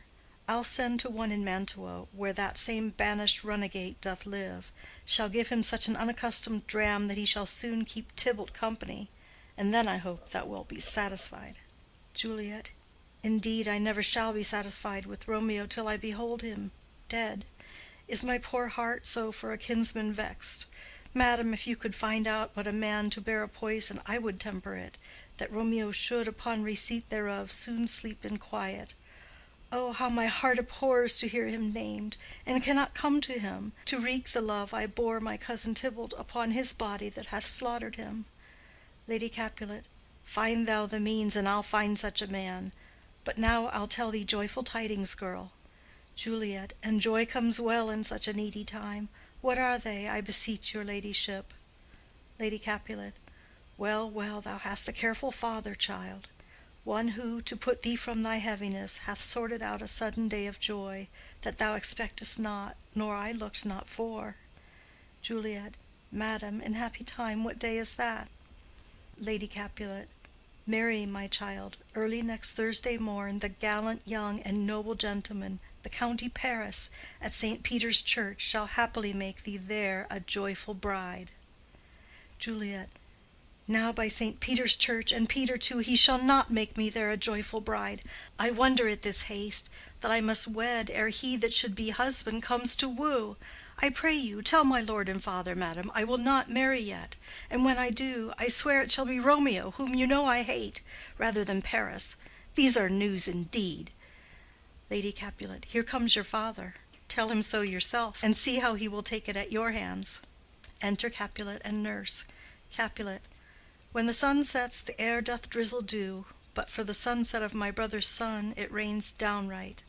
Speaker 2: I'll send to one in Mantua, where that same banished runagate doth live, shall give him such an unaccustomed dram that he shall soon keep Tybalt company, and then I hope thou wilt be satisfied. Juliet. Indeed, I never shall be satisfied with Romeo till I behold him dead. Is my poor heart so for a kinsman vexed? Madam, if you could find out but a man to bear a poison, I would temper it, that Romeo should, upon receipt thereof, soon sleep in quiet. Oh, how my heart abhors to hear him named, and cannot come to him, to wreak the love I bore my cousin Tybalt upon his body that hath slaughtered him. Lady Capulet. Find thou the means, and I'll find such a man. But now I'll tell thee joyful tidings, girl. Juliet. And joy comes well in such a needy time. What are they, I beseech your ladyship? Lady Capulet. Well, well, thou hast a careful father, child. One who, to put thee from thy heaviness, hath sorted out a sudden day of joy, that thou expectest not, nor I looked not for. Juliet. Madam, in happy time, what day is that? Lady Capulet. Marry, my child, early next Thursday morn, the gallant young and noble gentleman, the County Paris, at St. Peter's Church, shall happily make thee there a joyful bride. Juliet. Now by St. Peter's Church, and Peter too, he shall not make me there a joyful bride. I wonder at this haste, that I must wed ere he that should be husband comes to woo. I pray you, tell my lord and father, madam, I will not marry yet, and when I do, I swear it shall be Romeo, whom you know I hate, rather than Paris. These are news indeed. Lady Capulet. Here comes your father. Tell him so yourself, and see how he will take it at your hands. Enter Capulet and nurse. Capulet. When the sun sets, the air doth drizzle dew, but for the sunset of my brother's son it rains downright.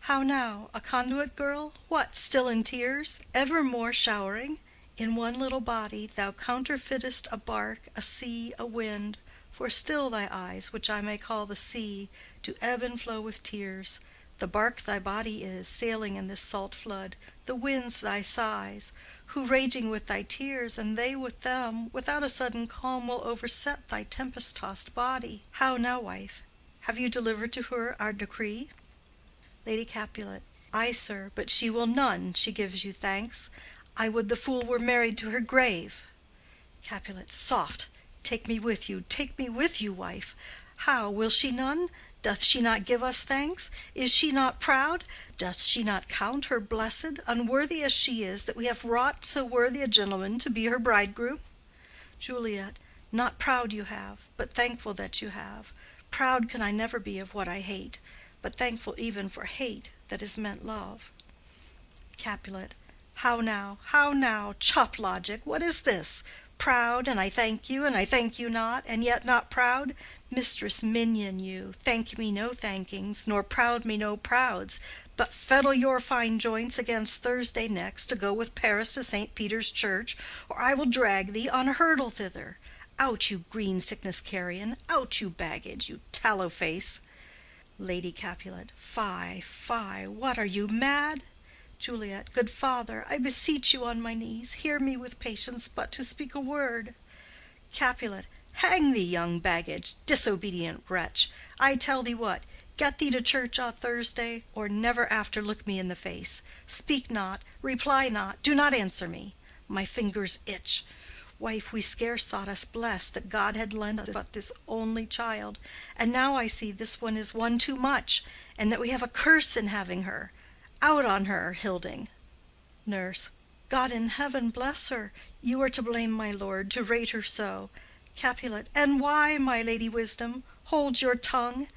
Speaker 2: How now, a conduit girl? What, still in tears? Evermore showering? In one little body thou counterfeitest a bark, a sea, a wind, for still thy eyes, which I may call the sea, do ebb and flow with tears. The bark thy body is, sailing in this salt flood, the winds thy sighs, who raging with thy tears, and they with them, without a sudden calm will overset thy tempest-tossed body. How now, wife? Have you delivered to her our decree? Lady Capulet. Ay, sir, but she will none, she gives you thanks. I would the fool were married to her grave. Capulet. Soft! Take me with you, wife. How, will she none? Doth she not give us thanks? Is she not proud? Doth she not count her blessed, unworthy as she is, that we have wrought so worthy a gentleman to be her bridegroom? Juliet. Not proud you have, but thankful that you have. Proud can I never be of what I hate, but thankful even for hate that is meant love. Capulet. How now, how now? Chop logic, what is this? Proud, and I thank you not, and yet not proud? Mistress minion you, thank me no thankings, nor proud me no prouds, but fettle your fine joints against Thursday next to go with Paris to St. Peter's Church, or I will drag thee on a hurdle thither. Out, you green sickness carrion, out, you baggage, you tallow face. Lady Capulet. Fie, fie, what, are you mad? Juliet. Good father, I beseech you on my knees, hear me with patience but to speak a word. Capulet. Hang thee, young baggage, disobedient wretch. I tell thee what, get thee to church o' Thursday, or never after look me in the face. Speak not, reply not, do not answer me. My fingers itch. Wife, we scarce thought us blessed that God had lent us but this only child, and now I see this one is one too much, and that we have a curse in having her. Out on her, Hilding. Nurse. God in heaven bless her. You are to blame, my lord, to rate her so. Capulet. And why, my lady Wisdom? Hold your tongue.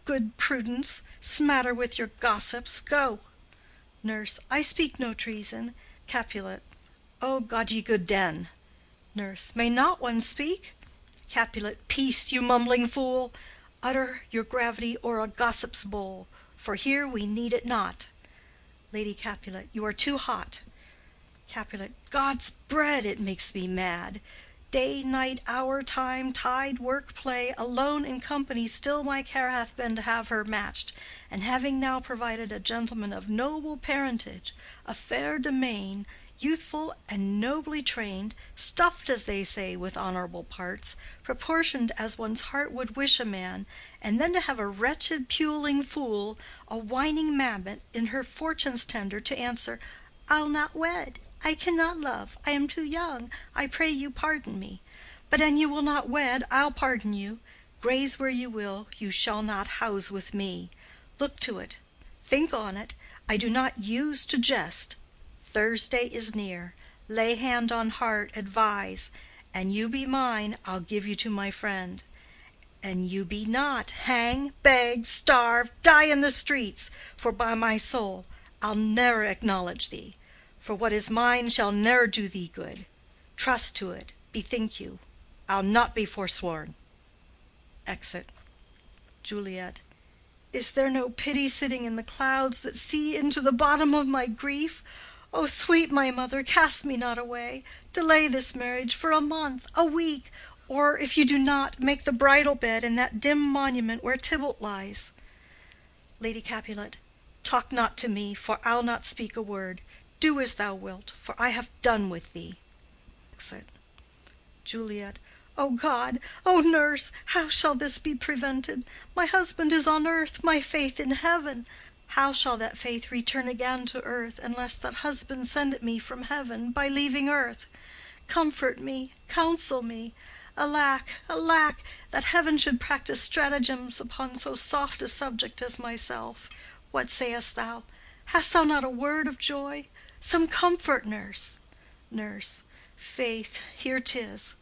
Speaker 2: Good Prudence, smatter with your gossips. Go. Nurse. I speak no treason. Capulet. O God ye good den. Nurse. May not one speak? Capulet. Peace, you mumbling fool. Utter your gravity or a gossip's bowl, for here we need it not. Lady Capulet. You are too hot. Capulet. God's bread, it makes me mad. Day, night, hour, time, tide, work, play, alone in company, still my care hath been to have her matched, and having now provided a gentleman of noble parentage, a fair domain, youthful and nobly trained, stuffed, as they say, with honorable parts, proportioned as one's heart would wish a man, and then to have a wretched puling fool, a whining mammet, in her fortune's tender, to answer, I'll not wed, I cannot love, I am too young, I pray you pardon me. But an you will not wed, I'll pardon you. Graze where you will, you shall not house with me. Look to it, think on it, I do not use to jest. Thursday is near. Lay hand on heart, advise. An you be mine, I'll give you to my friend. An you be not, hang, beg, starve, die in the streets, for by my soul, I'll ne'er acknowledge thee. For what is mine shall ne'er do thee good. Trust to it, bethink you, I'll not be forsworn. Exit. Juliet. Is there no pity sitting in the clouds that see into the bottom of my grief? O sweet my mother, cast me not away. Delay this marriage for a month, a week, or if you do not, make the bridal bed in that dim monument where Tybalt lies. Lady Capulet. Talk not to me, for I'll not speak a word. Do as thou wilt, for I have done with thee. Exit. Juliet. O God, O nurse, how shall this be prevented? My husband is on earth, my faith in heaven. How shall that faith return again to earth, unless that husband send it me from heaven by leaving earth? Comfort me, counsel me. Alack, alack, that heaven should practice stratagems upon so soft a subject as myself. What sayest thou? Hast thou not a word of joy? Some comfort, nurse. Nurse. Faith, here 'tis.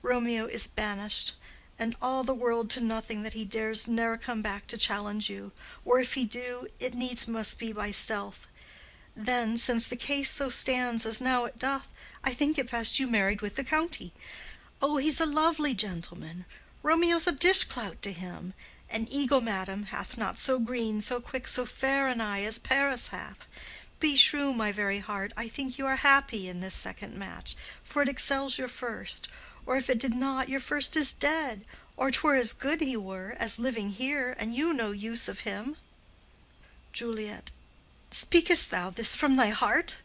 Speaker 2: Romeo is banished, and all the world to nothing that he dares ne'er come back to challenge you, or if he do, it needs must be by stealth. Then, since the case so stands as now it doth, I think it best you married with the county. Oh, he's a lovely gentleman. Romeo's a dishclout to him. An eagle, madam, hath not so green, so quick, so fair an eye as Paris hath. Beshrew my very heart, I think you are happy in this second match, for it excels your first. Or if it did not, your first is dead. Or 'twere as good he were, as living here, and you no use of him. Juliet. Speakest thou this from thy heart?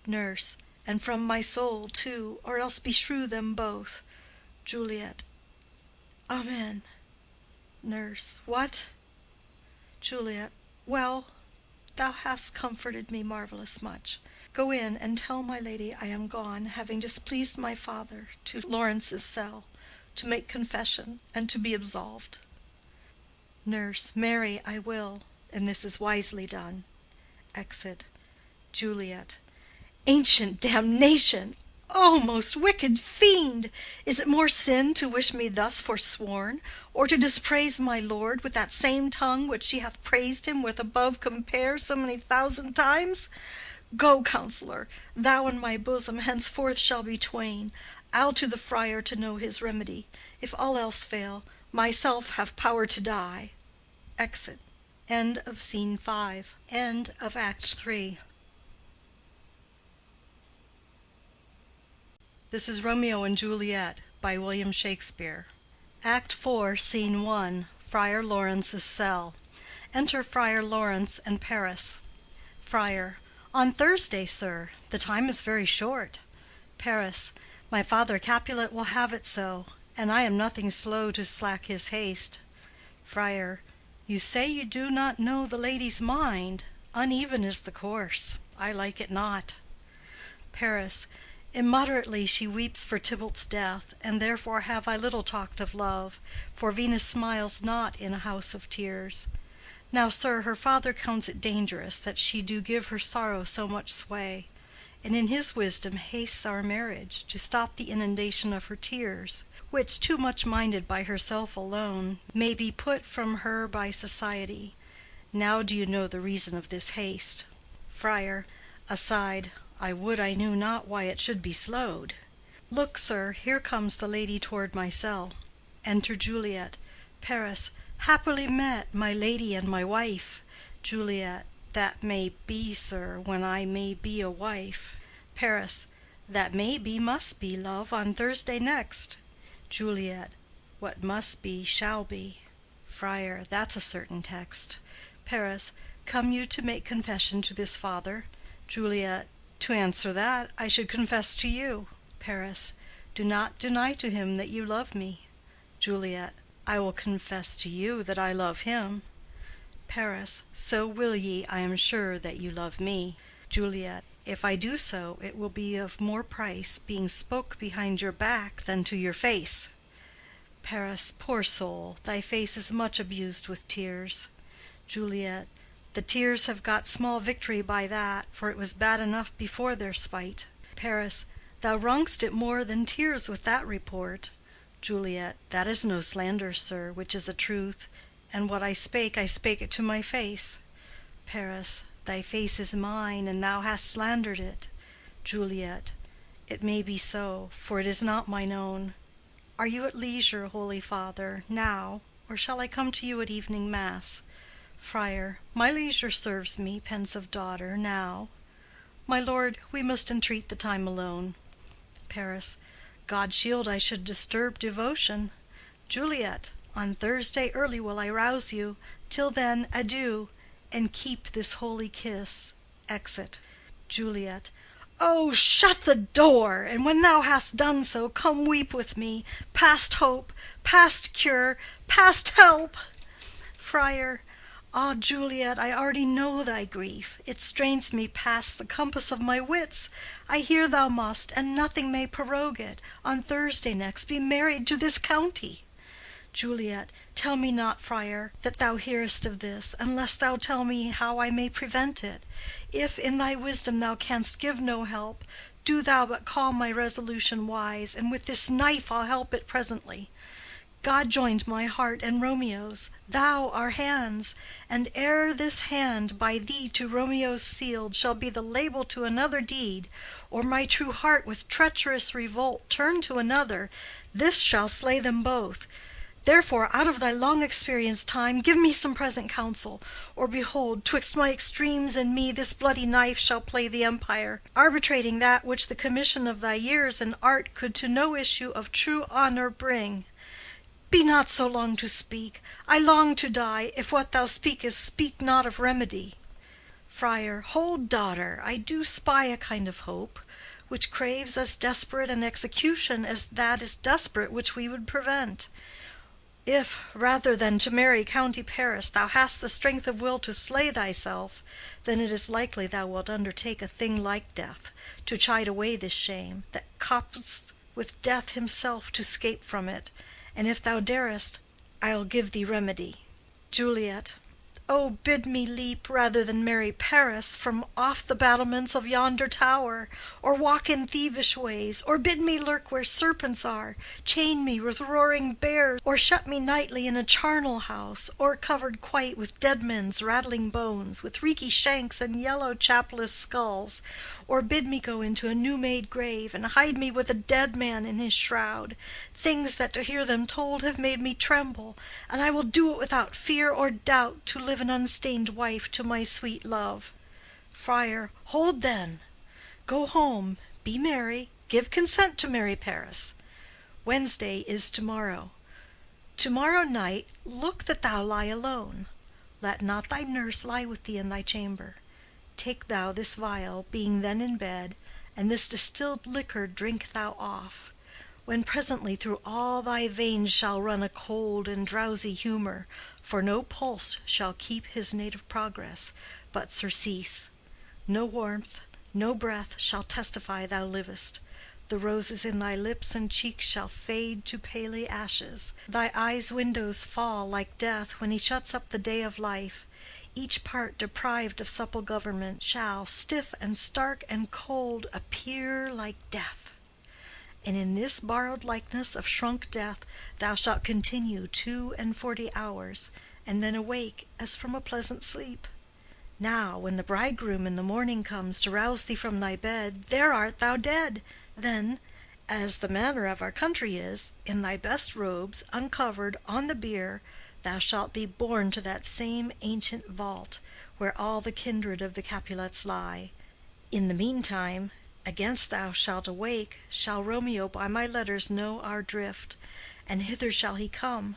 Speaker 2: Nurse. And from my soul too, or else beshrew them both. Juliet. Amen. Nurse. What? Juliet. Well, thou hast comforted me marvelous much. Go in and tell my lady I am gone, having displeased my father, to Lawrence's cell, to make confession and to be absolved. Nurse. Marry, I will, and this is wisely done. Exit. Juliet. Ancient damnation! O most wicked fiend! Is it more sin to wish me thus forsworn, or to dispraise my lord with that same tongue which she hath praised him with above compare so many thousand times? Go, counselor, thou and my bosom henceforth shall be twain. I'll to the friar to know his remedy. If all else fail, myself have power to die. Exit. End of Scene 5. End of Act 3.
Speaker 1: This is Romeo and Juliet by William Shakespeare. Act 4, Scene 1, Friar Lawrence's cell. Enter Friar Lawrence and Paris. Friar. On Thursday, sir. The time is very short. Paris. My father Capulet will have it so, and I am nothing slow to slack his haste. Friar. You say you do not know the lady's mind. Uneven is the course. I like it not. Paris. Immoderately she weeps for Tybalt's death, and therefore have I little talked of love, for Venus smiles not in a house of tears. Now, sir, her father counts it dangerous that she do give her sorrow so much sway, and in his wisdom hastes our marriage, to stop the inundation of her tears, which, too much minded by herself alone, may be put from her by society. Now do you know the reason of this haste? Friar. Aside. I would I knew not why it should be slowed. Look, sir, here comes the lady toward my cell. Enter Juliet. Paris. Happily met, my lady and my wife. Juliet. That may be, sir, when I may be a wife. Paris. That may be, must be, love, on Thursday next. Juliet. What must be, shall be. Friar. That's a certain text. Paris. Come you to make confession to this father? Juliet. To answer that, I should confess to you. Paris. Do not deny to him that you love me. Juliet. I will confess to you that I love him. Paris. So will ye, I am sure, that you love me. Juliet. If I do so, it will be of more price, being spoke behind your back than to your face. Paris. Poor soul, thy face is much abused with tears. Juliet. The tears have got small victory by that, for it was bad enough before their spite. Paris. Thou wrong'st it more than tears with that report. Juliet. That is no slander, sir, which is a truth, and what I spake it to my face. Paris. Thy face is mine, and thou hast slandered it. Juliet. It may be so, for it is not mine own. Are you at leisure, holy father, now, or shall I come to you at evening mass? Friar. My leisure serves me, pensive daughter, now. My lord, we must entreat the time alone. Paris. God shield I should disturb devotion. Juliet. On Thursday early will I rouse you. Till then, adieu, and keep this holy kiss. Exit. Juliet. Oh, shut the door, and when thou hast done so, come weep with me, past hope, past cure, past help. Friar. Ah, Juliet, I already know thy grief. It strains me past the compass of my wits. I hear thou must, and nothing may prorogue it, on Thursday next be married to this county. Juliet. Tell me not, friar, that thou hearest of this, unless thou tell me how I may prevent it. If in thy wisdom thou canst give no help, do thou but call my resolution wise, and with this knife I'll help it presently.
Speaker 2: God joined my heart and Romeo's, thou our hands, and ere this hand by thee to Romeo's sealed shall be the label to another deed, or my true heart with treacherous revolt turn to another, this shall slay them both. Therefore, out of thy long experienced time, give me some present counsel, or behold, twixt my extremes and me this bloody knife shall play the empire, arbitrating that which the commission of thy years and art could to no issue of true honor bring. Be not so long to speak. I long to die, if what thou speakest speak not of remedy. Friar. Hold, daughter, I do spy a kind of hope, which craves as desperate an execution as that is desperate which we would prevent. If, rather than to marry County Paris, thou hast the strength of will to slay thyself, then it is likely thou wilt undertake a thing like death, to chide away this shame, that copst with death himself to scape from it, and if thou darest, I'll give thee remedy. Juliet. Oh, bid me leap, rather than marry Paris, from off the battlements of yonder tower, or walk in thievish ways, or bid me lurk where serpents are, chain me with roaring bears, or shut me nightly in a charnel house, or covered quite with dead men's rattling bones, with reeky shanks and yellow chapless skulls, or bid me go into a new-made grave, and hide me with a dead man in his shroud, things that to hear them told have made me tremble, and I will do it without fear or doubt, to live an unstained wife to my sweet love. Friar. Hold then. Go home, be merry, give consent to marry Paris. Wednesday is tomorrow. Tomorrow night look that thou lie alone. Let not thy nurse lie with thee in thy chamber. Take thou this vial, being then in bed, and this distilled liquor drink thou off, when presently through all thy veins shall run a cold and drowsy humor, for no pulse shall keep his native progress, but surcease. No warmth, no breath shall testify thou livest. The roses in thy lips and cheeks shall fade to paly ashes. Thy eyes' windows fall like death when he shuts up the day of life. Each part deprived of supple government shall, stiff and stark and cold, appear like death. And in this borrowed likeness of shrunk death thou shalt continue 42 hours, and then awake as from a pleasant sleep. Now, when the bridegroom in the morning comes to rouse thee from thy bed, there art thou dead. Then, as the manner of our country is, in thy best robes, uncovered, on the bier, thou shalt be borne to that same ancient vault, where all the kindred of the Capulets lie. In the meantime, against thou shalt awake, shall Romeo by my letters know our drift, and hither shall he come,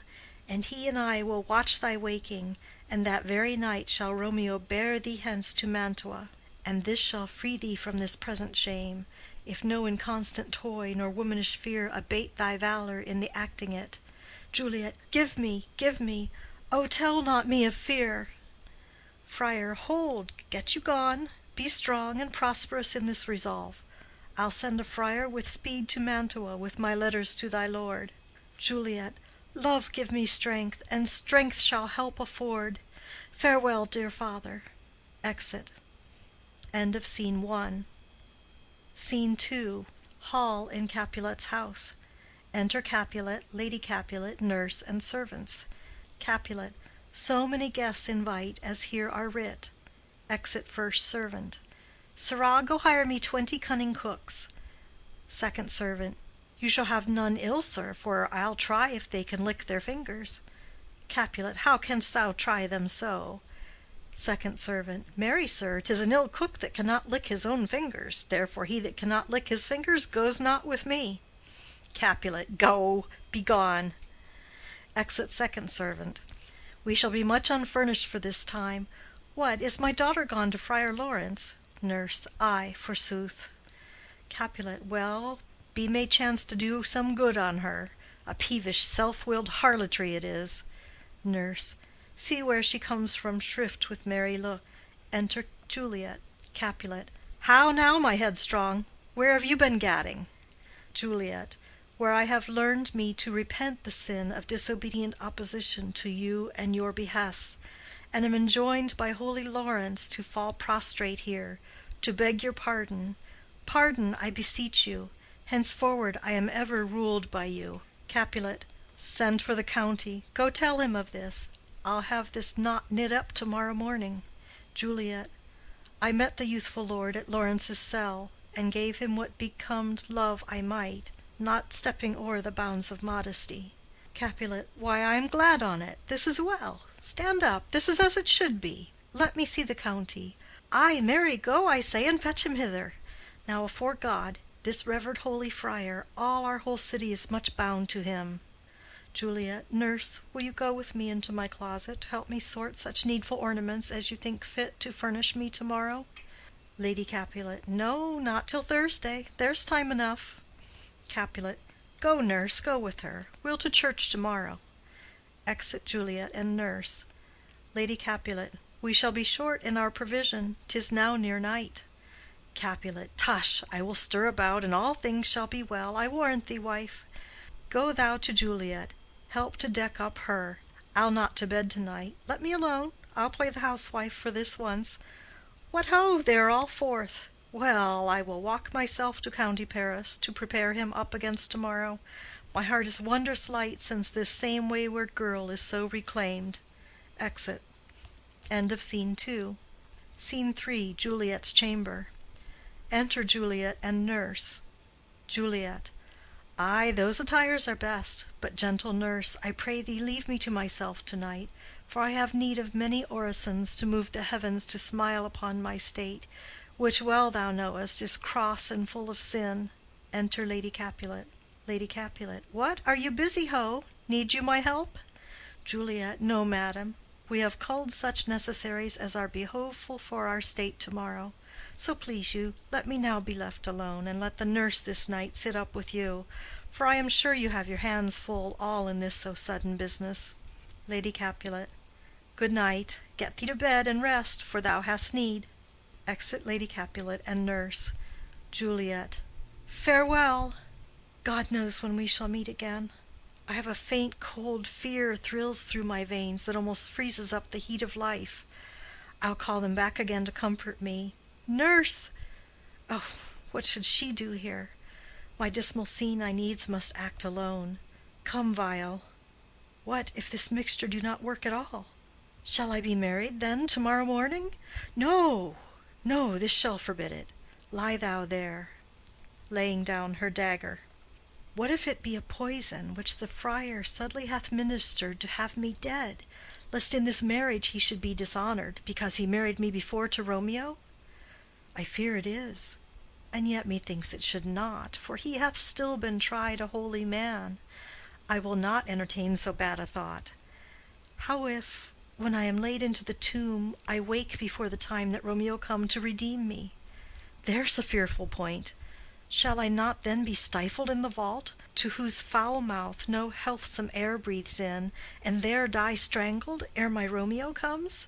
Speaker 2: and he and I will watch thy waking, and that very night shall Romeo bear thee hence to Mantua, and this shall free thee from this present shame, if no inconstant toy nor womanish fear abate thy valor in the acting it. Juliet, give me, give me, oh, tell not me of fear. Friar. Hold, get you gone. Be strong and prosperous in this resolve. I'll send a friar with speed to Mantua with my letters to thy lord. Juliet. Love give me strength, and strength shall help afford. Farewell, dear father. Exit. End of Scene 1. Scene 2. Hall in Capulet's house. Enter Capulet, Lady Capulet, nurse, and servants. Capulet. So many guests invite as here are writ. Exit first servant. Sirrah, go hire me 20 cunning cooks. Second servant. You shall have none ill, sir, for I'll try if they can lick their fingers. Capulet. How canst thou try them so? Second servant. Marry, sir, 'tis an ill cook that cannot lick his own fingers. Therefore he that cannot lick his fingers goes not with me. Capulet. Go, be gone. Exit second servant. We shall be much unfurnished for this time. What, is my daughter gone to Friar Lawrence? Nurse. Ay, forsooth. Capulet. Well, be may chance to do some good on her. A peevish, self-willed harlotry it is. Nurse. See where she comes from shrift with merry look. Enter Juliet. Capulet. How now, my headstrong? Where have you been gadding? Juliet. Where I have learned me to repent the sin of disobedient opposition to you and your behests, and am enjoined by holy Lawrence to fall prostrate here, to beg your pardon. Pardon, I beseech you. Henceforward I am ever ruled by you. Capulet. Send for the county. Go tell him of this. I'll have this knot knit up to-morrow morning. Juliet. I met the youthful lord at Lawrence's cell, and gave him what becomed love I might, not stepping o'er the bounds of modesty. Capulet. Why, I am glad on't. This is well. Stand up. This is as it should be. Let me see the county. Ay, marry, go, I say, and fetch him hither. Now, afore God, this revered holy friar, all our whole city is much bound to him. Juliet. Nurse, will you go with me into my closet to help me sort such needful ornaments as you think fit to furnish me to-morrow? Lady Capulet. No, not till Thursday. There's time enough. Capulet. Go, nurse, go with her. We'll to church to-morrow. Exit Juliet and nurse. Lady Capulet. We shall be short in our provision. 'Tis now near night. Capulet. Tush! I will stir about, and all things shall be well, I warrant thee, wife. Go thou to Juliet. Help to deck up her. I'll not to bed to-night. Let me alone. I'll play the housewife for this once. What ho! They are all forth. Well, I will walk myself to County Paris, to prepare him up against to-morrow. My heart is wondrous light since this same wayward girl is so reclaimed. Exit. End of Scene 2. Scene 3. Juliet's chamber. Enter Juliet and nurse. Juliet. Ay, those attires are best. But, gentle nurse, I pray thee leave me to myself to-night, for I have need of many orisons to move the heavens to smile upon my state, which well thou knowest is cross and full of sin. Enter Lady Capulet. Lady Capulet. What, are you busy, ho? Need you my help? Juliet. No, madam. We have culled such necessaries as are behoveful for our state to-morrow. So please you, let me now be left alone, and let the nurse this night sit up with you, for I am sure you have your hands full all in this so sudden business. Lady Capulet. Good night. Get thee to bed and rest, for thou hast need. Exit Lady Capulet and nurse. Juliet. Farewell. God knows when we shall meet again. I have a faint cold fear thrills through my veins that almost freezes up the heat of life. I'll call them back again to comfort me. Nurse! Oh, what should she do here? My dismal scene I needs must act alone. Come, vial. What if this mixture do not work at all? Shall I be married, then, to-morrow morning? No, no, this shall forbid it. Lie thou there, laying down her dagger. What if it be a poison which the friar subtly hath ministered to have me dead, lest in this marriage he should be dishonored, because he married me before to Romeo? I fear it is, and yet methinks it should not, for he hath still been tried a holy man. I will not entertain so bad a thought. How if, when I am laid into the tomb, I wake before the time that Romeo come to redeem me? There's a fearful point. Shall I not then be stifled in the vault, to whose foul mouth no healthsome air breathes in, and there die strangled ere my Romeo comes?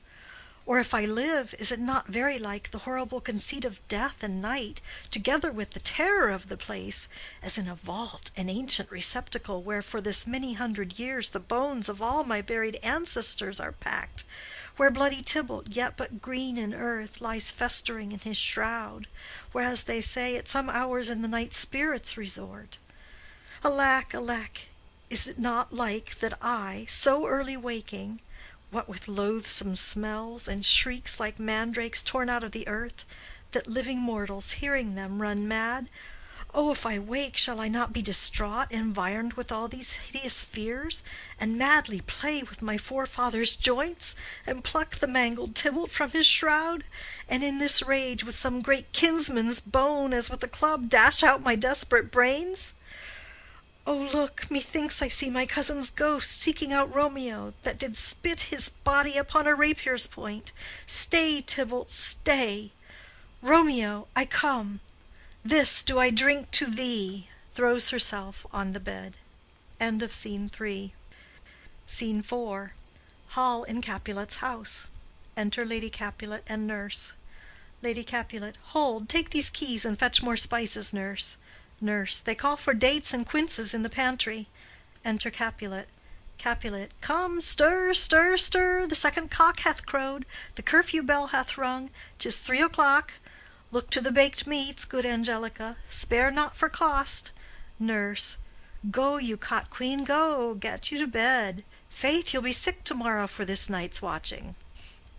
Speaker 2: Or if I live, is it not very like the horrible conceit of death and night, together with the terror of the place, as in a vault, an ancient receptacle, where for this many hundred years the bones of all my buried ancestors are packed, where bloody Tybalt, yet but green in earth, lies festering in his shroud, whereas they say at some hours in the night spirits resort? Alack, alack, is it not like that I, so early waking, what with loathsome smells and shrieks like mandrakes torn out of the earth, that living mortals, hearing them, run mad? Oh, if I wake, shall I not be distraught, environed with all these hideous fears, and madly play with my forefather's joints, and pluck the mangled Tybalt from his shroud, and in this rage with some great kinsman's bone, as with a club, dash out my desperate brains? Oh, look, methinks I see my cousin's ghost seeking out Romeo, that did spit his body upon a rapier's point. Stay, Tybalt, stay. Romeo, I come. This do I drink to thee. Throws herself on the bed. End of Scene 3. Scene 4. Hall in Capulet's house. Enter Lady Capulet and nurse. Lady Capulet. Hold, take these keys and fetch more spices, nurse. Nurse. They call for dates and quinces in the pantry. Enter Capulet. Capulet. Come, stir, stir, stir. The second cock hath crowed. The curfew bell hath rung. 'Tis 3 o'clock. Look to the baked meats, good Angelica. Spare not for cost. Nurse. Go, you cot quean, go, get you to bed. Faith, you'll be sick tomorrow for this night's watching.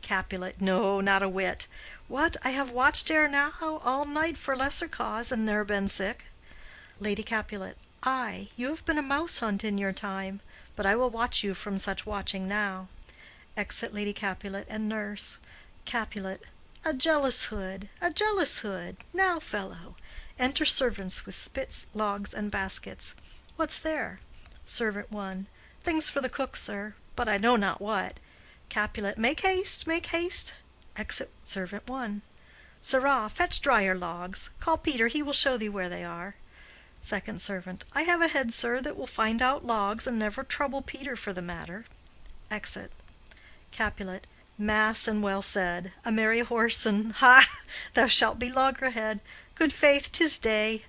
Speaker 2: Capulet. No, not a whit. What, I have watched ere now all night for lesser cause, and ne'er been sick. Lady Capulet. Ay, you have been a mouse hunt in your time, but I will watch you from such watching now. Exit Lady Capulet and nurse. Capulet. A jealous hood, a jealous hood. Now, fellow. Enter servants with spits, logs, and baskets. What's there? Servant 1. Things for the cook, sir, but I know not what. Capulet. Make haste, make haste. Exit servant 1. Sirrah, fetch drier logs. Call Peter, he will show thee where they are. Second servant. I have a head, sir, that will find out logs, and never trouble Peter for the matter. Exit. Capulet. Mass and well said. A merry horse, and ha! Thou shalt be loggerhead. Good faith, 'tis day.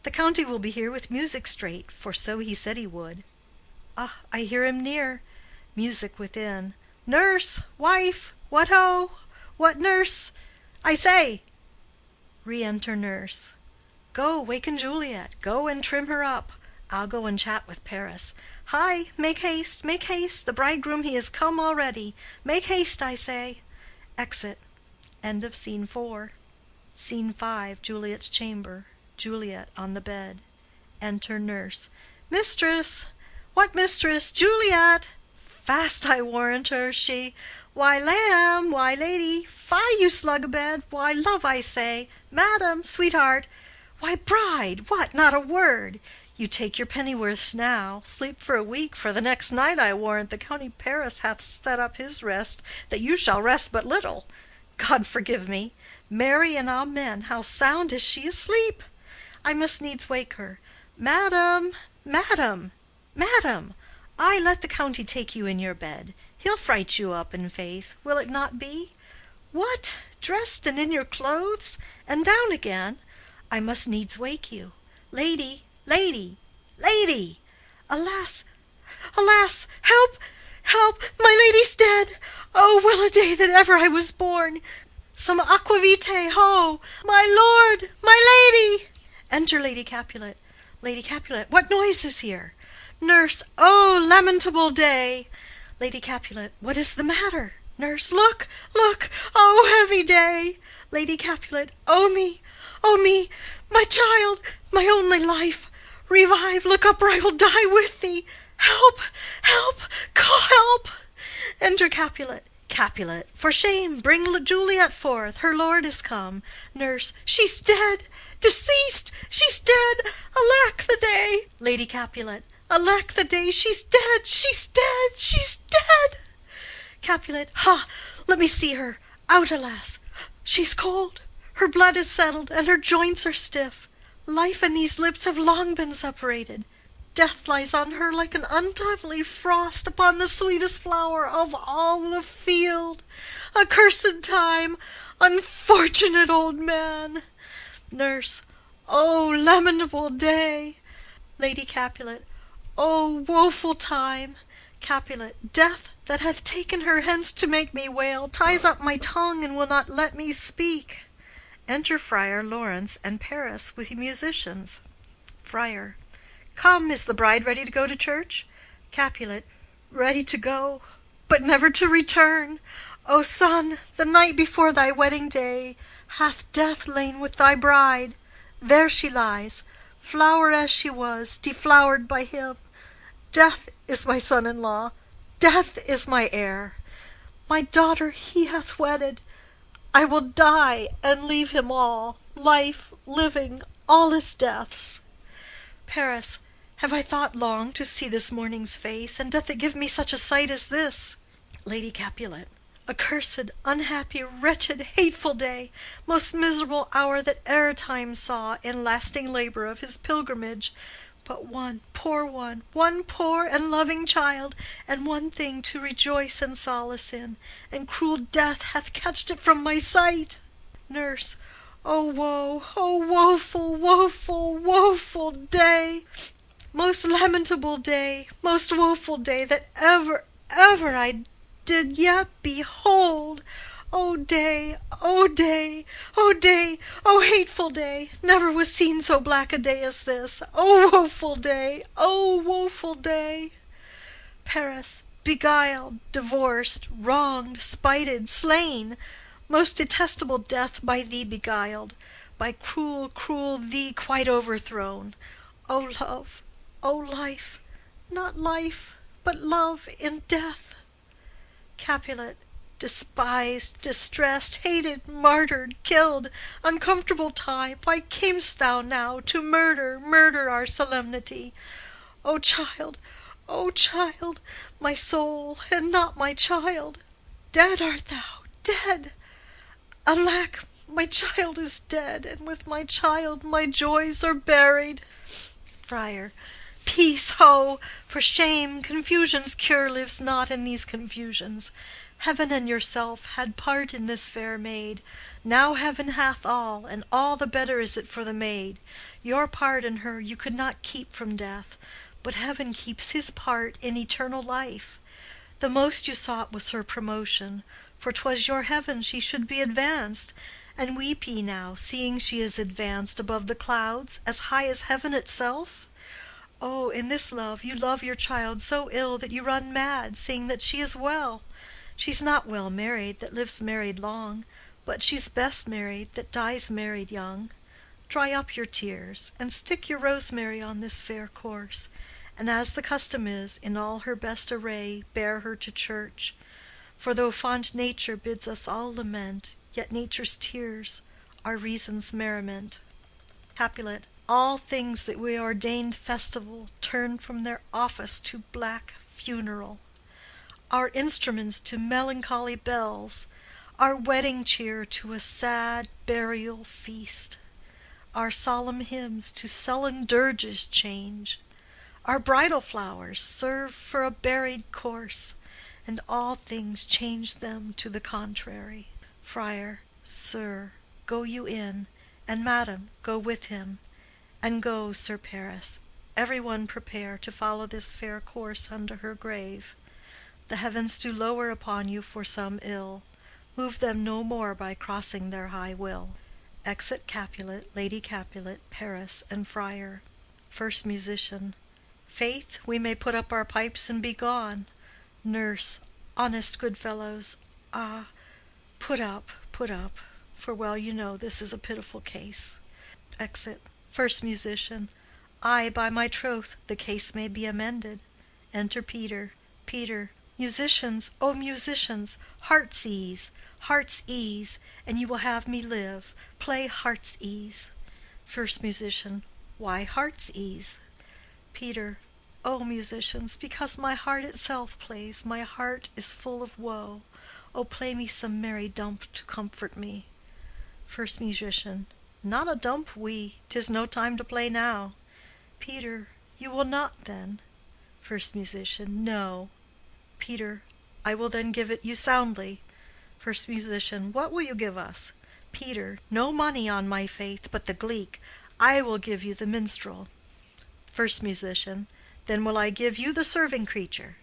Speaker 2: The county will be here with music straight, for so he said he would. Ah, I hear him near. Music within. Nurse! Wife! What ho! What, nurse? I say! Re-enter nurse. Go, waken Juliet. Go and trim her up. I'll go and chat with Paris. Hi, make haste, make haste. The bridegroom he is come already. Make haste, I say. Exit. End of Scene 4. Scene 5. Juliet's chamber. Juliet on the bed. Enter nurse. Mistress! What mistress? Juliet! Fast, I warrant her, she. Why, lamb, why, lady, fie, you slug abed, why, love, I say, madam, sweetheart, why, bride, what, not a word? You take your pennyworths now, sleep for a week, for the next night, I warrant, the county Paris hath set up his rest, that you shall rest but little. God forgive me. Mary and amen, how sound is she asleep! I must needs wake her. Madam, madam, madam, I let the county take you in your bed. He'll fright you up, in faith, will it not be? What, dressed and in your clothes, and down again? I must needs wake you. Lady, lady, lady! Alas, alas, help, help, my lady's dead! Oh, well a day that ever I was born! Some aquavitae, ho! My lord, my lady! Enter Lady Capulet. Lady Capulet. What noise is here? Nurse. Oh, lamentable day! Lady Capulet. What is the matter? Nurse. Look, look! Oh, heavy day! Lady Capulet. Oh me, my child, my only life! Revive, look up, or I will die with thee! Help, help, call help! Enter Capulet. Capulet. For shame, bring Juliet forth, her lord is come. Nurse. She's dead, deceased, she's dead, alack the day! Lady Capulet. Alack the day, she's dead, she's dead, she's dead! Capulet. Ha! Let me see her. Out, alas! She's cold, her blood is settled, and her joints are stiff. Life and these lips have long been separated. Death lies on her like an untimely frost upon the sweetest flower of all the field. Accursed time! Unfortunate old man! Nurse. Oh, lamentable day! Lady Capulet. Oh, woeful time! Capulet. Death, that hath taken her hence to make me wail, ties up my tongue and will not let me speak. Enter Friar Lawrence and Paris with musicians. Friar. Come, is the bride ready to go to church? Capulet. Ready to go, but never to return. O son, the night before thy wedding day hath death lain with thy bride. There she lies, flower as she was, deflowered by him. Death is my son-in-law, death is my heir. My daughter he hath wedded. I will die and leave him all, life, living, all is death's. Paris. Have I thought long to see this morning's face, and doth it give me such a sight as this? Lady Capulet. Accursed, unhappy, wretched, hateful day, most miserable hour that e'er time saw in lasting labor of his pilgrimage. But one poor and loving child, and one thing to rejoice and solace in, and cruel death hath catched it from my sight. Nurse. Oh woe, oh woeful, woeful, woeful day! Most lamentable day, most woeful day that ever I did yet behold. O day, O day, O day, O hateful day! Never was seen so black a day as this. O woeful day, O woeful day! Paris, beguiled, divorced, wronged, spited, slain, most detestable death by thee beguiled, by cruel, cruel thee quite overthrown. O love, O life, not life, but love in death! Capulet, despised, distressed, hated, martyred, killed, uncomfortable time, why camest thou now to murder our solemnity? O child, O child, my soul, and not my child! Dead art thou, dead! Alack, my child is dead, and with my child my joys are buried. Friar. Peace, ho! For shame, confusion's cure lives not in these confusions. Heaven and yourself had part in this fair maid. Now heaven hath all, and all the better is it for the maid. Your part in her you could not keep from death, but heaven keeps his part in eternal life. The most you sought was her promotion, for 'twas your heaven she should be advanced, and weep ye now, seeing she is advanced above the clouds, as high as heaven itself? Oh, in this love you love your child so ill that you run mad, seeing that she is well. She's not well married that lives married long, but she's best married that dies married young. Dry up your tears, and stick your rosemary on this fair corse, and as the custom is, in all her best array bear her to church. For though fond nature bids us all lament, yet nature's tears are reason's merriment. Capulet. All things that we ordained festival turn from their office to black funeral. Our instruments to melancholy bells, our wedding cheer to a sad burial feast. Our solemn hymns to sullen dirges change. Our bridal flowers serve for a buried corse, and all things change them to the contrary. Friar. Sir, go you in, and madam, go with him. And go, Sir Paris, every one prepare to follow this fair course unto her grave. The heavens do lower upon you for some ill. Move them no more by crossing their high will. Exit Capulet, Lady Capulet, Paris, and Friar. First Musician. Faith, we may put up our pipes and be gone. Nurse. Honest good fellows, ah, put up, for well you know this is a pitiful case. Exit. First Musician. Ay, by my troth, the case may be amended. Enter Peter. Peter. Musicians, O musicians, heart's ease, and you will have me live. Play heart's ease. First Musician. Why heart's ease? Peter. O musicians, because my heart itself plays, my heart is full of woe. O play me some merry dump to comfort me. First Musician. Not a dump we, 'tis no time to play now. Peter. You will not then? First Musician. No. Peter. I will then give it you soundly. First Musician. What will you give us? Peter. No money on my faith, but the gleek. I will give you the minstrel. First Musician. Then will I give you the serving creature.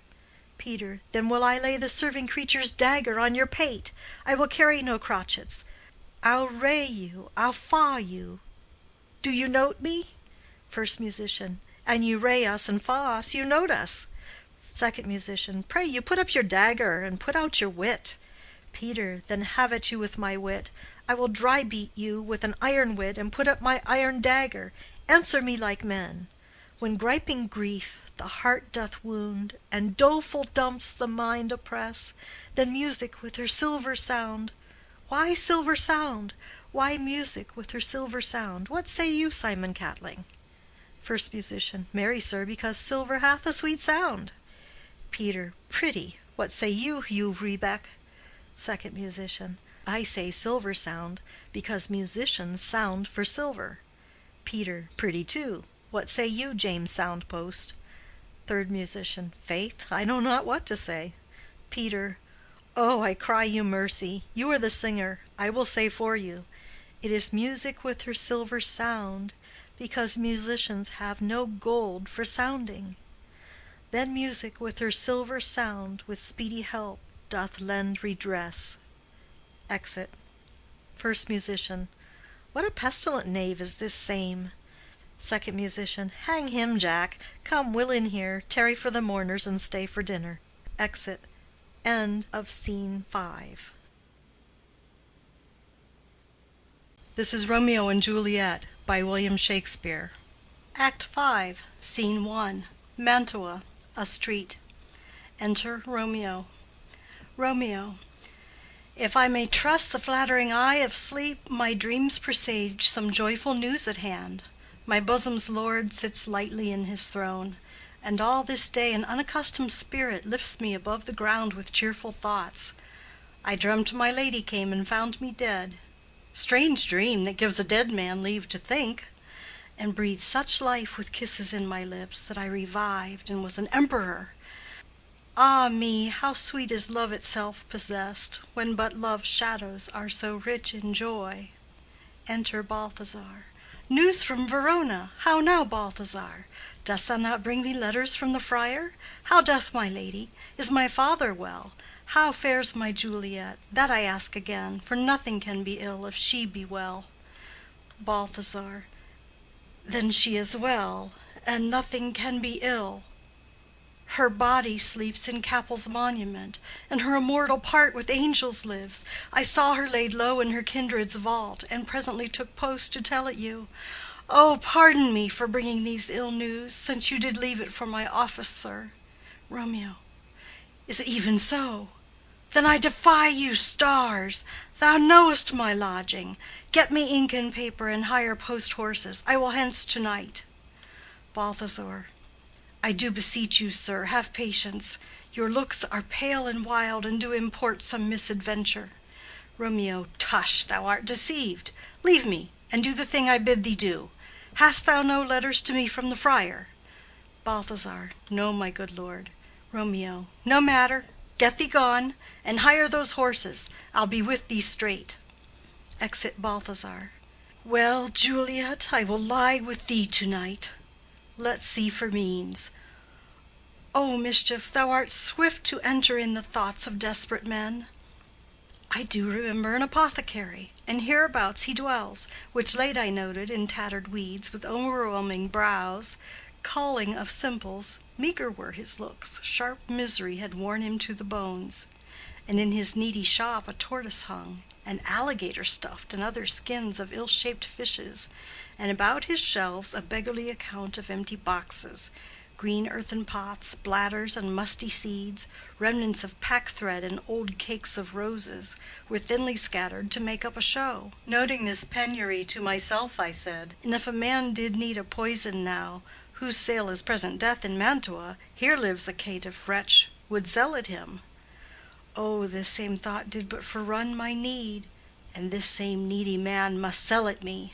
Speaker 2: Peter. Then will I lay the serving creature's dagger on your pate. I will carry no crotchets. I'll ray you, I'll fa you. Do you note me? First Musician. And you ray us and fa us, you note us. Second Musician. Pray you put up your dagger, and put out your wit. Peter. Then have at you with my wit. I will dry beat you with an iron wit, and put up my iron dagger. Answer me like men. When griping grief the heart doth wound, and doleful dumps the mind oppress, then music with her silver sound. Why silver sound? Why music with her silver sound? What say you, Simon Catling? First Musician. Marry, sir, because silver hath a sweet sound. Peter. Pretty. What say you, Hugh Rebeck? Second Musician. I say silver sound, because musicians sound for silver. Peter. Pretty too. What say you, James Soundpost? Third Musician. Faith, I know not what to say. Peter. Oh, I cry you mercy. You are the singer. I will say for you. It is music with her silver sound, because musicians have no gold for sounding. Then music with her silver sound, with speedy help, doth lend redress. Exit. First Musician. What a pestilent knave is this same! Second Musician. Hang him, Jack. Come, we'll in here, tarry for the mourners, and stay for dinner. Exit. End of Scene 5.
Speaker 1: This is Romeo and Juliet by William Shakespeare. Act 5, Scene 1, Mantua, a street. Enter Romeo. Romeo. If I may trust the flattering eye of sleep, my dreams presage some joyful news at hand. My bosom's lord sits lightly in his throne, and all this day an unaccustomed spirit lifts me above the ground with cheerful thoughts. I dreamt my lady came and found me dead. Strange dream that gives a dead man leave to think! And breathed such life with kisses in my lips that I revived and was an emperor. Ah me, how sweet is love itself possessed, when but love's shadows are so rich in joy! Enter Balthazar. News from Verona! How now, Balthazar? Dost thou not bring me letters from the friar? How doth my lady? Is my father well? How fares my Juliet? That I ask again, for nothing can be ill if she be well. Balthazar. Then she is well, and nothing can be ill. Her body sleeps in Capel's monument, and her immortal part with angels lives. I saw her laid low in her kindred's vault, and presently took post to tell it you. Oh, pardon me for bringing these ill news, since you did leave it for my office, sir. Romeo. Is it even so? Then I defy you, stars! Thou knowest my lodging. Get me ink and paper, and hire post horses. I will hence to-night. Balthazar. I do beseech you, sir, have patience. Your looks are pale and wild, and do import some misadventure. Romeo. Tush, thou art deceived. Leave me, and do the thing I bid thee do. Hast thou no letters to me from the friar? Balthazar. No, my good lord. Romeo. No matter. Get thee gone, and hire those horses. I'll be with thee straight. Exit Balthazar. Well, Juliet, I will lie with thee to-night. Let's see for means. O mischief, thou art swift to enter in the thoughts of desperate men. I do remember an apothecary, and hereabouts he dwells, which late I noted in tattered weeds, with overwhelming brows, culling of simples. Meager were his looks, sharp misery had worn him to the bones. And in his needy shop a tortoise hung, and alligator stuffed, and other skins of ill-shaped fishes, and about his shelves a beggarly account of empty boxes, green earthen pots, bladders and musty seeds, remnants of pack-thread and old cakes of roses, were thinly scattered to make up a show. Noting this penury to myself, I said, and if a man did need a poison now, whose sale is present death in Mantua, here lives a caitiff wretch would sell it him. Oh, this same thought did but forerun my need, and this same needy man must sell it me.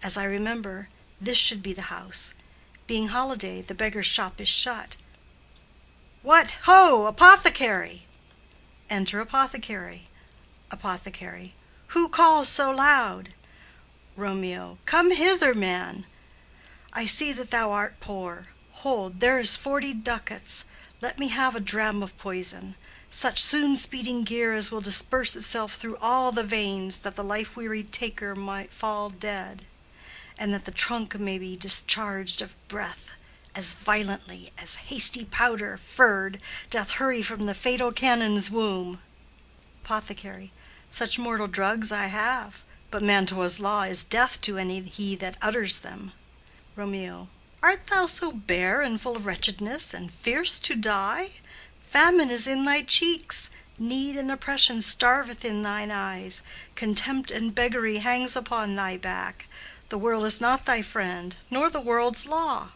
Speaker 1: As I remember, this should be the house. Being holiday, the beggar's shop is shut. What, ho, apothecary! Enter apothecary. Apothecary. Who calls so loud? Romeo. Come hither, man. I see that thou art poor. Hold, there is 40 ducats. Let me have a dram of poison, such soon speeding gear as will disperse itself through all the veins, that the life-wearied taker might fall dead, and that the trunk may be discharged of breath as violently as hasty powder furred doth hurry from the fatal cannon's womb. Apothecary. Such mortal drugs I have, but Mantua's law is death to any he that utters them. Romeo. Art thou so bare and full of wretchedness, and fierce to die? Famine is in thy cheeks, need and oppression starveth in thine eyes, contempt and beggary hangs upon thy back. The world is not thy friend, nor the world's law.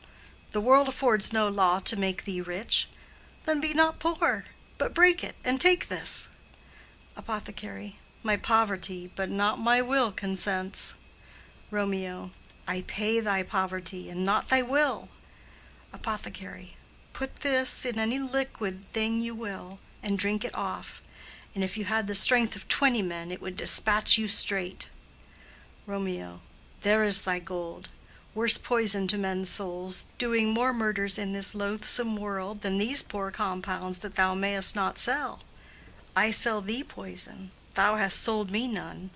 Speaker 1: The world affords no law to make thee rich. Then be not poor, but break it, and take this. Apothecary. My poverty, but not my will, consents. Romeo. I pay thy poverty, and not thy will. Apothecary. Put this in any liquid thing you will, and drink it off, and if you had the strength of 20 men, it would dispatch you straight. Romeo. There is thy gold. Worse poison to men's souls, doing more murders in this loathsome world than these poor compounds that thou mayest not sell. I sell thee poison,
Speaker 2: thou hast sold me none.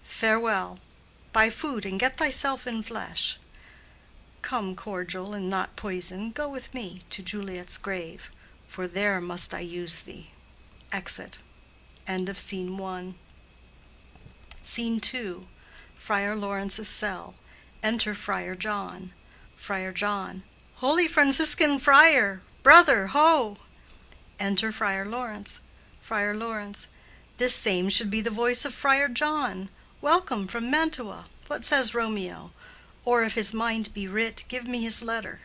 Speaker 2: Farewell, buy food and get thyself in flesh. Come, cordial and not poison, go with me to Juliet's grave, for there must I use thee. Exit. End of Scene 1. Scene 2. Friar Lawrence's cell. Enter Friar John. Friar John. Holy Franciscan friar, brother, ho! Enter Friar Lawrence. Friar Lawrence. This same should be the voice of Friar John. Welcome from Mantua. What says Romeo? Or if his mind be writ, give me his letter.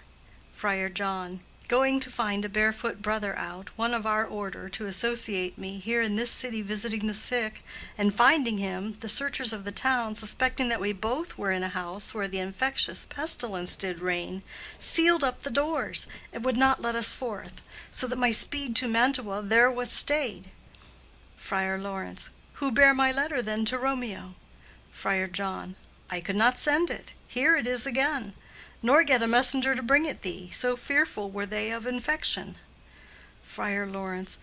Speaker 2: Friar John. Going to find a barefoot brother out, one of our order, to associate me, here in this city visiting the sick, and finding him, the searchers of the town, suspecting that we both were in a house where the infectious pestilence did reign, sealed up the doors, and would not let us forth, so that my speed to Mantua there was stayed. Friar Lawrence. Who bare my letter then to Romeo? Friar John. I could not send it. Here it is again. Nor get a messenger to bring it thee, so fearful were they of infection. Friar Lawrence.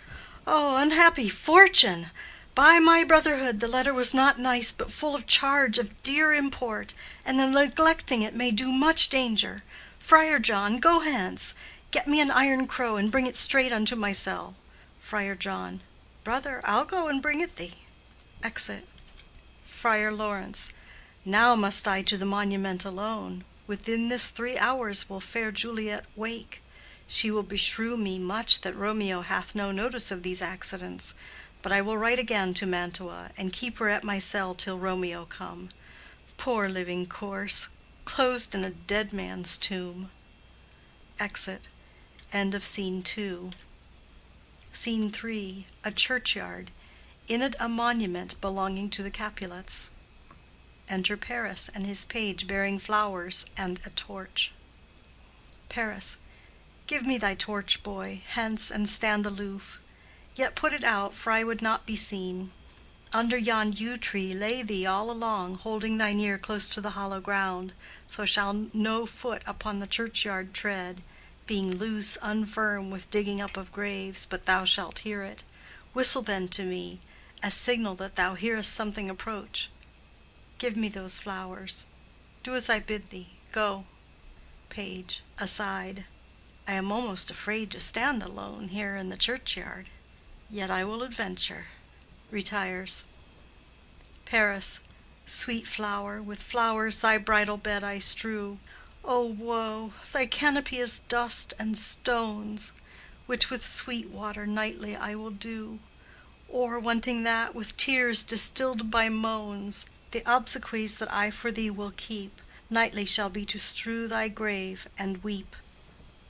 Speaker 2: Oh, unhappy fortune! By my brotherhood, the letter was not nice, but full of charge of dear import, and the neglecting it may do much danger. Friar John, go hence, get me an iron crow, and bring it straight unto my cell. Friar John. Brother, I'll go and bring it thee. Exit. Friar Lawrence. Now must I to the monument alone. Within this 3 hours will fair Juliet wake. She will beshrew me much that Romeo hath no notice of these accidents. But I will write again to Mantua, and keep her at my cell till Romeo come. Poor living corse, closed in a dead man's tomb. Exit. End of Scene 2. Scene 3. A churchyard. In it a monument belonging to the Capulets. Enter Paris and his page bearing flowers and a torch. Paris. Give me thy torch, boy, hence and stand aloof. Yet put it out, for I would not be seen. Under yon yew tree lay thee all along, holding thine ear close to the hollow ground, so shall no foot upon the churchyard tread, being loose, unfirm with digging up of graves, but thou shalt hear it. Whistle then to me, as signal that thou hearest something approach. Give me those flowers. Do as I bid thee. Go. Page. Aside. I am almost afraid to stand alone here in the churchyard. Yet I will adventure. Retires. Paris. Sweet flower, with flowers thy bridal bed I strew. O woe! Thy canopy is dust and stones, which with sweet water nightly I will dew. Or, wanting that, with tears distilled by moans, the obsequies that I for thee will keep, nightly shall be to strew thy grave and weep.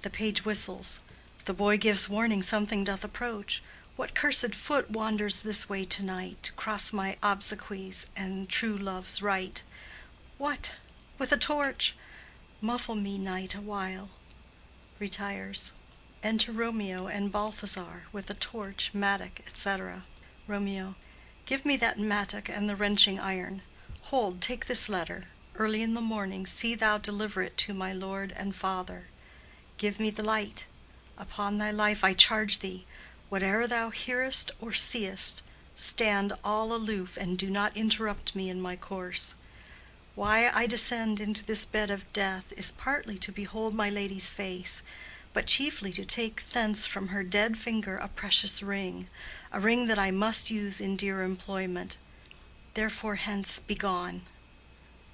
Speaker 2: The page whistles. The boy gives warning something doth approach. What cursed foot wanders this way to-night, to cross my obsequies and true love's right? What? With a torch? Muffle me, night, a while. Retires. Enter Romeo and Balthazar, with a torch, mattock, etc. Romeo. Give me that mattock and the wrenching iron. Hold, take this letter. Early in the morning see thou deliver it to my lord and father. Give me the light. Upon thy life I charge thee, whate'er thou hearest or seest, stand all aloof and do not interrupt me in my course. Why I descend into this bed of death is partly to behold my lady's face, but chiefly to take thence from her dead finger a precious ring, a ring that I must use in dear employment. Therefore hence be gone.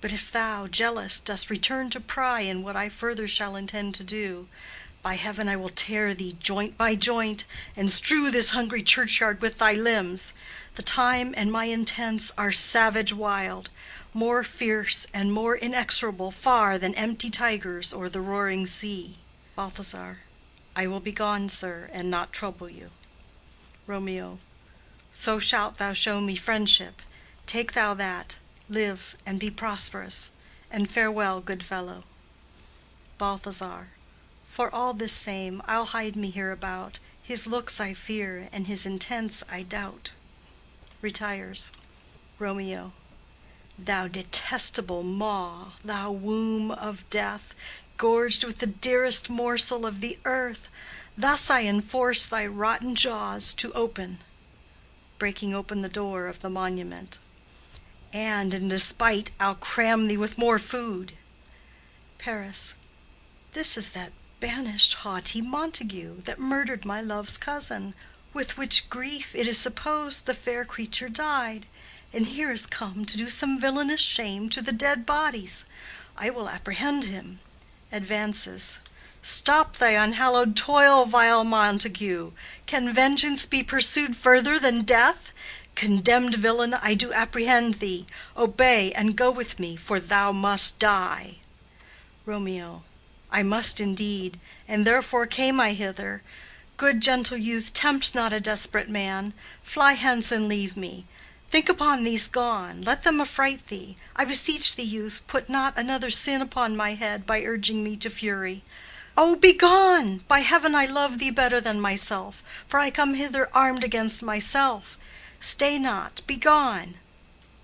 Speaker 2: But if thou, jealous, dost return to pry in what I further shall intend to do, by heaven I will tear thee joint by joint, and strew this hungry churchyard with thy limbs. The time and my intents are savage wild, more fierce and more inexorable far than empty tigers or the roaring sea. Balthazar. I will be gone, sir, and not trouble you. Romeo. So shalt thou show me friendship. Take thou that, live and be prosperous, and farewell, good fellow. Balthazar. For all this same, I'll hide me hereabout. His looks I fear, and his intents I doubt. Retires. Romeo. Thou detestable maw, thou womb of death, gorged with the dearest morsel of the earth, thus I enforce thy rotten jaws to open.
Speaker 1: breaking open the door of the monument. And in despite I'll cram thee with more food. Paris. This is that banished haughty Montague that murdered my love's cousin, with which grief it is supposed the fair creature died, and here is come to do some villainous shame to the dead bodies. I will apprehend him. Advances. Stop thy unhallowed toil, vile Montague. Can vengeance be pursued further than death? Condemned villain, I do apprehend thee. Obey and go with me, for thou must die. Romeo. I must indeed, and therefore came I hither. Good gentle youth, tempt not a desperate man. Fly hence and leave me. Think upon these gone, let them affright thee. I beseech thee, youth, put not another sin upon my head by urging me to fury. Oh, be gone! By heaven I love thee better than myself, for I come hither armed against myself. Stay not, be gone.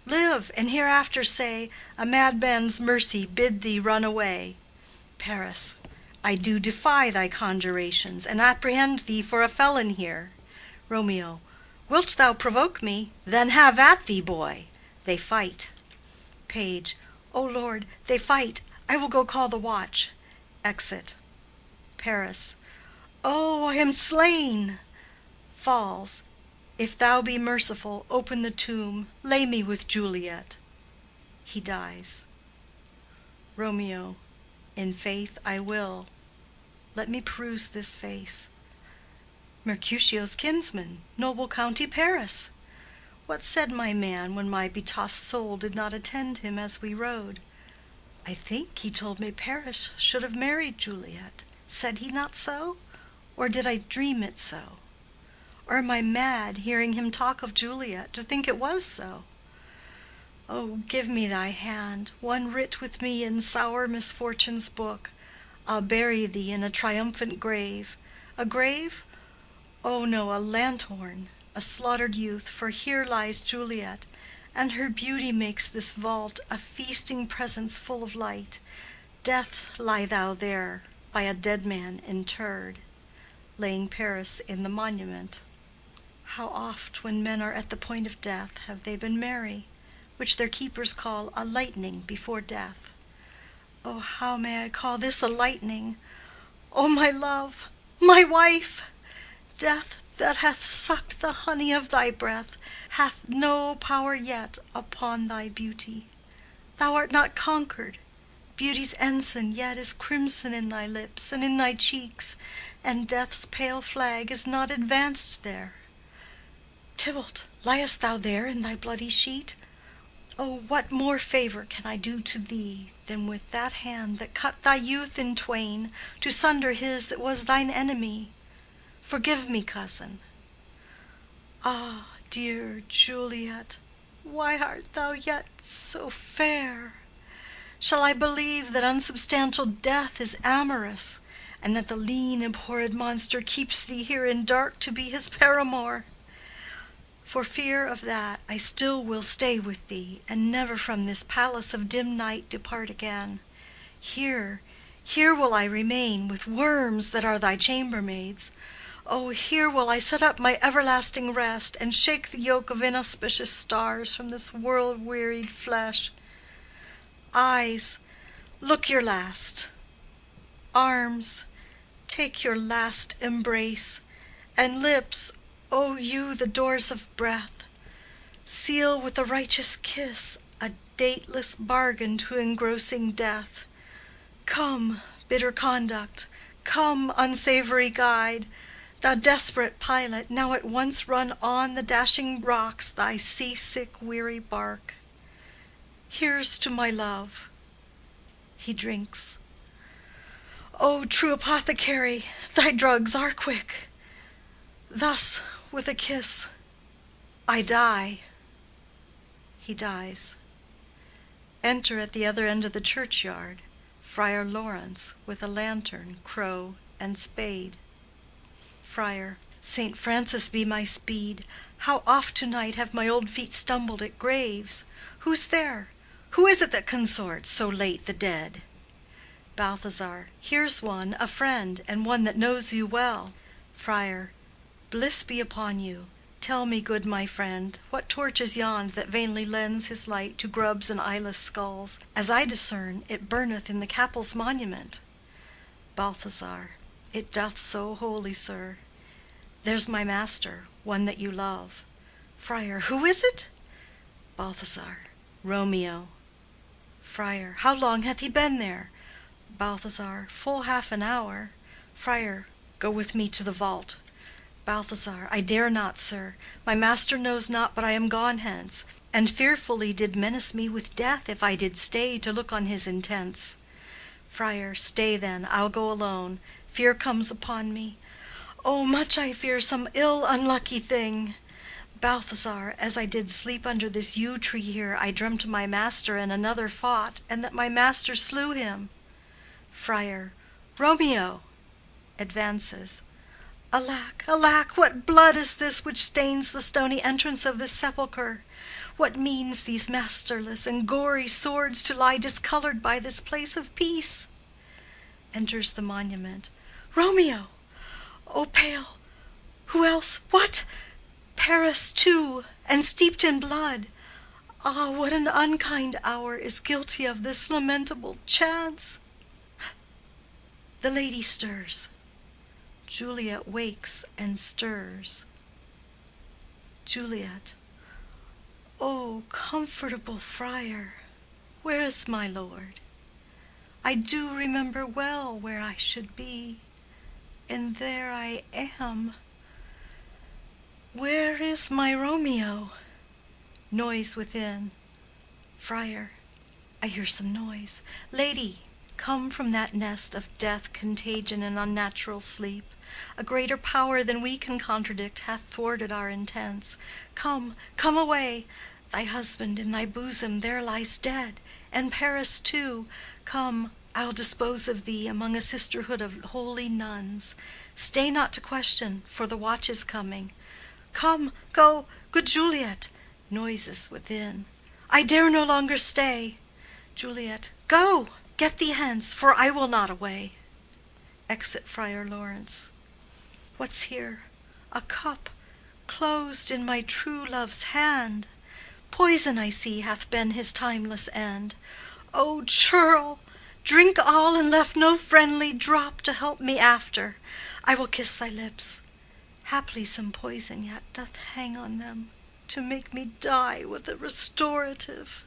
Speaker 1: Live, and hereafter say, a madman's mercy bid thee run away. Paris. I do defy thy conjurations, and apprehend thee for a felon here. Romeo. Wilt thou provoke me? Then have at thee, boy. They fight. Page. O Lord, they fight. I will go call the watch. Exit. Paris. Oh, I am slain. Falls. If thou be merciful, open the tomb. Lay me with Juliet. He dies. Romeo. In faith I will. Let me peruse this face. Mercutio's kinsman, noble County Paris. What said my man when my betossed soul did not attend him as we rode? I think he told me Paris should have married Juliet. Said he not so? Or did I dream it so? Or am I mad, hearing him talk of Juliet, to think it was so? Oh, give me thy hand, one writ with me in sour misfortune's book. I'll bury thee in a triumphant grave. A grave? Oh no, a lanthorn, a slaughtered youth, for here lies Juliet, and her beauty makes this vault a feasting presence full of light. Death, lie thou there, by a dead man interred, laying Paris in the monument. How oft, when men are at the point of death, have they been merry, which their keepers call a lightning before death. Oh, how may I call this a lightning? O my love, my wife! Death that hath sucked the honey of thy breath hath no power yet upon thy beauty. Thou art not conquered. Beauty's ensign yet is crimson in thy lips and in thy cheeks, and death's pale flag is not advanced there. Tybalt, liest thou there in thy bloody sheet? Oh, what more favor can I do to thee than with that hand that cut thy youth in twain, to sunder his that was thine enemy? Forgive me, cousin. Ah, dear Juliet, why art thou yet so fair? Shall I believe that unsubstantial death is amorous, and that the lean abhorred monster keeps thee here in dark to be his paramour? For fear of that, I still will stay with thee, and never from this palace of dim night depart again. Here, here will I remain with worms that are thy chambermaids. Oh, here will I set up my everlasting rest, and shake the yoke of inauspicious stars from this world-wearied flesh. Eyes, look your last. Arms, take your last embrace. And lips, O you, the doors of breath, seal with a righteous kiss a dateless bargain to engrossing death. Come, bitter conduct, come, unsavory guide, thou desperate pilot, now at once run on the dashing rocks thy sea-sick weary bark. Here's to my love. He drinks. O true apothecary, thy drugs are quick. Thus, with a kiss, I die. He dies. Enter at the other end of the churchyard Friar Lawrence with a lantern, crow, and spade. Friar. Saint Francis be my speed! How oft to-night have my old feet stumbled at graves! Who's there? Who is it that consorts so late the dead? Balthazar. Here's one, a friend, and one that knows you well. Friar. Bliss be upon you.
Speaker 2: Tell me, good my friend, what torch is yond that vainly lends his light to grubs and eyeless skulls? As I discern, it burneth in the Capel's monument. Balthazar. It doth so, holy sir. There's my master, one that you love. Friar. Who is it? Balthazar. Romeo. Friar. How long hath he been there? Balthazar. Full half an hour. Friar. Go with me to the vault. Balthazar. I dare not, sir. My master knows not but I am gone hence, and fearfully did menace me with death if I did stay to look on his intents. Friar. Stay then, I'll go alone. Fear comes upon me. Oh, much I fear some ill unlucky thing. Balthazar, as I did sleep under this yew tree here, I dreamt my master and another fought, and that my master slew him. Friar. Romeo! Advances. Alack, alack, what blood is this which stains the stony entrance of this sepulchre? What means these masterless and gory swords to lie discolored by this place of peace? Enters the monument. Romeo! O pale! Who else? What? Paris too, and steeped in blood. Ah, what an unkind hour is guilty of this lamentable chance! The lady stirs. Juliet wakes and stirs. Juliet. O comfortable friar, where is my lord? I do remember well where I should be, and there I am. Where is my Romeo? Noise within. Friar. I hear some noise. Lady, come from that nest of death, contagion, and unnatural sleep. A greater power than we can contradict hath thwarted our intents. Come, come away. Thy husband in thy bosom there lies dead, and Paris too. Come, I'll dispose of thee among a sisterhood of holy nuns. Stay not to question, for the watch is coming. Come, go, good Juliet. Noises within. I dare no longer stay. Juliet. Go, get thee hence, for I will not away. Exit Friar Lawrence. What's here? A cup, closed in my true love's hand. Poison, I see, hath been his timeless end. O churl! Drink all, and left no friendly drop to help me after. I will kiss thy lips. Haply some poison yet doth hang on them, to make me die with a restorative.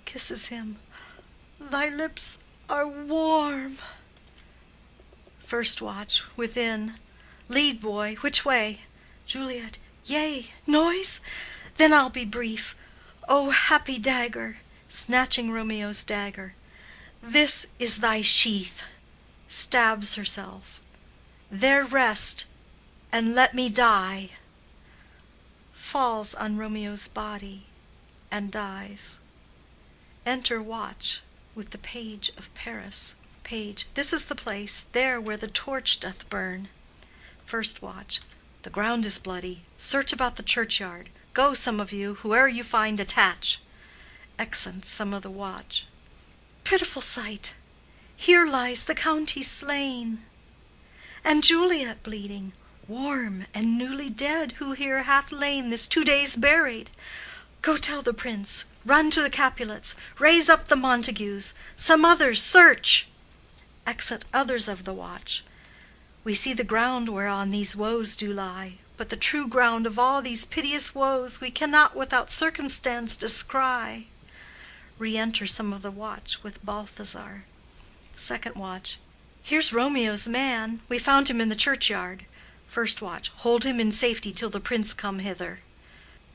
Speaker 2: Kisses him. Thy lips are warm. First watch, within. Lead, boy, which way? Juliet. Yea, noise? Then I'll be brief. O happy dagger! Snatching Romeo's dagger. This is thy sheath. Stabs herself. There rest, and let me die. Falls on Romeo's body, and dies. Enter watch, with the page of Paris. Page. This is the place, there where the torch doth burn. First watch. The ground is bloody. Search about the churchyard. Go, some of you, whoe'er you find, attach. Exeunt some of the watch. Pitiful sight! Here lies the county slain, and Juliet bleeding, warm and newly dead, who here hath lain this 2 days buried. Go tell the prince, run to the Capulets, raise up the Montagues, some others search. Exit others of the watch. We see the ground whereon these woes do lie, but the true ground of all these piteous woes we cannot without circumstance descry. Re-enter some of the watch with Balthazar. Second watch. Here's Romeo's man. We found him in the churchyard. First watch. Hold him in safety till the prince come hither.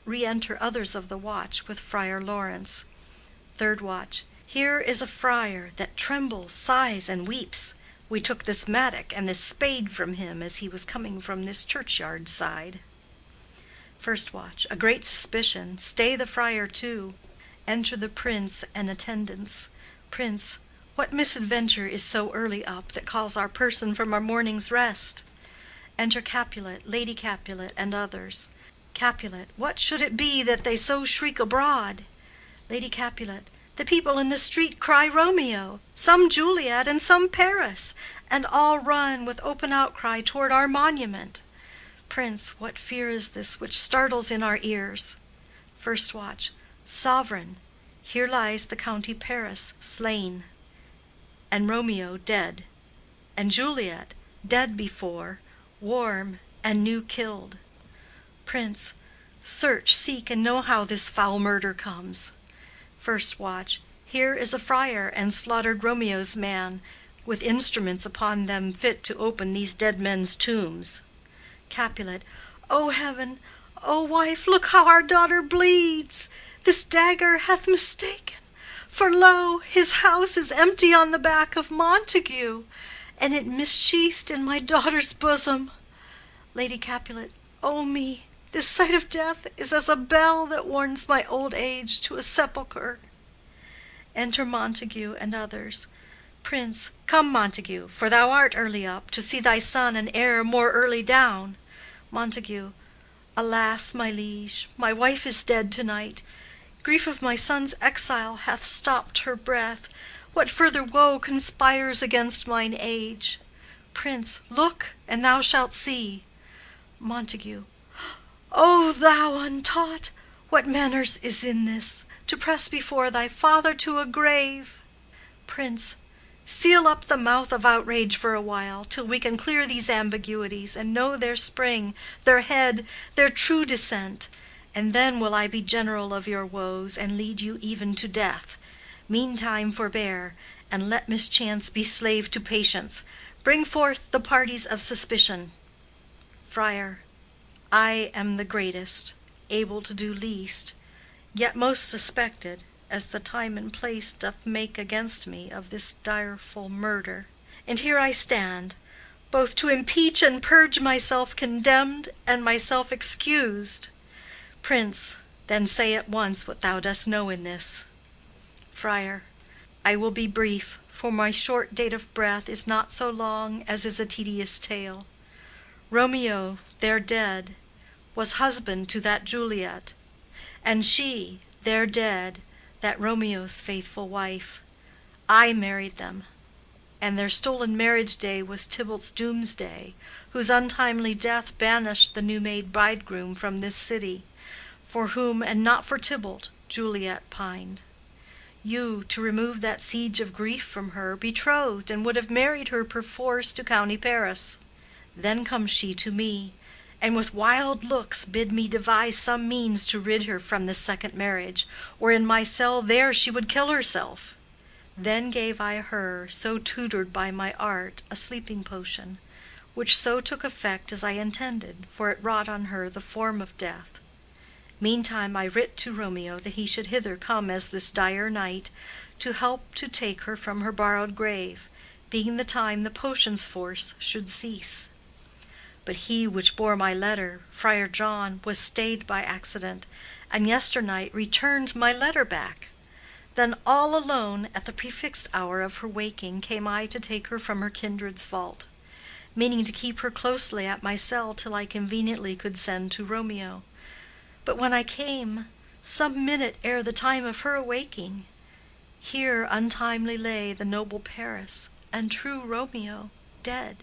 Speaker 2: Re-enter others of the watch with Friar Lawrence. Third watch. Here is a friar that trembles, sighs, and weeps. We took this mattock and this spade from him as he was coming from this churchyard side. First watch. A great suspicion. Stay the friar too. Enter the prince and attendants. Prince. What misadventure is so early up that calls our person from our morning's rest? Enter Capulet, Lady Capulet, and others. Capulet. What should it be that they so shriek abroad? Lady Capulet. The people in the street cry Romeo, some Juliet, and some Paris, and all run with open outcry toward our monument. Prince, what fear is this which startles in our ears? First Watch. Sovereign, here lies the County Paris slain, and Romeo dead, and Juliet dead before, warm and new killed. Prince, search, seek, and know how this foul murder comes. First Watch. Here is a friar and slaughtered Romeo's man, with instruments upon them fit to open these dead men's tombs. Capulet. O heaven! O wife, look how our daughter bleeds! This dagger hath mistaken, for lo, his house is empty on the back of Montague, and it missheathed in my daughter's bosom. Lady Capulet. O me! This sight of death is as a bell that warns my old age to a sepulchre. Enter Montague and others. Prince. Come, Montague, for thou art early up, to see thy son and heir more early down. Montague. Alas, my liege, my wife is dead to-night. Grief of my son's exile hath stopped her breath. What further woe conspires against mine age? Prince. Look, and thou shalt see. Montague. O thou untaught! What manners is in this, to press before thy father to a grave? Prince. Seal up the mouth of outrage for a while, till we can clear these ambiguities, and know their spring, their head, their true descent, and then will I be general of your woes, and lead you even to death. Meantime forbear, and let mischance be slave to patience. Bring forth the parties of suspicion. Friar. I am the greatest, able to do least, yet most suspected, as the time and place doth make against me of this direful murder. And here I stand, both to impeach and purge myself condemned and myself excused. Prince, then say at once what thou dost know in this. Friar. I will be brief, for my short date of breath is not so long as is a tedious tale. Romeo, there dead, was husband to that Juliet, and she, there dead, that Romeo's faithful wife. I married them, and their stolen marriage day was Tybalt's doomsday, whose untimely death banished the new-made bridegroom from this city, for whom, and not for Tybalt, Juliet pined. You, to remove that siege of grief from her, betrothed, and would have married her perforce to County Paris. Then comes she to me, and with wild looks bid me devise some means to rid her from this second marriage, or in my cell there she would kill herself. Then gave I her, so tutored by my art, a sleeping potion, which so took effect as I intended, for it wrought on her the form of death. Meantime I writ to Romeo that he should hither come as this dire night, to help to take her from her borrowed grave, being the time the potion's force should cease. But he which bore my letter, Friar John, was stayed by accident, and yesternight returned my letter back. Then all alone, at the prefixed hour of her waking, came I to take her from her kindred's vault, meaning to keep her closely at my cell till I conveniently could send to Romeo. But when I came, some minute ere the time of her awaking, here untimely lay the noble Paris, and true Romeo, dead.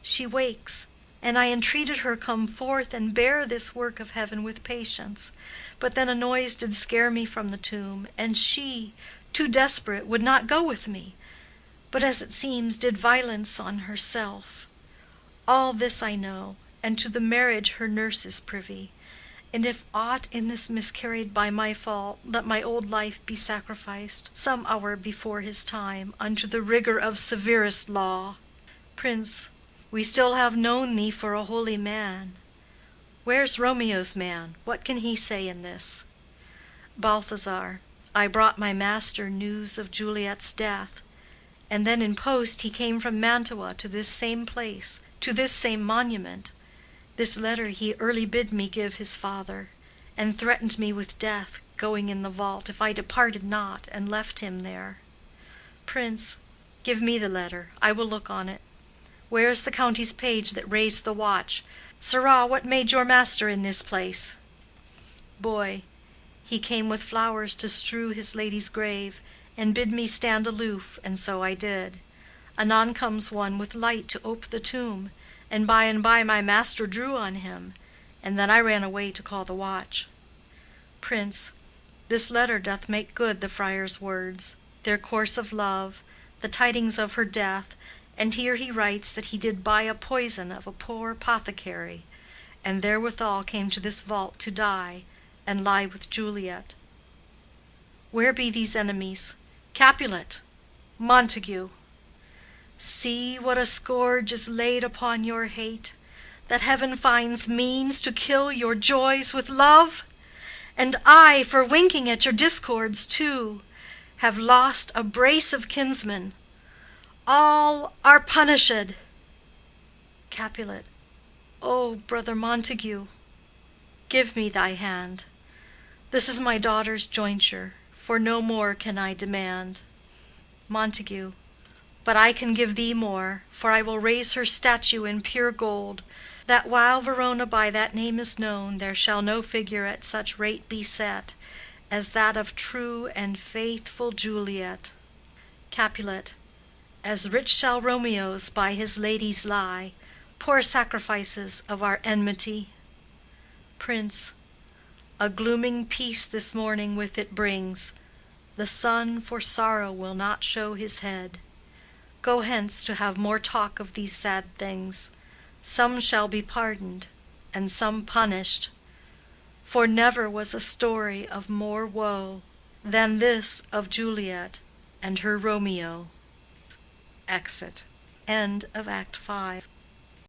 Speaker 2: She wakes, and I entreated her come forth and bear this work of heaven with patience. But then a noise did scare me from the tomb, and she, too desperate, would not go with me, but as it seems did violence on herself. All this I know, and to the marriage her nurse is privy. And if aught in this miscarried by my fault, let my old life be sacrificed, some hour before his time, unto the rigor of severest law. Prince, we still have known thee for a holy man. Where's Romeo's man? What can he say in this? Balthazar. I brought my master news of Juliet's death, and then in post he came from Mantua to this same place, to this same monument. This letter he early bid me give his father, and threatened me with death, going in the vault, if I departed not and left him there. Prince, give me the letter, I will look on it. Where is the county's page that raised the watch? Sirrah, what made your master in this place? Boy. He came with flowers to strew his lady's grave, and bid me stand aloof, and so I did. Anon comes one with light to ope the tomb, and by my master drew on him, and then I ran away to call the watch. Prince, this letter doth make good the friar's words, their course of love, the tidings of her death, and here he writes that he did buy a poison of a poor apothecary, and therewithal came to this vault to die, and lie with Juliet. Where be these enemies? Capulet! Montague! See what a scourge is laid upon your hate, that heaven finds means to kill your joys with love. And I, for winking at your discords too, have lost a brace of kinsmen. All are punished. Capulet. O brother Montague, give me thy hand. This is my daughter's jointure, for no more can I demand. Montague. But I can give thee more, for I will raise her statue in pure gold, that while Verona by that name is known, there shall no figure at such rate be set as that of true and faithful Juliet. Capulet. As rich shall Romeo's by his ladies lie, poor sacrifices of our enmity. Prince. A glooming peace this morning with it brings. The sun for sorrow will not show his head. Go hence to have more talk of these sad things. Some shall be pardoned, and some punished. For never was a story of more woe than this of Juliet and her Romeo. Exit. End of Act 5.